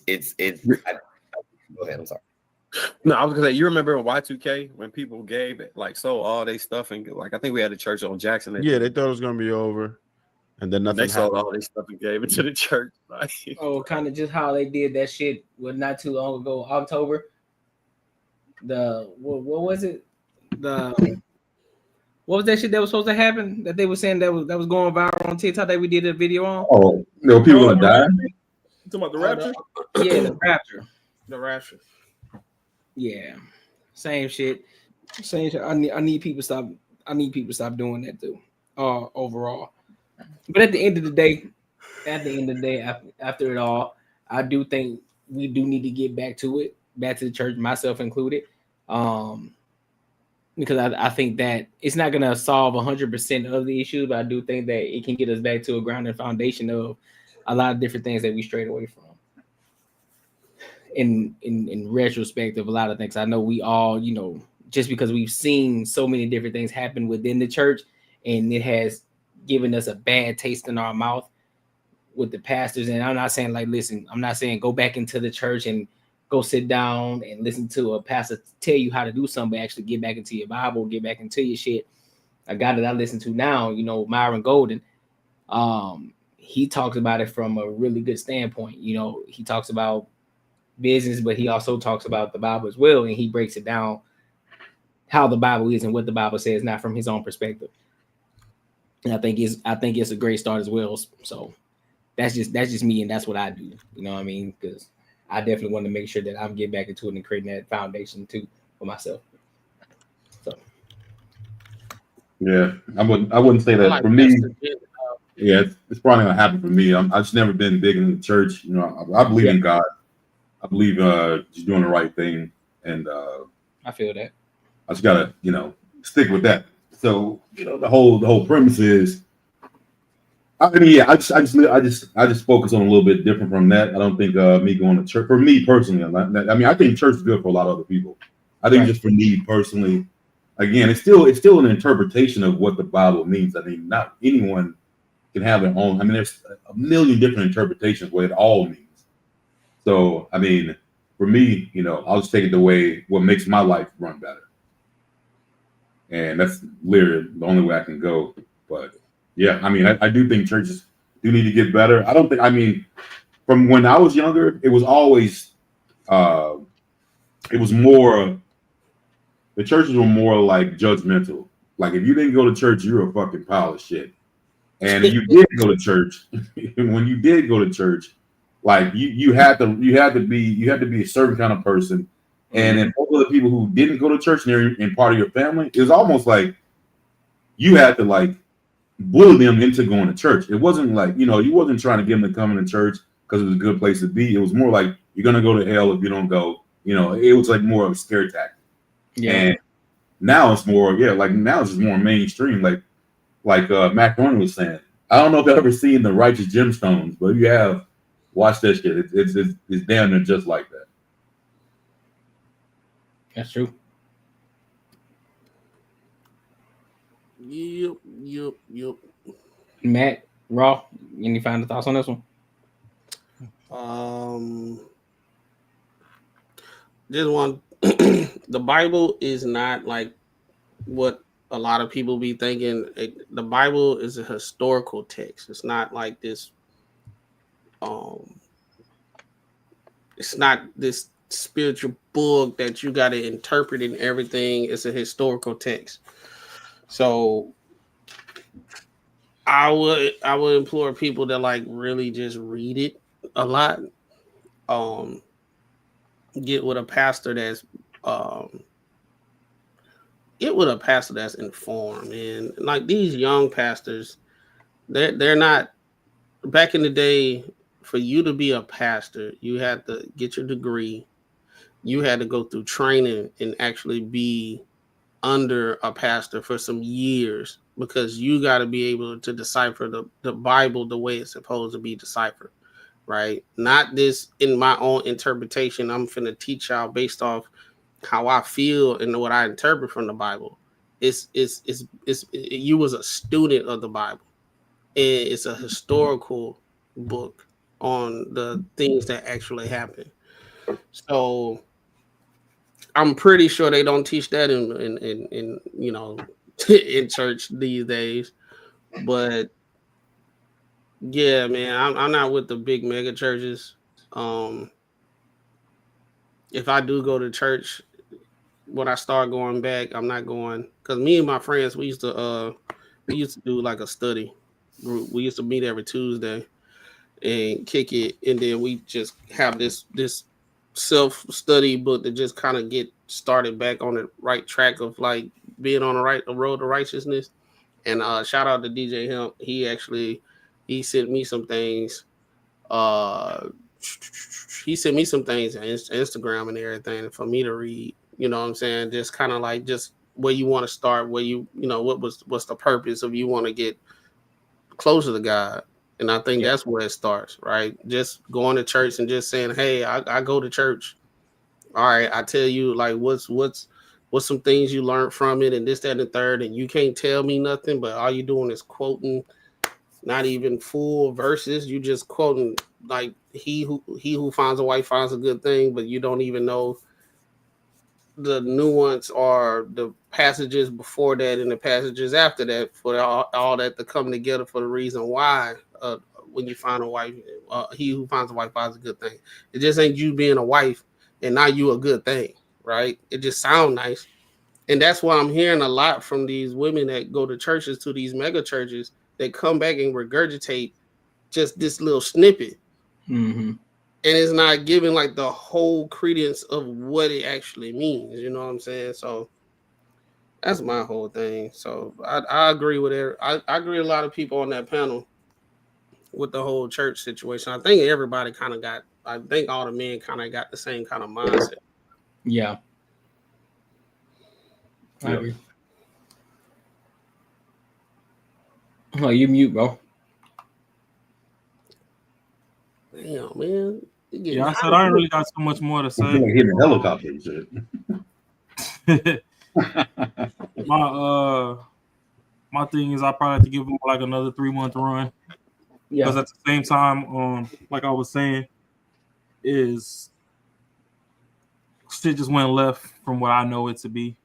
Go ahead. I'm sorry. No, I was gonna say, you remember in Y2K when people gave it like sold all their stuff and like I think we had a church on Jackson. Yeah, they thought it was gonna be over, and then nothing. They sold all their stuff and gave it to the church. Oh, kind of just how they did that shit not too long ago, October. What was it? What was that shit that was supposed to happen that they were saying that was going viral on TikTok that we did a video on? Oh, no, people gonna die. You talking about the rapture? Yeah, the rapture. The rapture. Yeah, same shit. Same shit. I need people to stop. I need people to stop doing that too. Overall, but at the end of the day, after it all, I do think we do need to get back to the church, myself included. Because I think that it's not gonna solve 100% of the issues, but I do think that it can get us back to a grounded foundation of a lot of different things that we strayed away from. In retrospect of a lot of things, I know we all, just because we've seen so many different things happen within the church, and it has given us a bad taste in our mouth with the pastors. And I'm not saying like, listen, I'm not saying go back into the church and go sit down and listen to a pastor tell you how to do something, but actually get back into your Bible, get back into your shit. A guy that I listen to now, Myron Golden, he talks about it from a really good standpoint. He talks about business, but he also talks about the Bible as well, and he breaks it down how the Bible is and what the Bible says, not from his own perspective. And I think it's a great start as well. So that's just me, and that's what I do. You know what I mean? Because I definitely want to make sure that I'm getting back into it and creating that foundation too for myself. So yeah, I wouldn't say that for me. Yeah, it's probably gonna happen for me. I've just never been big in the church. I believe in God. I believe just doing the right thing, and I feel that. I just gotta stick with that. So the whole premise is, I just focus on a little bit different from that. I don't think me going to church, for me personally, I think church is good for a lot of other people. I think just for me personally, again, it's still an interpretation of what the Bible means. I mean, not anyone can have their own. I mean, there's a million different interpretations what it all means. So, I mean, for me, I'll just take it the way what makes my life run better, and that's literally the only way I can go. But yeah, I mean, I do think churches do need to get better. I don't think. I mean, from when I was younger, it was always, it was more. The churches were more like judgmental. Like if you didn't go to church, you were a fucking pile of shit. And if you did go to church, when you did go to church, like you had to be a certain kind of person. And then all the people who didn't go to church and they're in part of your family, it was almost like you had to like bully them into going to church. It wasn't like, you wasn't trying to get them to come into church because it was a good place to be. It was more like you're gonna go to hell if you don't go. It was like more of a scare tactic. Yeah. And now it's more, now it's just more mainstream. Like Macaroni was saying. I don't know if you've ever seen The Righteous Gemstones, but if you have, watch that shit. It's damn near just like that. That's true. Yep. Matt, Raw, any final thoughts on this one? This one, the Bible is not like what a lot of people be thinking. The Bible is a historical text. It's not like this. It's not this spiritual book that you got to interpret and everything. It's a historical text. So I would implore people to like really just read it a lot. Get with a pastor that's informed, and like these young pastors, they're not. Back in the day, for you to be a pastor, you had to get your degree. You had to go through training and actually be under a pastor for some years, because you got to be able to decipher the Bible the way it's supposed to be deciphered, right? Not this in my own interpretation. I'm finna teach y'all based off how I feel and what I interpret from the Bible. You was a student of the Bible. It's a historical book on the things that actually happen. So I'm pretty sure they don't teach that in in church these days. But yeah, man, I'm not with the big mega churches. If I do go to church, when I start going back, I'm not going, because me and my friends, we used to do like a study group. We used to meet every Tuesday and kick it, and then we just have this self-study book to just kind of get started back on the right track of like being on the road to righteousness. And shout out to DJ Hemp. He sent me some things. He sent me some things on Instagram and everything for me to read. You know what I'm saying? Just kind of like just where you want to start, where what's the purpose of you want to get closer to God. And I think that's where it starts, right? Just going to church and just saying, hey, I go to church. All right, I tell you, like, what's some things you learned from it, and this, that, and the third, and you can't tell me nothing, but all you doing is quoting, not even full verses. You just quoting like he who finds a wife finds a good thing, but you don't even know the nuance or the passages before that and the passages after that for all that to come together for the reason why when you find a wife, he who finds a wife finds a good thing. It just ain't you being a wife and now you a good thing, right? It just sounds nice. And that's why I'm hearing a lot from these women that go to churches, to these mega churches, that come back and regurgitate just this little snippet. Mm-hmm. And it's not giving like the whole credence of what it actually means. You know what I'm saying? So that's my whole thing. So I agree with it. I agree with a lot of people on that panel with the whole church situation. I think everybody kind of got, I think all the men kind of got the same kind of mindset. Yeah. I agree. Oh, you mute, bro. Damn, man. Yeah, I said I ain't really got so much more to say. Like hitting a helicopter and shit. My thing is I probably have to give him like another 3-month run. Because at the same time, like I was saying, is shit just went left from what I know it to be.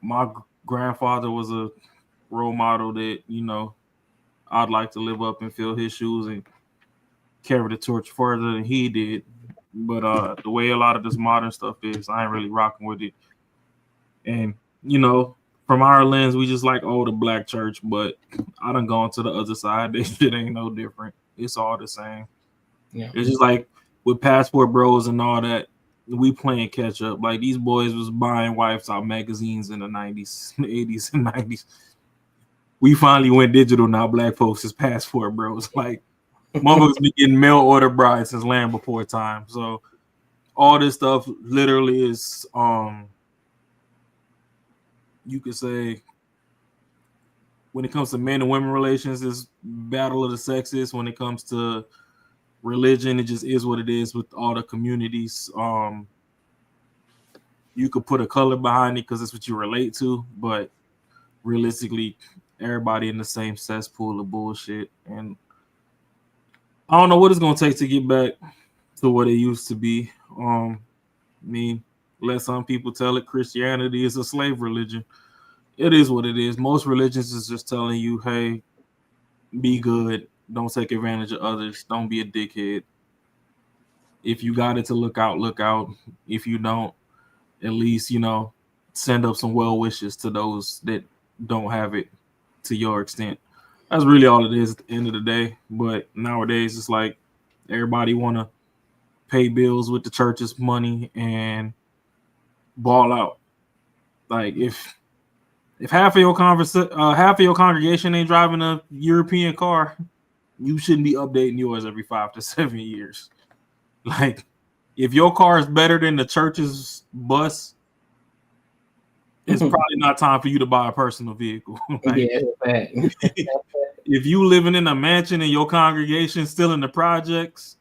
My grandfather was a role model that, you know, I'd like to live up and fill his shoes and carry the torch further than he did. But the way a lot of this modern stuff is, I ain't really rocking with it. And, you know, from our lens, we just like, oh, the black church, but I done gone to the other side. This shit ain't no different. It's all the same. Yeah. It's just like with Passport Bros and all that, we playing catch up. Like these boys was buying Wife's Out magazines in the 90s, 80s, and 90s. We finally went digital now. Black folks is Passport Bros. Like motherfuckers be getting mail order brides since Land Before Time. So all this stuff literally is you could say when it comes to men and women relations, it's battle of the sexes. When it comes to religion, it just is what it is with all the communities. You could put a color behind it because it's what you relate to, but realistically, everybody in the same cesspool of bullshit. And I don't know what it's gonna take to get back to what it used to be. I mean, let some people tell it Christianity is a slave religion. It is what it is. Most religions is just telling you, hey, be good. Don't take advantage of others. Don't be a dickhead. If you got it to look out, look out. If you don't, at least, you know, send up some well wishes to those that don't have it to your extent. That's really all it is at the end of the day. But nowadays, it's like everybody want to pay bills with the church's money and ball out. Like if half of your congregation ain't driving a European car, you shouldn't be updating yours every 5 to 7 years. Like if your car is better than the church's bus, it's probably not time for you to buy a personal vehicle. Like, Yeah, if you living in a mansion and your congregation still in the projects,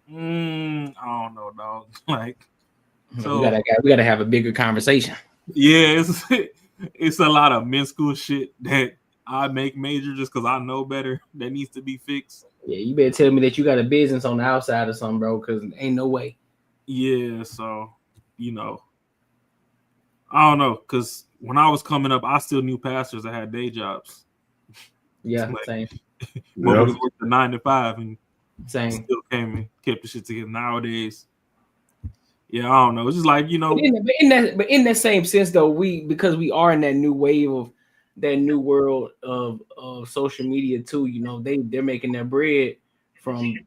I don't know, dog. Like, so we gotta have a bigger conversation. Yeah, it's a lot of men school shit that I make major just because I know better that needs to be fixed. Yeah, you better tell me that you got a business on the outside or something, bro, because ain't no way. Yeah, so, you know, I don't know, because when I was coming up, I still knew pastors that had day jobs. Yeah, like, same. Motherfuckers worked the 9 to 5 and same. Still came and kept the shit together. Nowadays, yeah, I don't know. It's just like, you know. But in that same sense, though, because we are in that new wave of that new world of social media too. You know, they're making their bread from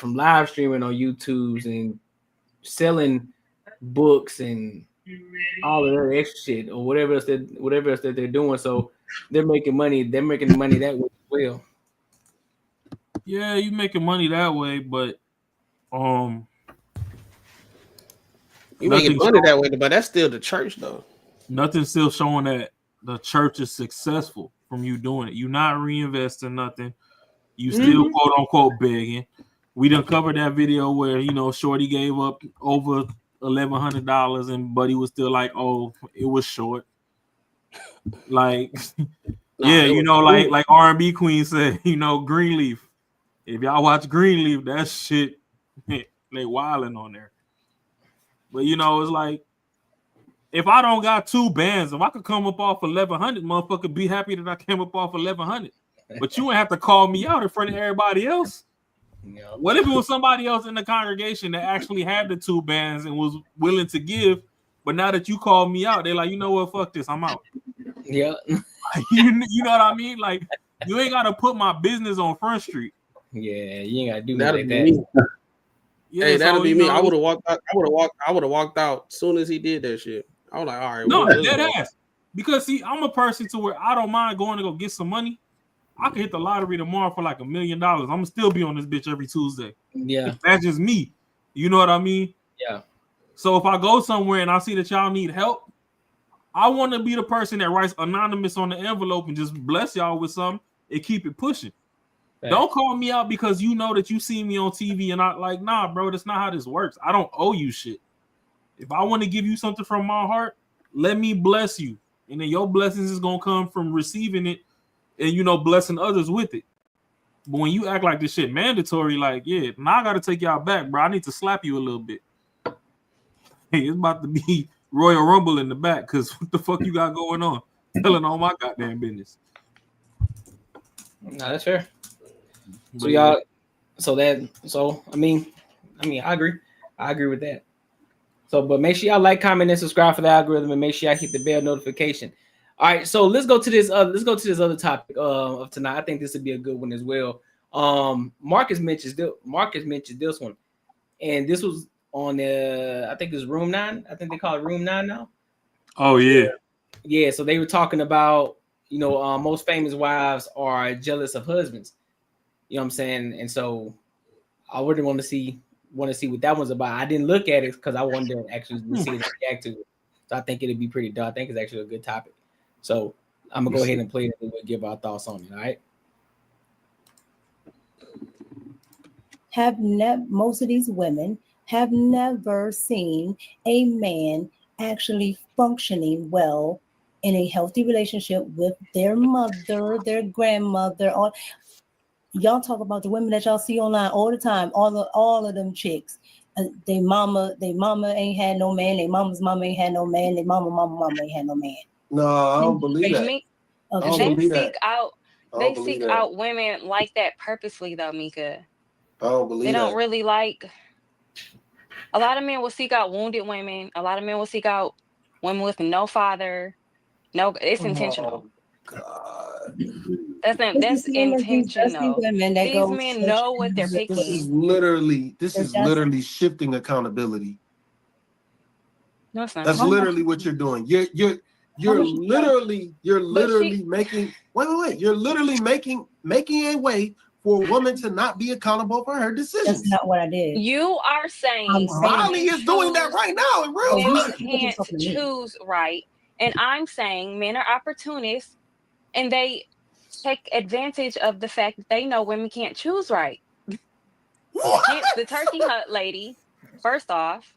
live streaming on YouTube's and selling books and all of that extra shit or whatever else that they're doing. So they're making money. They're making money that way as well. Yeah, you making money that way, but you making money that way, but that's still the church though. Nothing's still showing that the church is successful from you doing it. You're not reinvesting nothing. You still quote unquote begging. We done covered that video where, you know, Shorty gave up over $1,100 and Buddy was still like, oh, it was short. Like, yeah, you know, like R&B Queen said, you know, Greenleaf. If y'all watch Greenleaf, that shit, they wilding on there. But, you know, it's like, if I don't got 2 bands, if I could come up off 1,100, motherfucker, be happy that I came up off 1,100. But you wouldn't have to call me out in front of everybody else. Yeah. What if it was somebody else in the congregation that actually had the 2 bands and was willing to give? But now that you called me out, they're like, you know what? Fuck this. I'm out. Yeah. you know what I mean? Like, you ain't got to put my business on Front Street. Yeah, you ain't got to do that like that. Yeah, hey, that'll so, be me. Know, I would have walked out. I would have walked out as soon as he did that shit. I was like, all right. No, dead ass. Because see, I'm a person to where I don't mind going to go get some money. I could hit the lottery tomorrow for like $1 million. I'm gonna still be on this bitch every Tuesday. Yeah, that's just me. You know what I mean? Yeah. So if I go somewhere and I see that y'all need help, I want to be the person that writes anonymous on the envelope and just bless y'all with something and keep it pushing. Right. Don't call me out because you know that you see me on TV and I like, nah, bro, that's not how this works. I don't owe you shit. If I want to give you something from my heart, let me bless you. And then your blessings is going to come from receiving it and, you know, blessing others with it. But when you act like this shit mandatory, like, yeah, now I got to take y'all back, bro. I need to slap you a little bit. Hey, it's about to be Royal Rumble in the back because what the fuck you got going on? Telling all my goddamn business. No, that's fair. So But y'all, I mean, I agree with that. So, but make sure y'all like, comment, and subscribe for the algorithm, and make sure y'all hit the bell notification. All right, so let's go to this other topic of tonight. I think this would be a good one as well. Marcus mentioned this one, and this was on I think it's Room 9. I think they call it Room 9 now. Oh yeah. Yeah, so they were talking about, you know, most famous wives are jealous of husbands. You know what I'm saying? And so I really want to see what that one's about. I didn't look at it because I wanted to actually see it and react to it. So I think it'd be pretty dope. I think it's actually a good topic. So I'm gonna go ahead and play it and we'll give our thoughts on it. All right. Most of these women have never seen a man actually functioning well in a healthy relationship with their mother, their grandmother. Y'all talk about the women that y'all see online all the time. All of them chicks. They mama ain't had no man. They mama's mama ain't had no man. They mama ain't had no man. No, I don't believe that. They seek out women like that purposely, though, Mika. I don't believe they don't that. really like. A lot of men will seek out wounded women. A lot of men will seek out women with no father. No, it's intentional. God. That's intentional. These men know what they're picking. This is literally shifting accountability. No, it's not. That's literally what you're doing. You're literally making You're literally making a way for a woman to not be accountable for her decisions. That's not what I did. You are saying Riley is doing that right now in real men time. can't choose right, and I'm saying men are opportunists, and they take advantage of the fact that they know women can't choose right. The turkey hut lady, first off,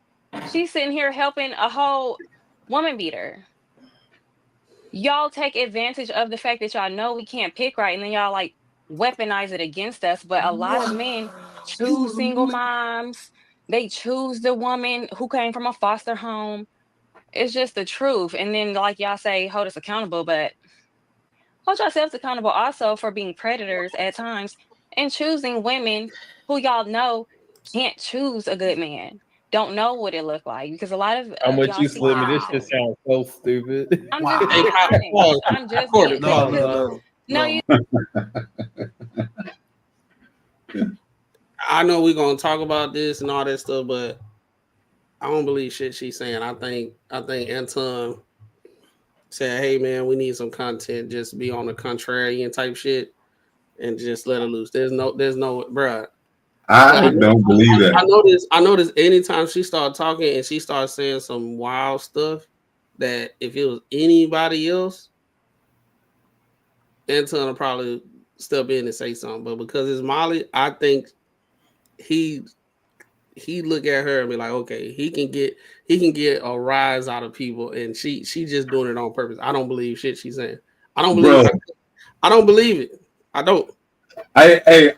she's sitting here helping a whole woman beater. Y'all take advantage of the fact that y'all know we can't pick right, and then y'all like weaponize it against us. But a lot of men choose single moms. They choose the woman who came from a foster home. It's just the truth. And then, like y'all say, hold us accountable, but hold yourselves accountable also for being predators at times and choosing women who y'all know can't choose a good man. Don't know what it looked like, because a lot of How much y'all you see slimming? This shit sounds so stupid. I'm just being honest. I'm just being No. I know we're gonna talk about this and all that stuff, but I don't believe shit she's saying. I think Anton said, "Hey man, we need some content. Just be on the contrarian type shit and just let her loose." There's no, bruh. I don't believe that. I notice anytime she starts talking and she starts saying some wild stuff, that if it was anybody else, Anton will probably step in and say something. But because it's Molly, I think he look at her and be like, okay, he can get a rise out of people, and she just doing it on purpose. I don't believe shit she's saying. I don't believe it. I don't believe it. I don't. Hey,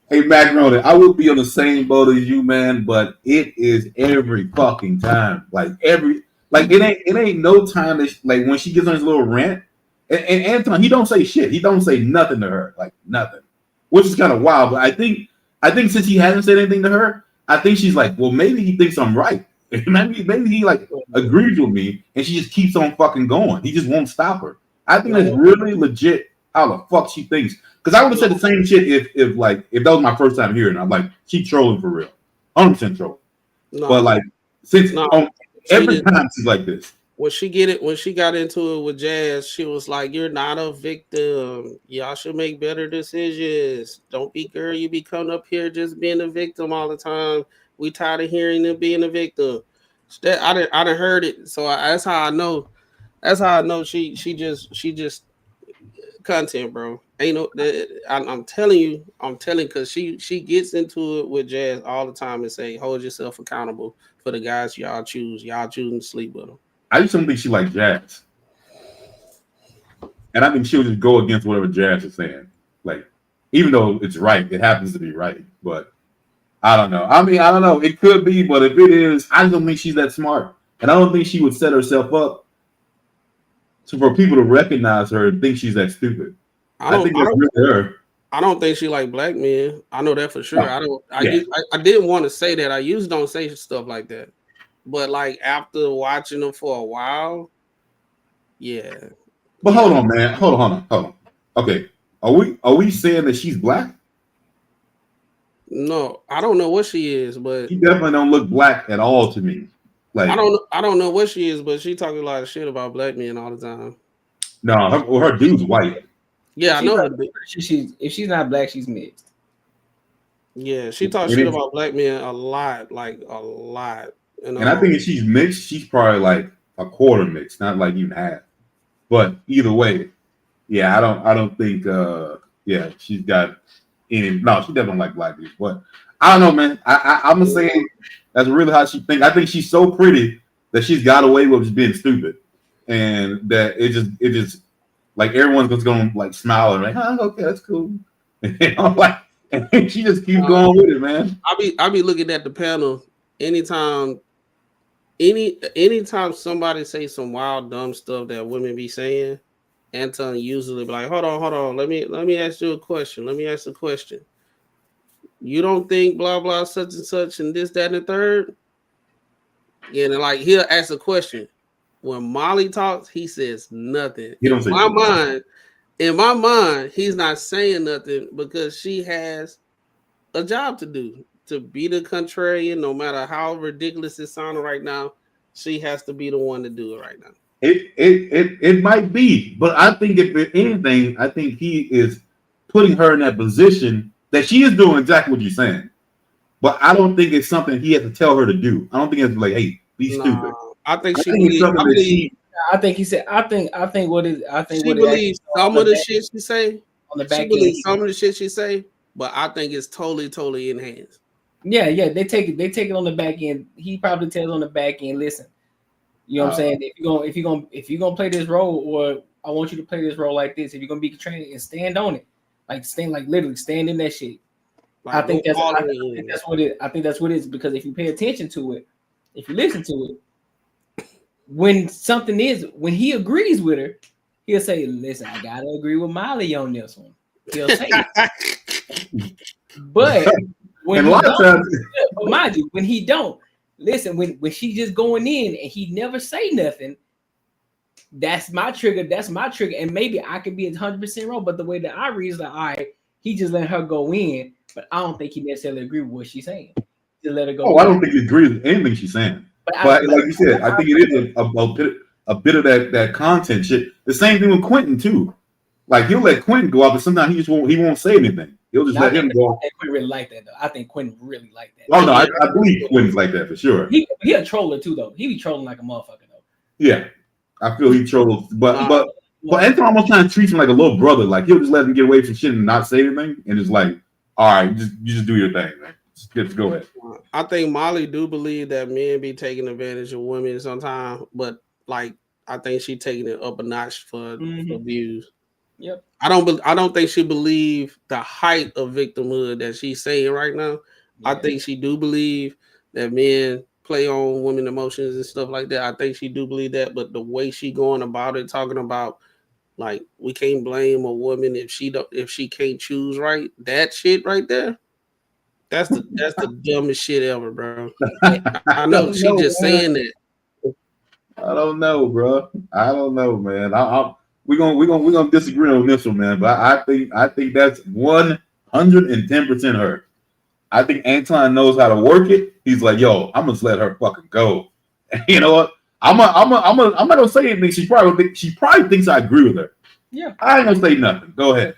Macaroni, I would be on the same boat as you, man, but it is every fucking time. It ain't no time that like when she gets on his little rant, and Anton, he don't say shit. He don't say nothing to her, like nothing, which is kind of wild. But I think since he hasn't said anything to her, I think she's like, well, maybe he thinks I'm right. maybe he like agrees with me, and she just keeps on fucking going. He just won't stop her. I think that's really legit how the fuck she thinks. Because I would have said the same shit if that was my first time hearing it. I'm like, she trolling for real. 100% trolling. No. But like every time she's like this. When she got into it with Jazz, she was like, "You're not a victim. Y'all should make better decisions. Don't be girl. You be coming up here just being a victim all the time. We tired of hearing them being a victim." I done heard it. So that's how I know. That's how I know she just content, bro. Ain't no. I'm telling because she gets into it with Jazz all the time and say, hold yourself accountable for the guys y'all choose. Y'all choosing to sleep with them. I just don't think she likes Jazz, and I think she'll just go against whatever Jazz is saying. Like, even though it's right, it happens to be right, but I don't know. I mean, I don't know. It could be, but if it is, I don't think she's that smart, and I don't think she would set herself up for people to recognize her and think she's that stupid. I think that's really her. I don't think she like black men. I know that for sure. No. I didn't want to say that. I usually don't say stuff like that, but like after watching them for a while, yeah. But hold on, man. Hold on. Okay, are we saying that she's black? No, I don't know what she is, but She definitely don't look black at all to me. Like I don't know what she is, but she talking a lot of shit about black men all the time. No, her dude's white. Yeah, I know her. If she's not black, she's mixed. Yeah, she talks shit about black men a lot, like a lot. And I think if she's mixed, she's probably like a quarter mixed, not like even half. But either way, yeah, I don't think she's got any. No, she definitely like black people. But I don't know, man. I'm gonna say that's really how she thinks. I think she's so pretty that she's got away with just being stupid, and that it just like everyone's just gonna like smile and like, okay, that's cool. And she just keeps going with it, man. I be looking at the panel anytime somebody say some wild dumb stuff that women be saying. Anton usually be like, hold on, let me ask you a question. Let me ask a question. You don't think blah blah such and such and this, that, and the third? Yeah, and like he'll ask a question. When Molly talks, he says nothing. In my mind, he's not saying nothing because she has a job to do. To be the contrarian, no matter how ridiculous it sounds right now, she has to be the one to do it right now. It might be, but I think if anything, I think he is putting her in that position that she is doing exactly what you're saying. But I don't think it's something he has to tell her to do. I don't think it's like, hey, be stupid. I think she believes. I think he said. I think what is. I think she believes some of the shit she say. On the back she believes some of the shit she say, but I think it's totally in hands. Yeah, they take it on the back end. He probably tells on the back end, listen, you know what I'm saying? If you're gonna play this role, or I want you to play this role like this, if you're gonna be trained and stand on it, like literally stand in that shit. Like, I think that's what it. I think that's what it is, because if you pay attention to it, if you listen to it, when he agrees with her, he'll say, listen, I gotta agree with Molly on this one. He'll say it. But when mind you, when he don't listen, when she just going in and he never say nothing, that's my trigger. And maybe I could be 100% wrong, but the way that I read is like, all right, he just let her go in, but I don't think he necessarily agree with what she's saying. Just let her go. I don't think he agrees with anything she's saying. But like you said, I think it is a bit of that content shit. The same thing with Quentin too. Like he'll let Quentin go out, but sometimes he won't say anything. He'll just let him go. I think Quentin really like that though. I think Quentin really like that. Oh no, I believe Quentin's like that for sure. He a troller too though. He be trolling like a motherfucker though. Yeah, I feel he trolls, but Anton almost trying to treat him like a little brother. Like he'll just let him get away from shit and not say anything, and it's like, all right, you just do your thing, man. Just go ahead. I think Molly do believe that men be taking advantage of women sometimes, but like I think she taking it up a notch for views. Yep. I don't think she believe the height of victimhood that she's saying right now. Yeah. I think she do believe that men play on women emotions and stuff like that. I think she do believe that, but the way she going about it, talking about like we can't blame a woman if she can't choose right, that shit right there. That's the dumbest shit ever, bro. I know she just saying that. I don't know, bro. I don't know, man. We're gonna disagree on this one, man. But I think that's 110% her. I think Anton knows how to work it. He's like, yo, I'm gonna just let her fucking go. And you know what? I'm not gonna say anything. She probably thinks I agree with her. Yeah. I ain't gonna say nothing. Go ahead.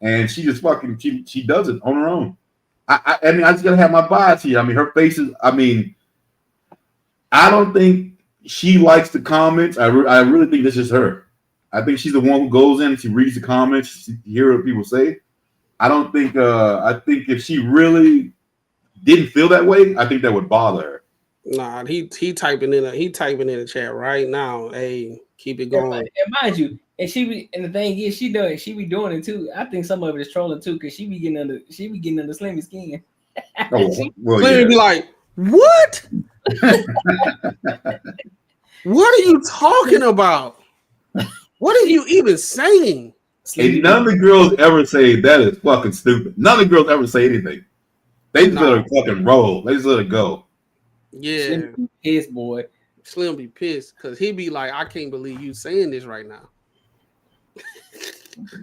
And she just fucking she does it on her own. I mean, I just gotta have my bias here. I mean, her face is. I mean, I don't think she likes the comments. I really think this is her. I think she's the one who goes in. She reads the comments. She hears what people say. I don't think. I think if she really didn't feel that way, I think that would bother her. Nah, he typing in the chat right now. Hey, keep it going. And mind you, and the thing is, she be doing it too. I think some of it is trolling too, because she be getting under Slimmy skin. Slimmy be like, what? What are you talking about? What are you even saying? And none of the girls ever say that is fucking stupid. None of the girls ever say anything. They just let her fucking roll. They just let it go. Yeah, Slim be pissed, boy. Slim be pissed because he be like, I can't believe you saying this right now.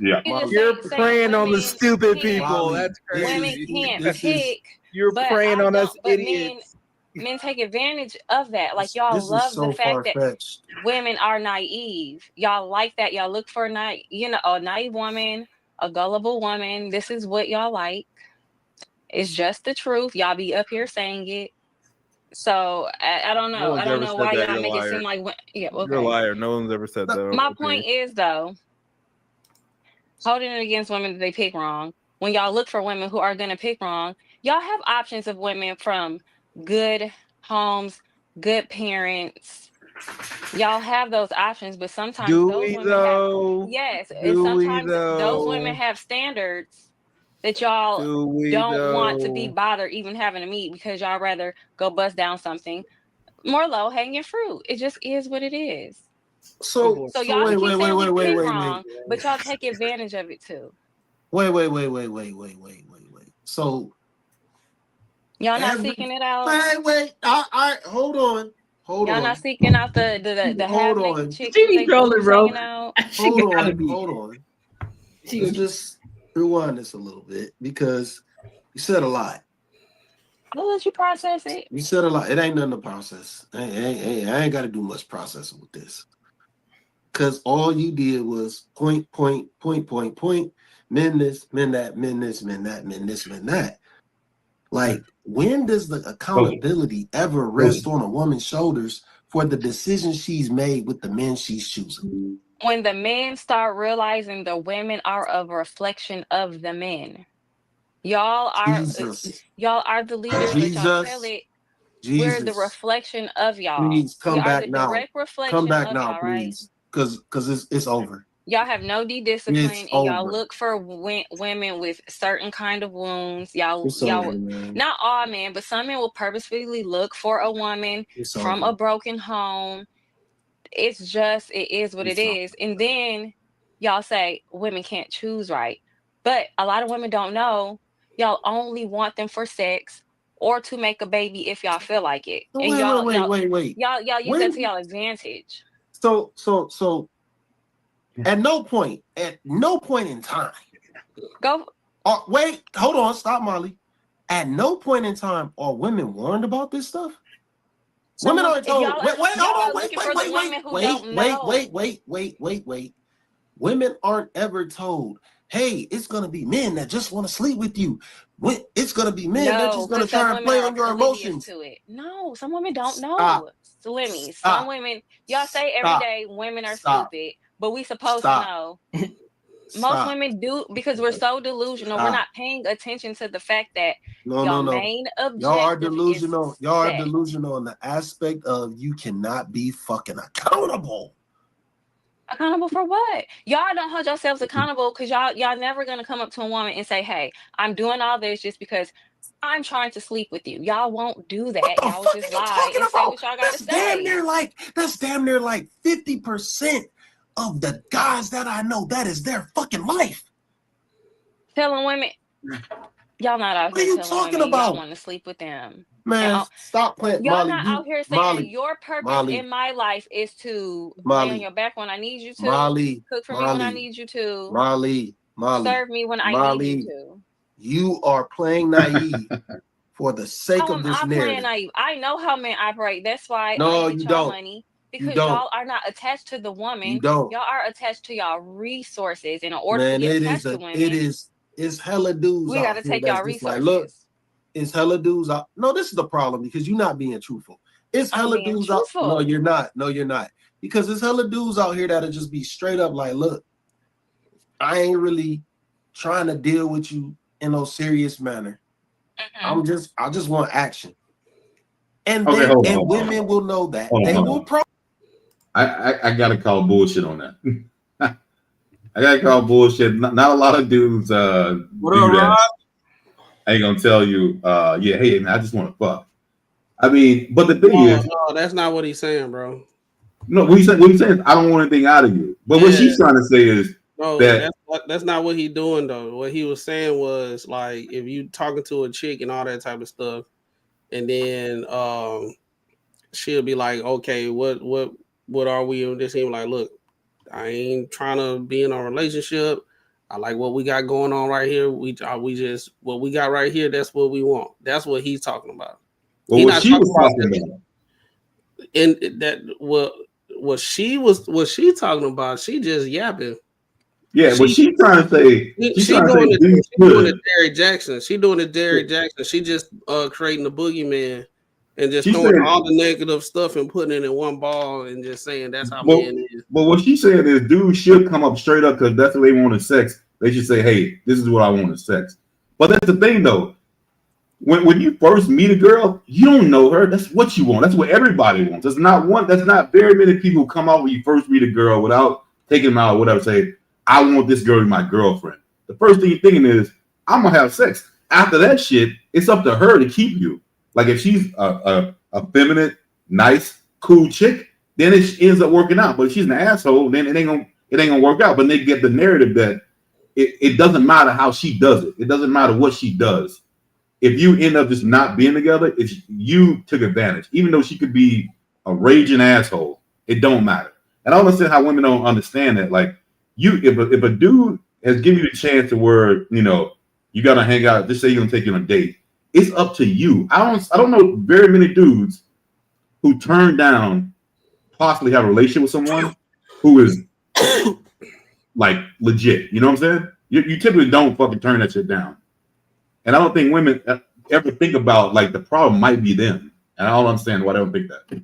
Yeah, you're preying on the stupid people. That's Women crazy. can't pick. You're preying on us idiots. Men take advantage of that. Like y'all love the fact that women are naive. Y'all like that. Y'all look for a naive woman, a gullible woman. This is what y'all like. It's just the truth. Y'all be up here saying it. So I don't know. I don't know why y'all make it seem like You're a liar. No one's ever said that. My point is though, holding it against women that they pick wrong. When y'all look for women who are gonna pick wrong, y'all have options of women from good homes, good parents. Y'all have those options, but sometimes those women those women have standards that y'all don't want to be bothered even having to meet because y'all rather go bust down something more low hanging fruit. It just is what it is. So y'all wait, keep saying we pick wait. wrong, but y'all take advantage of it too. Wait. So y'all not seeking it out. Wait. All right, hold on. Y'all not seeking out the half naked chicks. She be trolling, bro. Hold on. Let's just rewind this a little bit because you said a lot. I'll let you process it. You said a lot. It ain't nothing to process. I ain't got to do much processing with this. Because all you did was point. Men this, men that, men this, men that, men this, men that. Like, when does the accountability ever rest on a woman's shoulders for the decisions she's made with the men she's choosing? When the men start realizing the women are a reflection of the men. Y'all are the leaders, but y'all feel it. We're the reflection of y'all. Please come We back are the now. direct reflection Come back of now, y'all, right? please. Because it's over. Y'all have no discipline, It's and y'all over. look for women with certain kind of wounds. Y'all, over, man. not all men, but some men will purposefully look for a woman from a broken home. It is what it is. And then y'all say women can't choose right, but a lot of women don't know. Y'all only want them for sex or to make a baby if y'all feel like it. And Wait. Y'all use that to y'all advantage. So at no point in time. Wait, hold on, stop, Molly. At no point in time are women warned about this stuff. Women aren't told. Wait. Women aren't ever told, hey, it's gonna be men that just want to sleep with you. It's gonna be men that just gonna try and play on your emotions. To it. No, some women don't know. Slimmy. Some women, y'all say every day women are stupid, but we supposed to know. Most women do, because we're so delusional. We're not paying attention to the fact that No. main objective Y'all are delusional. is Y'all are sex. delusional in the aspect of you cannot be fucking accountable. Accountable for what? Y'all don't hold yourselves accountable because y'all never gonna come up to a woman and say, hey, I'm doing all this just because I'm trying to sleep with you. Y'all won't do that. Y'all will just lie and say what y'all gotta say. That's damn near like 50% of the guys that I know. That is their fucking life. Telling women, y'all not out here telling women y'all want to sleep with them. Man, stop playing. Y'all Molly, not out here saying your purpose in my life is to lay on your back when I need you to, cook for me when I need you to, Molly, serve me when I need you to. You are playing naive for the sake of this narrative. Playing naive. I know how men operate. That's why no, I get you y'all don't. money. Because y'all are not attached to the woman. You don't. Y'all are attached to y'all resources. And in order to get attached to women, it's hella dudes. We gotta take y'all resources. Like, look, it's hella dudes out. No, this is the problem because you're not being truthful. It's hella dudes out. No, you're not. Because there's hella dudes out here that'll just be straight up like, look, I ain't really trying to deal with you in no serious manner. I just want action. And Okay, then hold on, hold on, women will know that. hold on, They hold will on. I gotta call bullshit on that. I gotta call bullshit. Not a lot of dudes do that. I ain't gonna tell you, yeah, hey man, I just want to fuck. I mean, but the thing is, no, that's not what he's saying, bro. no, what he's saying is I don't want anything out of you. But what she's trying to say is that's not what he's doing though. What he was saying was like if you talking to a chick and all that type of stuff, and then she'll be like, okay, what are we in this? Like, look, I ain't trying to be in a relationship. I like what we got going on right here. We just what we got right here. That's what we want. That's what he's talking about. Well, what she was talking about, and that what she talking about. She just yapping. Yeah, what she's trying to say, She doing the Derrick Jackson. She doing the Derrick Jackson. She just creating the boogeyman and just throwing all the negative stuff and putting it in one ball and just saying that's how men is. But what she's saying is dudes should come up straight up because that's what they want is sex. They should say, hey, this is what I want is sex. But that's the thing though. When you first meet a girl, you don't know her. That's what you want. That's what everybody wants. That's not very many people who come out when you first meet a girl without taking them out or whatever, say, I want this girl to be my girlfriend. The first thing you're thinking is, I'm gonna have sex. After that shit, it's up to her to keep you. Like if she's a feminine, nice, cool chick, then it ends up working out. But if she's an asshole, then it ain't gonna work out. But they get the narrative that it doesn't matter how she does it. It doesn't matter what she does. If you end up just not being together, it's you took advantage. Even though she could be a raging asshole, it don't matter. And I don't understand how women don't understand that. Like if a dude has given you the chance to where you gotta hang out, just say you're gonna take you on a date, it's up to you. I don't know very many dudes who turn down possibly have a relationship with someone who is like legit. You know what I'm saying? You typically don't fucking turn that shit down. And I don't think women ever think about like the problem might be them. And I don't understand why they don't think that.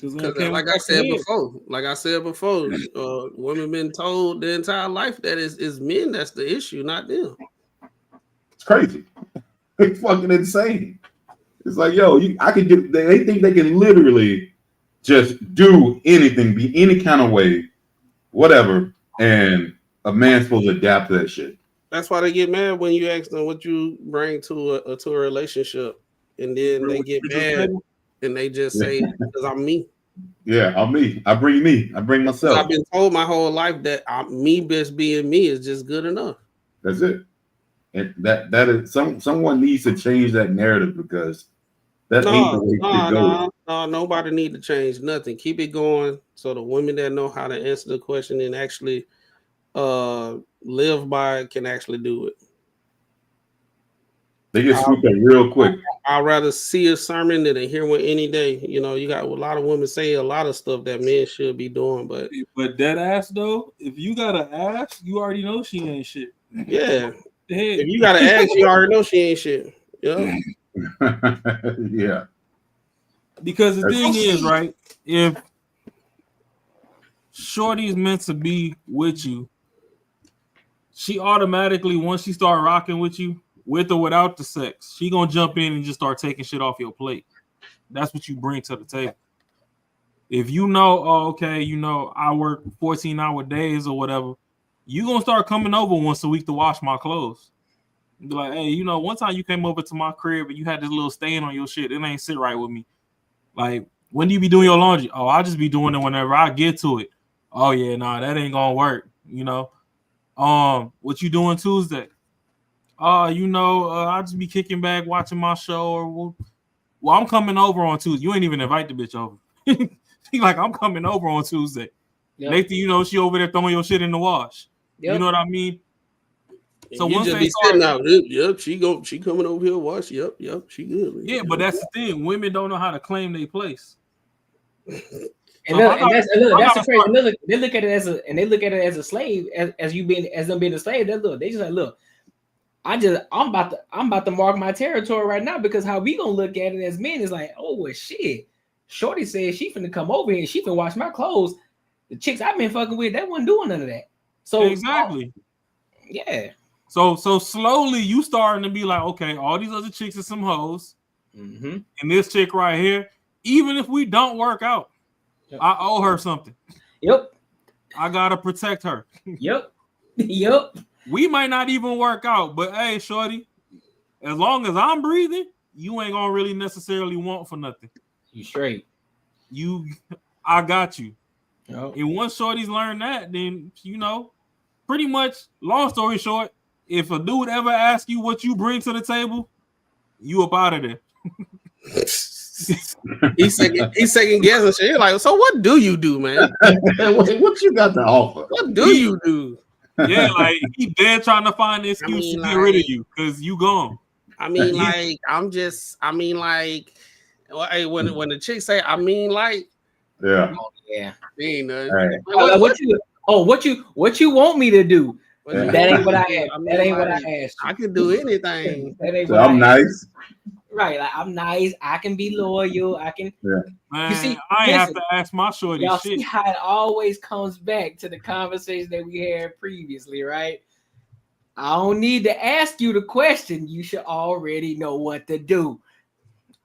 Because like I said before, women been told their entire life that it's men that's the issue, not them. It's crazy. It's fucking insane. It's like, yo, I can do. They think they can literally just do anything, be any kind of way, whatever, and a man's supposed to adapt to that shit. That's why they get mad when you ask them what you bring to a relationship, and then they get mad and they just say, "Because I'm me." Yeah, I'm me. I bring myself. I've been told my whole life that me best being me is just good enough. That's it. And that is someone needs to change that narrative because that ain't the way to go. No, nobody need to change nothing. Keep it going so the women that know how to answer the question and actually live by it can actually do it. They get swooped up real quick. I'd rather see a sermon than to hear one any day. You got a lot of women say a lot of stuff that men should be doing, but dead ass though, if you gotta ask, you already know she ain't shit. Yeah. If you gotta ask, you already know she ain't shit. Yeah. Yeah. Because the thing is, right, if Shorty's meant to be with you, she automatically, once she start rocking with you, with or without the sex, she gonna jump in and just start taking shit off your plate. That's what you bring to the table. If you know, I work 14-hour days or whatever, you gonna start coming over once a week to wash my clothes. Be like, hey, one time you came over to my crib and you had this little stain on your shit. It ain't sit right with me. Like, when do you be doing your laundry? Oh, I just be doing it whenever I get to it. Oh yeah, nah, that ain't gonna work. What you doing Tuesday? I just be kicking back, watching my show, or I'm coming over on Tuesday. You ain't even invite the bitch over. She like, I'm coming over on Tuesday. Yep. Next thing you know, she over there throwing your shit in the wash. Yep. You know what I mean? So once they start out, yep, she coming over here wash. Yep, she good. Man. Yeah, but that's the thing. Women don't know how to claim their place. And that's the crazy. They look at it as a slave, as them being a slave. They just like, look, I'm about to mark my territory right now because how we gonna look at it as men is like, oh well, shit, Shorty said she finna come over here. She finna wash my clothes. The chicks I've been fucking with, they wasn't doing none of that. So exactly. Yeah. So slowly you starting to be like, okay, all these other chicks are some hoes, and this chick right here, even if we don't work out, I owe her something. Yep. I gotta protect her. Yep. Yep. We might not even work out, but hey, shorty, as long as I'm breathing, you ain't gonna really necessarily want for nothing. You straight. I got you. Yep. And once shorties learn that, then pretty much, long story short, if a dude ever asks you what you bring to the table, you up out of there. He's second guessing shit. Like, so what do you do, man? What you got to offer? What do you do? Yeah, like he dead trying to find an excuse to get rid of you because you gone. I mean, like, hey, when the chick say, I mean, like, yeah, yeah, ain't nothing. Right. What you want me to do? That ain't what I asked. That ain't what I asked. I can do anything. That ain't So what I'm nice. Right, like I'm nice. I can be loyal. I can. Yeah. Man, You see, I ain't have listen, to ask my shorty y'all shit. see how it always comes back to the conversation that we had previously, right? I don't need to ask you the question. You should already know what to do.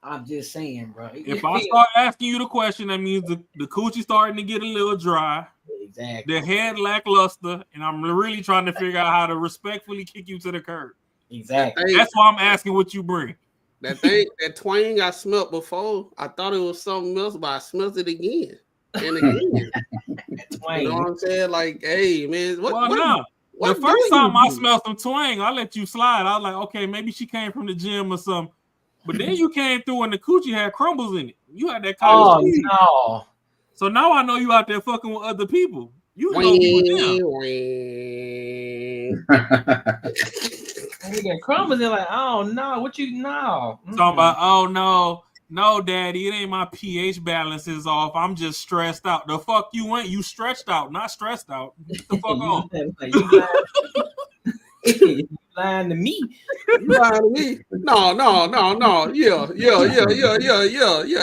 I'm just saying, bro. If I start asking you the question, that means the coochie starting to get a little dry. Exactly. The head lackluster, and I'm really trying to figure out how to respectfully kick you to the curb. Exactly. That's why I'm asking what you bring. That thing, that twang I smelt before, I thought it was something else, but I smelt it again and again. Twang. You know what I'm saying? Like, hey, man, the first time I smelled some twang, I let you slide. I was like, okay, maybe she came from the gym or something. But then you came through and the coochie had crumbles in it. You had that kind of cheese. No. So now I know you out there fucking with other people. You can go be with them. You get crumbles in like, oh no, what you know? Talking about, oh no, daddy, it ain't my pH balance is off. I'm just stressed out. The fuck you ain't? You stretched out, not stressed out. Get the fuck on. You lying to me. You lying to me? No. Yeah.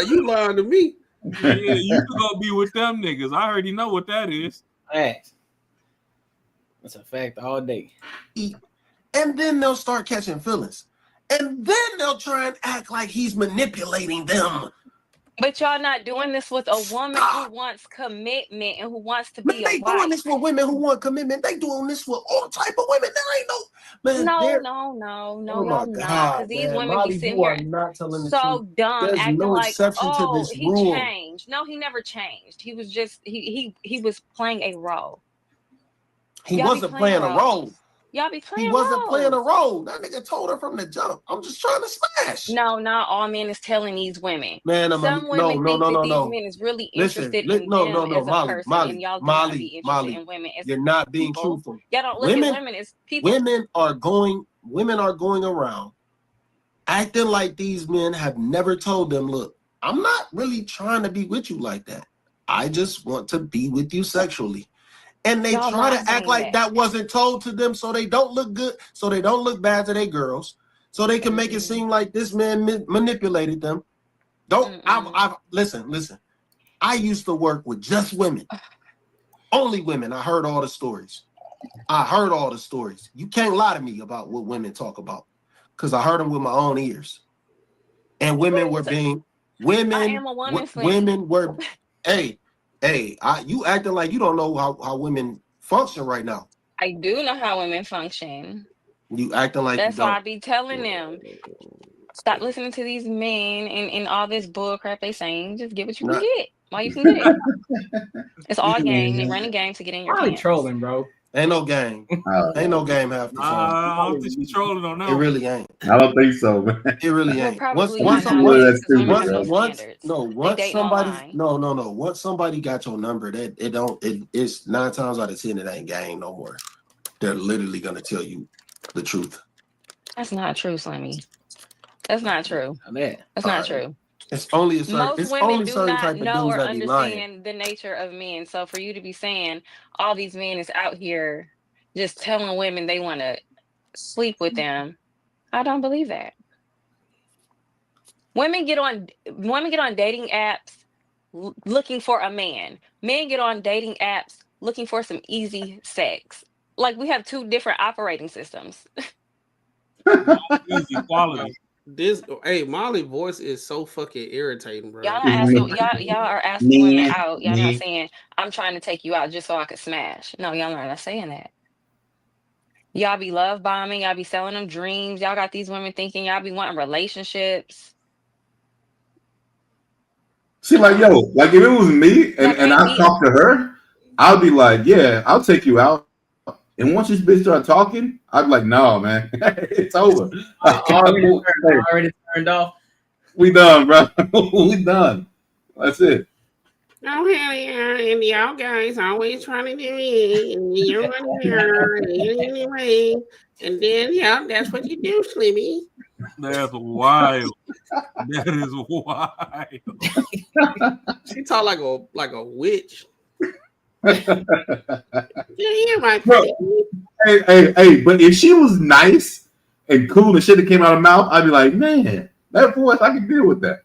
You lying to me. Yeah, you could go be with them niggas. I already know what that is. Facts. That's a fact all day. And then they'll start catching feelings. And then they'll try and act like he's manipulating them. But y'all not doing this with a woman who wants commitment and who wants to be They a wife. doing this with women who want commitment. They doing this with all type of women. There ain't no man. No, Oh my y'all not. God, Because these man. women Molly, be sitting you are here not telling the so truth. dumb, There's acting no like, exception to oh, this he rule. changed. No, he never changed. He was just he was playing a role. He Y'all be wasn't playing a role. Y'all be playing He wasn't roles. playing a role. That nigga told her from the jump. I'm just trying to smash. No, not all men is telling these women. Man, Some women think that these men is really interested in them as a person, and y'all do not be interested in women as you're not being people. truthful. Y'all don't look at women as people. Women are going around acting like these men have never told them, look, I'm not really trying to be with you like that. I just want to be with you sexually. And they try to act like that wasn't told to them so they don't look good, so they don't look bad to their girls, so they can make it seem like this man manipulated them. Listen. I used to work with just women. Only women. I heard all the stories. You can't lie to me about what women talk about because I heard them with my own ears. And women were being women were you acting like you don't know how women function right now. I do know how women function. You acting like that's you don't. why I be telling them, stop listening to these men and all this bull crap they saying. Just get what you can get while you can get it. It's all game. They run a game to get in your pants. Trolling, bro. Ain't no game. Ain't no game half the time. I don't think she's trolling on that. It really ain't. I don't think so, man. It really ain't. Once somebody got your number, it's 9 times out of 10 it ain't game no more. They're literally gonna tell you the truth. That's not true, Slimmy. That's not true. That's not true. It's only a certain. Most women do not know or understand the nature of men. So for you to be saying all these men is out here just telling women they want to sleep with them, I don't believe that. Women get on dating apps looking for a man. Men get on dating apps looking for some easy sex. Like we have two different operating systems. Easy quality. Hey, Molly's voice is so fucking irritating, bro. Y'all not asking y'all are asking women out. Y'all not saying I'm trying to take you out just so I could smash. No, y'all are not saying that. Y'all be love bombing, y'all be selling them dreams. Y'all got these women thinking y'all be wanting relationships. See, like, yo, like if it was me and I talk to her, I'll be like, yeah, I'll take you out. And once this bitch start talking, I'd be like, no, man, it's over. already turned off. We done, bro. We done. That's it. Oh, hell yeah. And y'all guys always trying to do it. And you're anyway. And then, yeah, that's what you do, Slimmy. That's wild. That is wild. She talk like a witch. Yeah, my Bro, hey, but if she was nice and cool and shit that came out of her mouth, I'd be like, man, that voice, I can deal with that.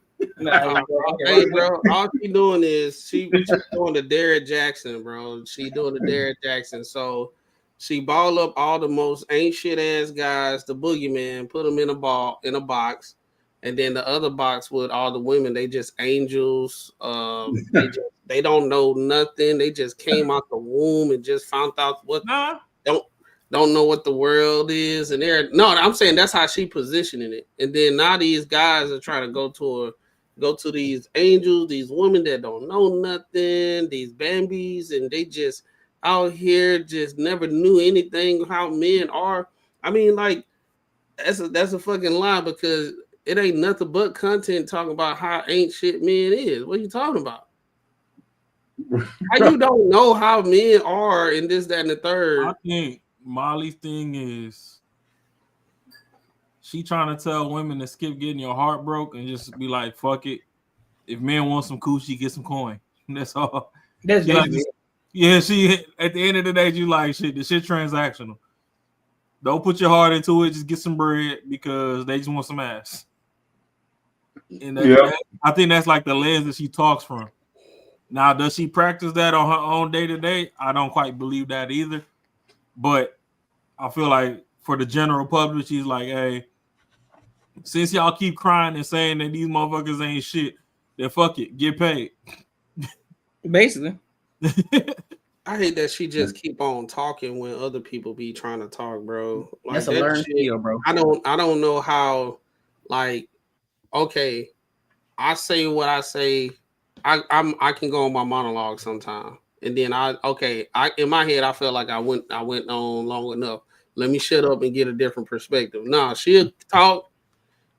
Hey, bro, all she doing is she doing the Derrick Jackson, bro. She doing the Derrick Jackson. So she ball up all the most ain't shit ass guys, the boogeyman, put them in a box, and then the other box with all the women. They just angels. They don't know nothing. They just came out the womb and just found out what don't know what the world is. And I'm saying that's how she positioning it. And then now these guys are trying to go to these angels, these women that don't know nothing, these Bambis, and they just out here just never knew anything how men are. I mean, like that's a fucking lie because it ain't nothing but content talking about how ain't shit men is. What are you talking about? How you don't know how men are in this, that, and the third? I think Molly's thing is she trying to tell women to skip getting your heart broke and just be like, fuck it. If men want some coochie, get some coin. That's all. That's she like, basically she at the end of the day, you like shit. The shit transactional. Don't put your heart into it. Just get some bread because they just want some ass. And I think that's like the lens that she talks from. Now, does she practice that on her own day to day? I don't quite believe that either. But I feel like for the general public, she's like, hey, since y'all keep crying and saying that these motherfuckers ain't shit, then fuck it, get paid. Basically. I hate that she just keep on talking when other people be trying to talk, bro. Like That's a that learned shit, skill, bro. I don't know how, like, okay, I say what I say. I can go on my monologue sometime. And then in my head I feel like I went on long enough. Let me shut up and get a different perspective. Nah, she'll talk,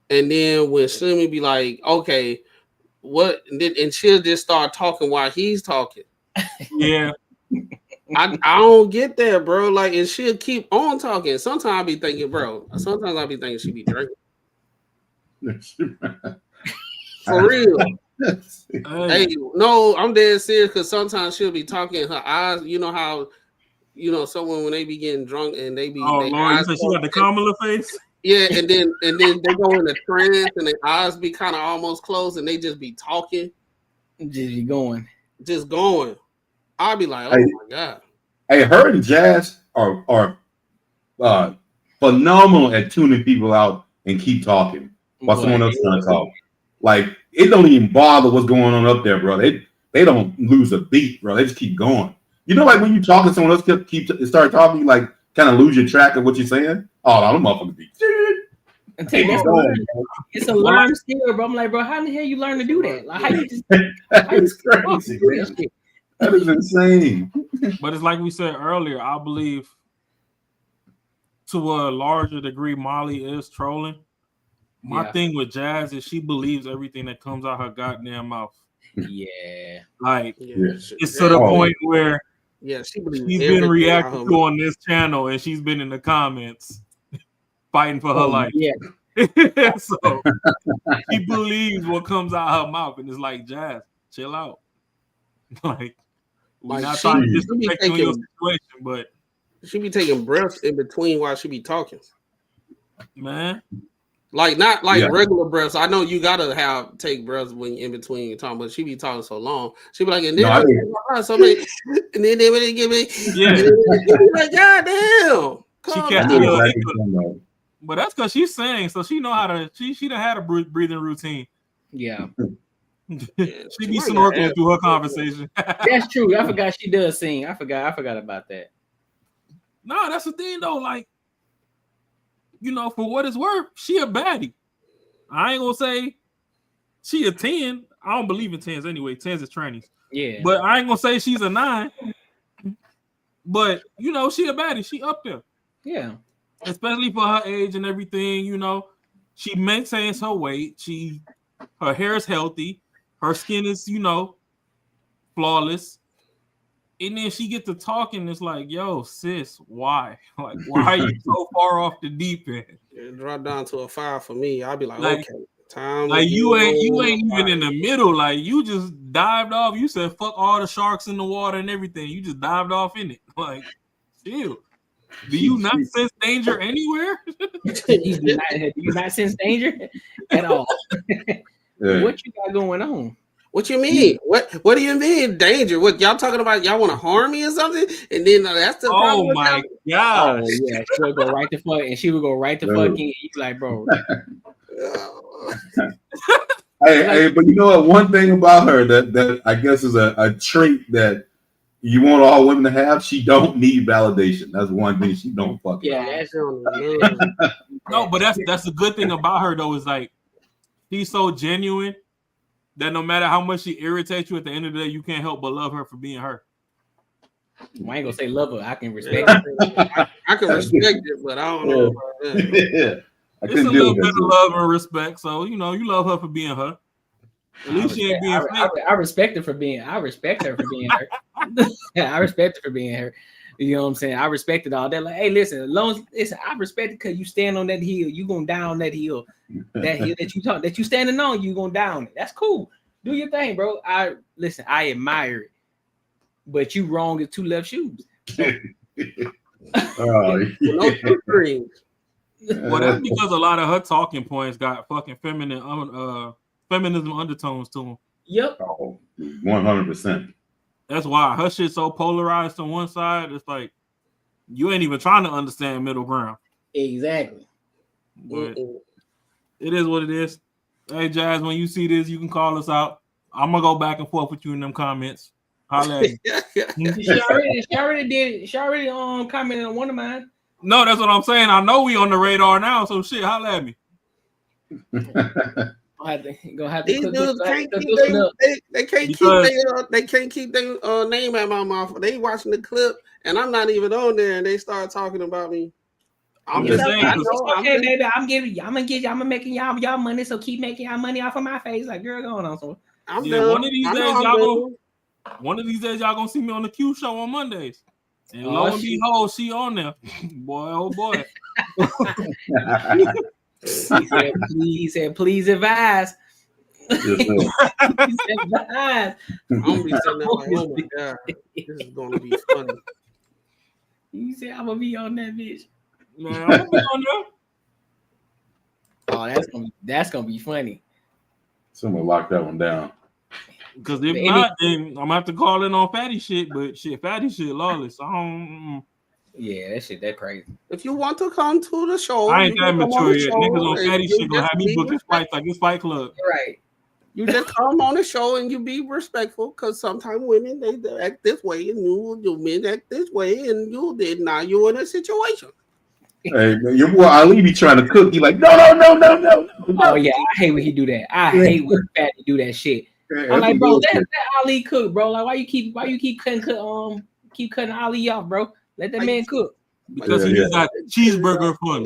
and then when Slimmy be like, okay, what, and she'll just start talking while he's talking. Yeah. I don't get that, bro. Like, and she'll keep on talking. Sometimes I be thinking, bro. Sometimes I be thinking she be drinking. For real. Hey, no, I'm dead serious because sometimes she'll be talking. Her eyes, you know how, someone when they be getting drunk and they be. Oh Lord, you said she got the Kamala face. Yeah, and then they go in a trance and their eyes be kind of almost closed and they just be talking. Just going. I'll be like, oh my God. Hey, her and Jazz are phenomenal at tuning people out and keep talking while someone else is trying to talk. Like, it don't even bother what's going on up there, bro. They don't lose a beat, bro. They just keep going. You know, like when you talk and someone else start talking, you like kind of lose your track of what you're saying. Oh, no, them motherfuckers be. It's a learned skill, bro. I'm like, bro, how the hell you learn to do that? Like, how you just it's crazy. That is insane. But it's like we said earlier, I believe to a larger degree, Molly is trolling. My thing with Jazz is she believes everything that comes out her goddamn mouth. Yeah. Like, it's to the point where she believes she's been reacted to on this channel and she's been in the comments fighting for her life. Yeah. So she believes what comes out her mouth, and it's like, Jazz, chill out. Like, we're not trying to disrespect you in your situation, but she be taking breaths in between while she be talking. Man, Like not like regular breaths. I know you gotta take breaths when in between talking, but she be talking so long. She be like, and then and then they would give me, like, God damn. She can't. But that's because she's saying, so she know how to. She done had a breathing routine. Yeah. She be snorkeling through her conversation. That's true. I forgot she does sing. I forgot about that. No, that's the thing though. Like, you know, for what it's worth, she a baddie. I ain't gonna say she a 10. I don't believe in 10s anyway. 10s is trannies. Yeah. But I ain't gonna say she's a 9. But you know, she a baddie. She up there. Yeah. Especially for her age and everything, you know. She maintains her weight. Her hair is healthy. Her skin is, you know, flawless. And then she get to talking. It's like, yo, sis, why? Like, why are you so far off the deep end? It drop down to a 5 for me. I'll be like, Like, okay, time. Like you ain't even in the middle. Like you just dived off. You said fuck all the sharks in the water and everything. You just dived off in it. Like, chill. Do you not sense danger anywhere? Do you not sense danger at all? What you got going on? What you mean? What do you mean danger? What y'all talking about? Y'all want to harm me or something? And then that's the problem. Oh my god! Oh yeah, she would go right to fuck, and she would go right to fucking. He's like, bro. Hey, but you know what? One thing about her that I guess is a trait that you want all women to have. She don't need validation. That's one thing she don't fucking. Yeah, that's no, but that's the good thing about her though is like she's so genuine that no matter how much she irritates you, at the end of the day, you can't help but love her for being her. I ain't gonna say love her. I can respect it. I can respect it, but I don't know about that. It's a little bit of love and respect. So, you know, you love her for being her. At least she ain't being fake. I respect her for being her. I respect her for being her. I respect her for being her. You know what I'm saying? I respect it all. They're like, hey, listen, I respect it because you stand on that hill. You gonna down that hill. That hill that you standing on, you gonna down it. That's cool. Do your thing, bro. I admire it. But you wrong as two left shoes. So. Well, that's because a lot of her talking points got fucking feminism undertones to them. Yep. 100%. That's why her shit so polarized on one side. It's like you ain't even trying to understand middle ground. Exactly. But it is what it is. Hey, Jazz, when you see this, you can call us out. I'm gonna go back and forth with you in them comments. Holla at me. She already commented on one of mine. No, that's what I'm saying. I know we on the radar now, so shit, holla at me. Gonna have to These dudes they can't keep their name out my mouth. They watching the clip, and I'm not even on there, and they start talking about me. I'm just saying, okay, baby, I'm making y'all money, so keep making y'all money off of my face. Like, girl, going on. So one of these days, y'all gonna see me on the Q show on Mondays. And lo and behold, she on there. Boy, oh boy. He said, please advise. I'm gonna be sitting there like, oh my god, this is gonna be funny. He said, I'm gonna be on that bitch. Man, I'm gonna be on there. Oh, that's gonna be funny. Someone lock that one down. Because if not, then I'm gonna have to call in on fatty shit. But shit, fatty shit lawless. I don't. Yeah, that crazy. If you want to come to the show, I ain't that mature yet. Niggas on fatty shit gonna have me book this fight like this Fight Club. Right. You just come on the show and you be respectful, because sometimes women they act this way and you men act this way and you did. Now you're in a situation. Hey, man, your boy Ali be trying to cook. He like, no. Oh yeah, I hate when he do that. I hate when fatty do that shit. Yeah, I'm like, bro, let Ali cook, bro. Like, why you keep cutting Ali off, bro? Let that man cook. Because he just got cheeseburger fun.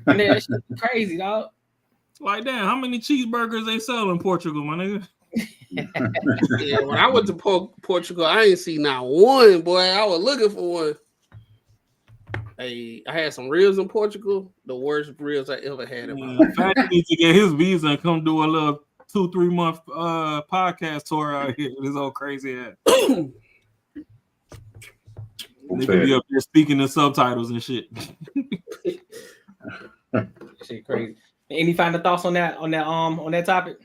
Man, that shit crazy, dog. Like, damn, how many cheeseburgers they sell in Portugal, my nigga? Yeah, when I went to Portugal, I ain't see not one, boy. I was looking for one. Hey, I had some ribs in Portugal. The worst ribs I ever had in my life. Fatty needs to get his visa and come do a little 2-3 month podcast tour out here with his old crazy ass. They could be up there speaking in subtitles and shit. Shit crazy. Any final thoughts on that topic?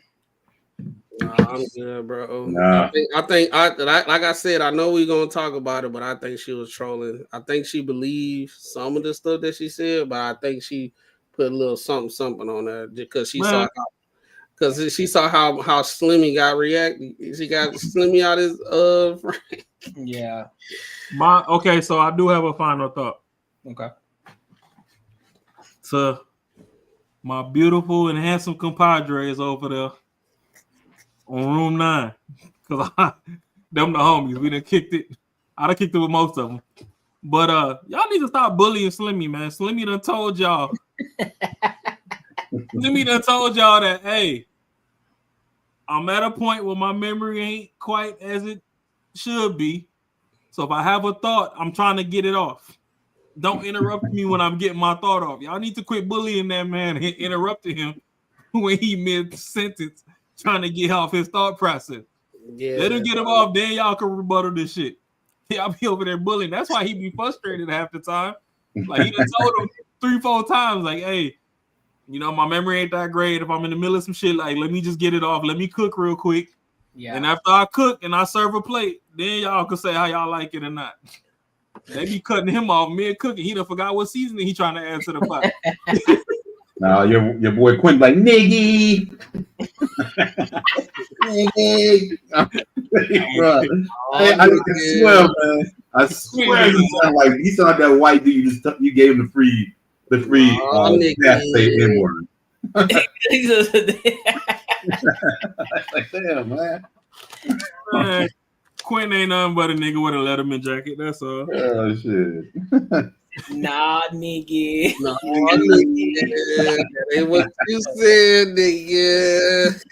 Nah, I'm good, bro. Nah. I think like I said, I know we're gonna talk about it, but I think she was trolling. I think she believed some of the stuff that she said, but I think she put a little something on there because she saw how Slimmy got reacted. She got Slimmy out his frame. Yeah. Okay, so I do have a final thought. Okay. To my beautiful and handsome compadres over there on room 9, because them the homies. We done kicked it. I done kicked it with most of them. But y'all need to stop bullying Slimmy, man. Slimmy done told y'all. Slimmy done told y'all that, hey, I'm at a point where my memory ain't quite as it should be. So if I have a thought, I'm trying to get it off. Don't interrupt me when I'm getting my thought off. Y'all need to quit bullying that man and interrupting him when he mid-sentence trying to get off his thought process. Yeah, let him get him off, then y'all can rebuttal this shit. Y'all be over there bullying. That's why he be frustrated half the time. Like he done told him 3-4 times, like, hey, you know, my memory ain't that great. If I'm in the middle of some shit, like, let me just get it off. Let me cook real quick. Yeah. And after I cook and I serve a plate, then y'all can say how y'all like it or not. They be cutting him off mid-cooking. He done forgot what seasoning he trying to add to the pot. Now your boy Quinn like niggy. Niggy. Bro, I swear, man. I swear he sounded like that white dude. You gave him the free pass to say N-word. Like, damn, man. Quinn ain't nothing but a nigga with a Letterman jacket. That's all. Oh shit. Nah, nigga. Nah, nigga. That ain't what you said, nigga.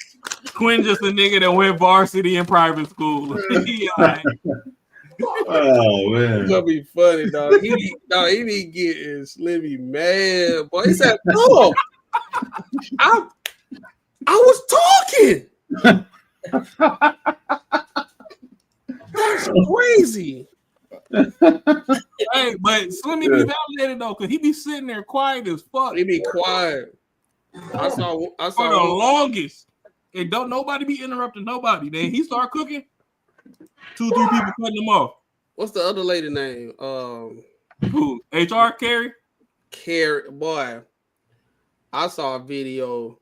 Quinn just a nigga that went varsity in private school. Right. Oh man, it's gonna be funny, dog. He be getting Slimmy mad, boy. He said, "No, I was talking." That's crazy. Hey, but Slimmy be validated though, cause he be sitting there quiet as fuck. He be quiet. I saw for the longest. And don't nobody be interrupting nobody. Then he start cooking. 2-3 people cutting him off. What's the other lady name? Who? HR Carrie? Carrie, boy. I saw a video.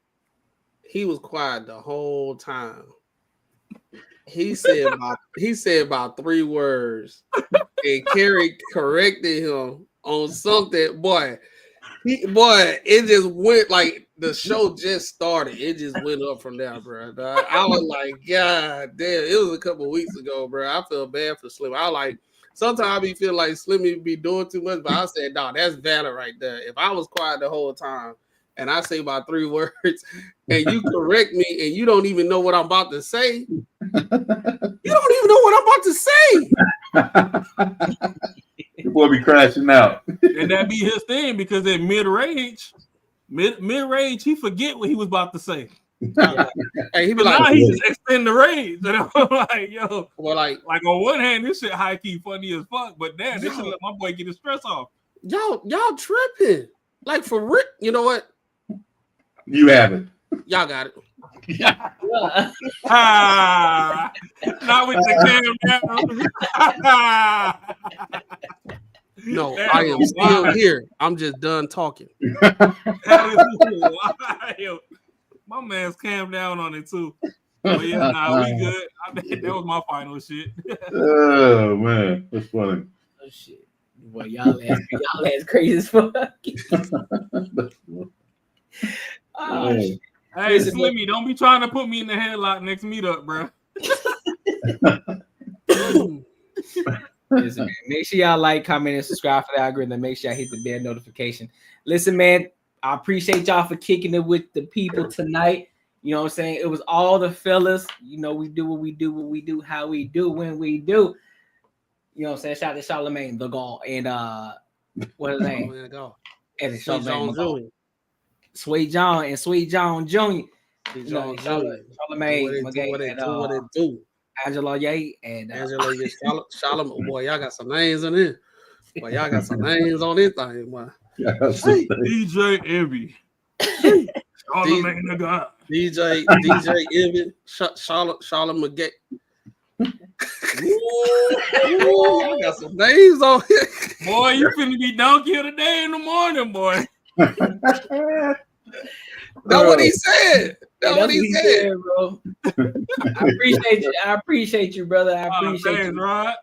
He was quiet the whole time. He said about 3 words, and Carrie corrected him on something. Boy, it just went like the show just started. It just went up from there, bro. I was like, God damn! It was a couple weeks ago, bro. I feel bad for Slim. I like sometimes I be feel like Slimmy be doing too much, but I said, no, that's valid right there. If I was quiet the whole time and I say about 3 words, and you correct me, and you don't even know what I'm about to say. You don't even know what I'm about to say. Your boy be crashing out. And that be his thing because at mid-range, he forget what he was about to say. Hey, he be now like, he just extend the range. And I'm like, yo, well, like on one hand, this shit high key funny as fuck, but damn, this should let my boy get his stress off. Y'all tripping. Like for real. You know what? You have it. Y'all got it. Yeah. Not with the camera. No, I am still here. I'm just done talking. That is wild. My man's calmed down on it too. But yeah, we good. That was my final shit. Oh man, that's funny. Oh shit. Boy, y'all ass crazy as fuck. Oh, shit. Hey, Slimmy, don't be trying to put me in the headlock next meetup, bro. Listen, man, make sure y'all like, comment, and subscribe for the algorithm. Make sure y'all hit the bell notification. Listen, man, I appreciate y'all for kicking it with the people tonight. You know what I'm saying? It was all the fellas. You know, we do what we do, how we do, when we do. You know what I'm saying? Shout out to Charlamagne the Gall and what is his name? And Charlamagne. Sweet John and Sweet John Jr. Charlamagne, what it do. Angela Ye and Angela Ye, Charlamagne. Boy, y'all got some names in it. Boy, y'all got some names on this thing, boy. DJ Envy. Charlamagne the God. DJ Evan, Charlotte McGay. Ooh, y'all got some names on here. Boy, you finna be donkey of the day in the morning, boy. That's what he said. That's what he said, bro. I appreciate you, brother. I appreciate you. Right.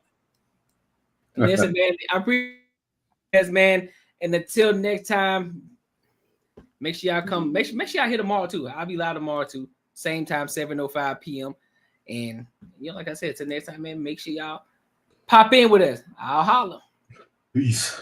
Listen, man. I appreciate this, man. And until next time, make sure y'all come. Make sure y'all hit tomorrow too. I'll be live tomorrow too. Same time, 7:05 p.m. And like I said, till next time, man. Make sure y'all pop in with us. I'll holler. Peace.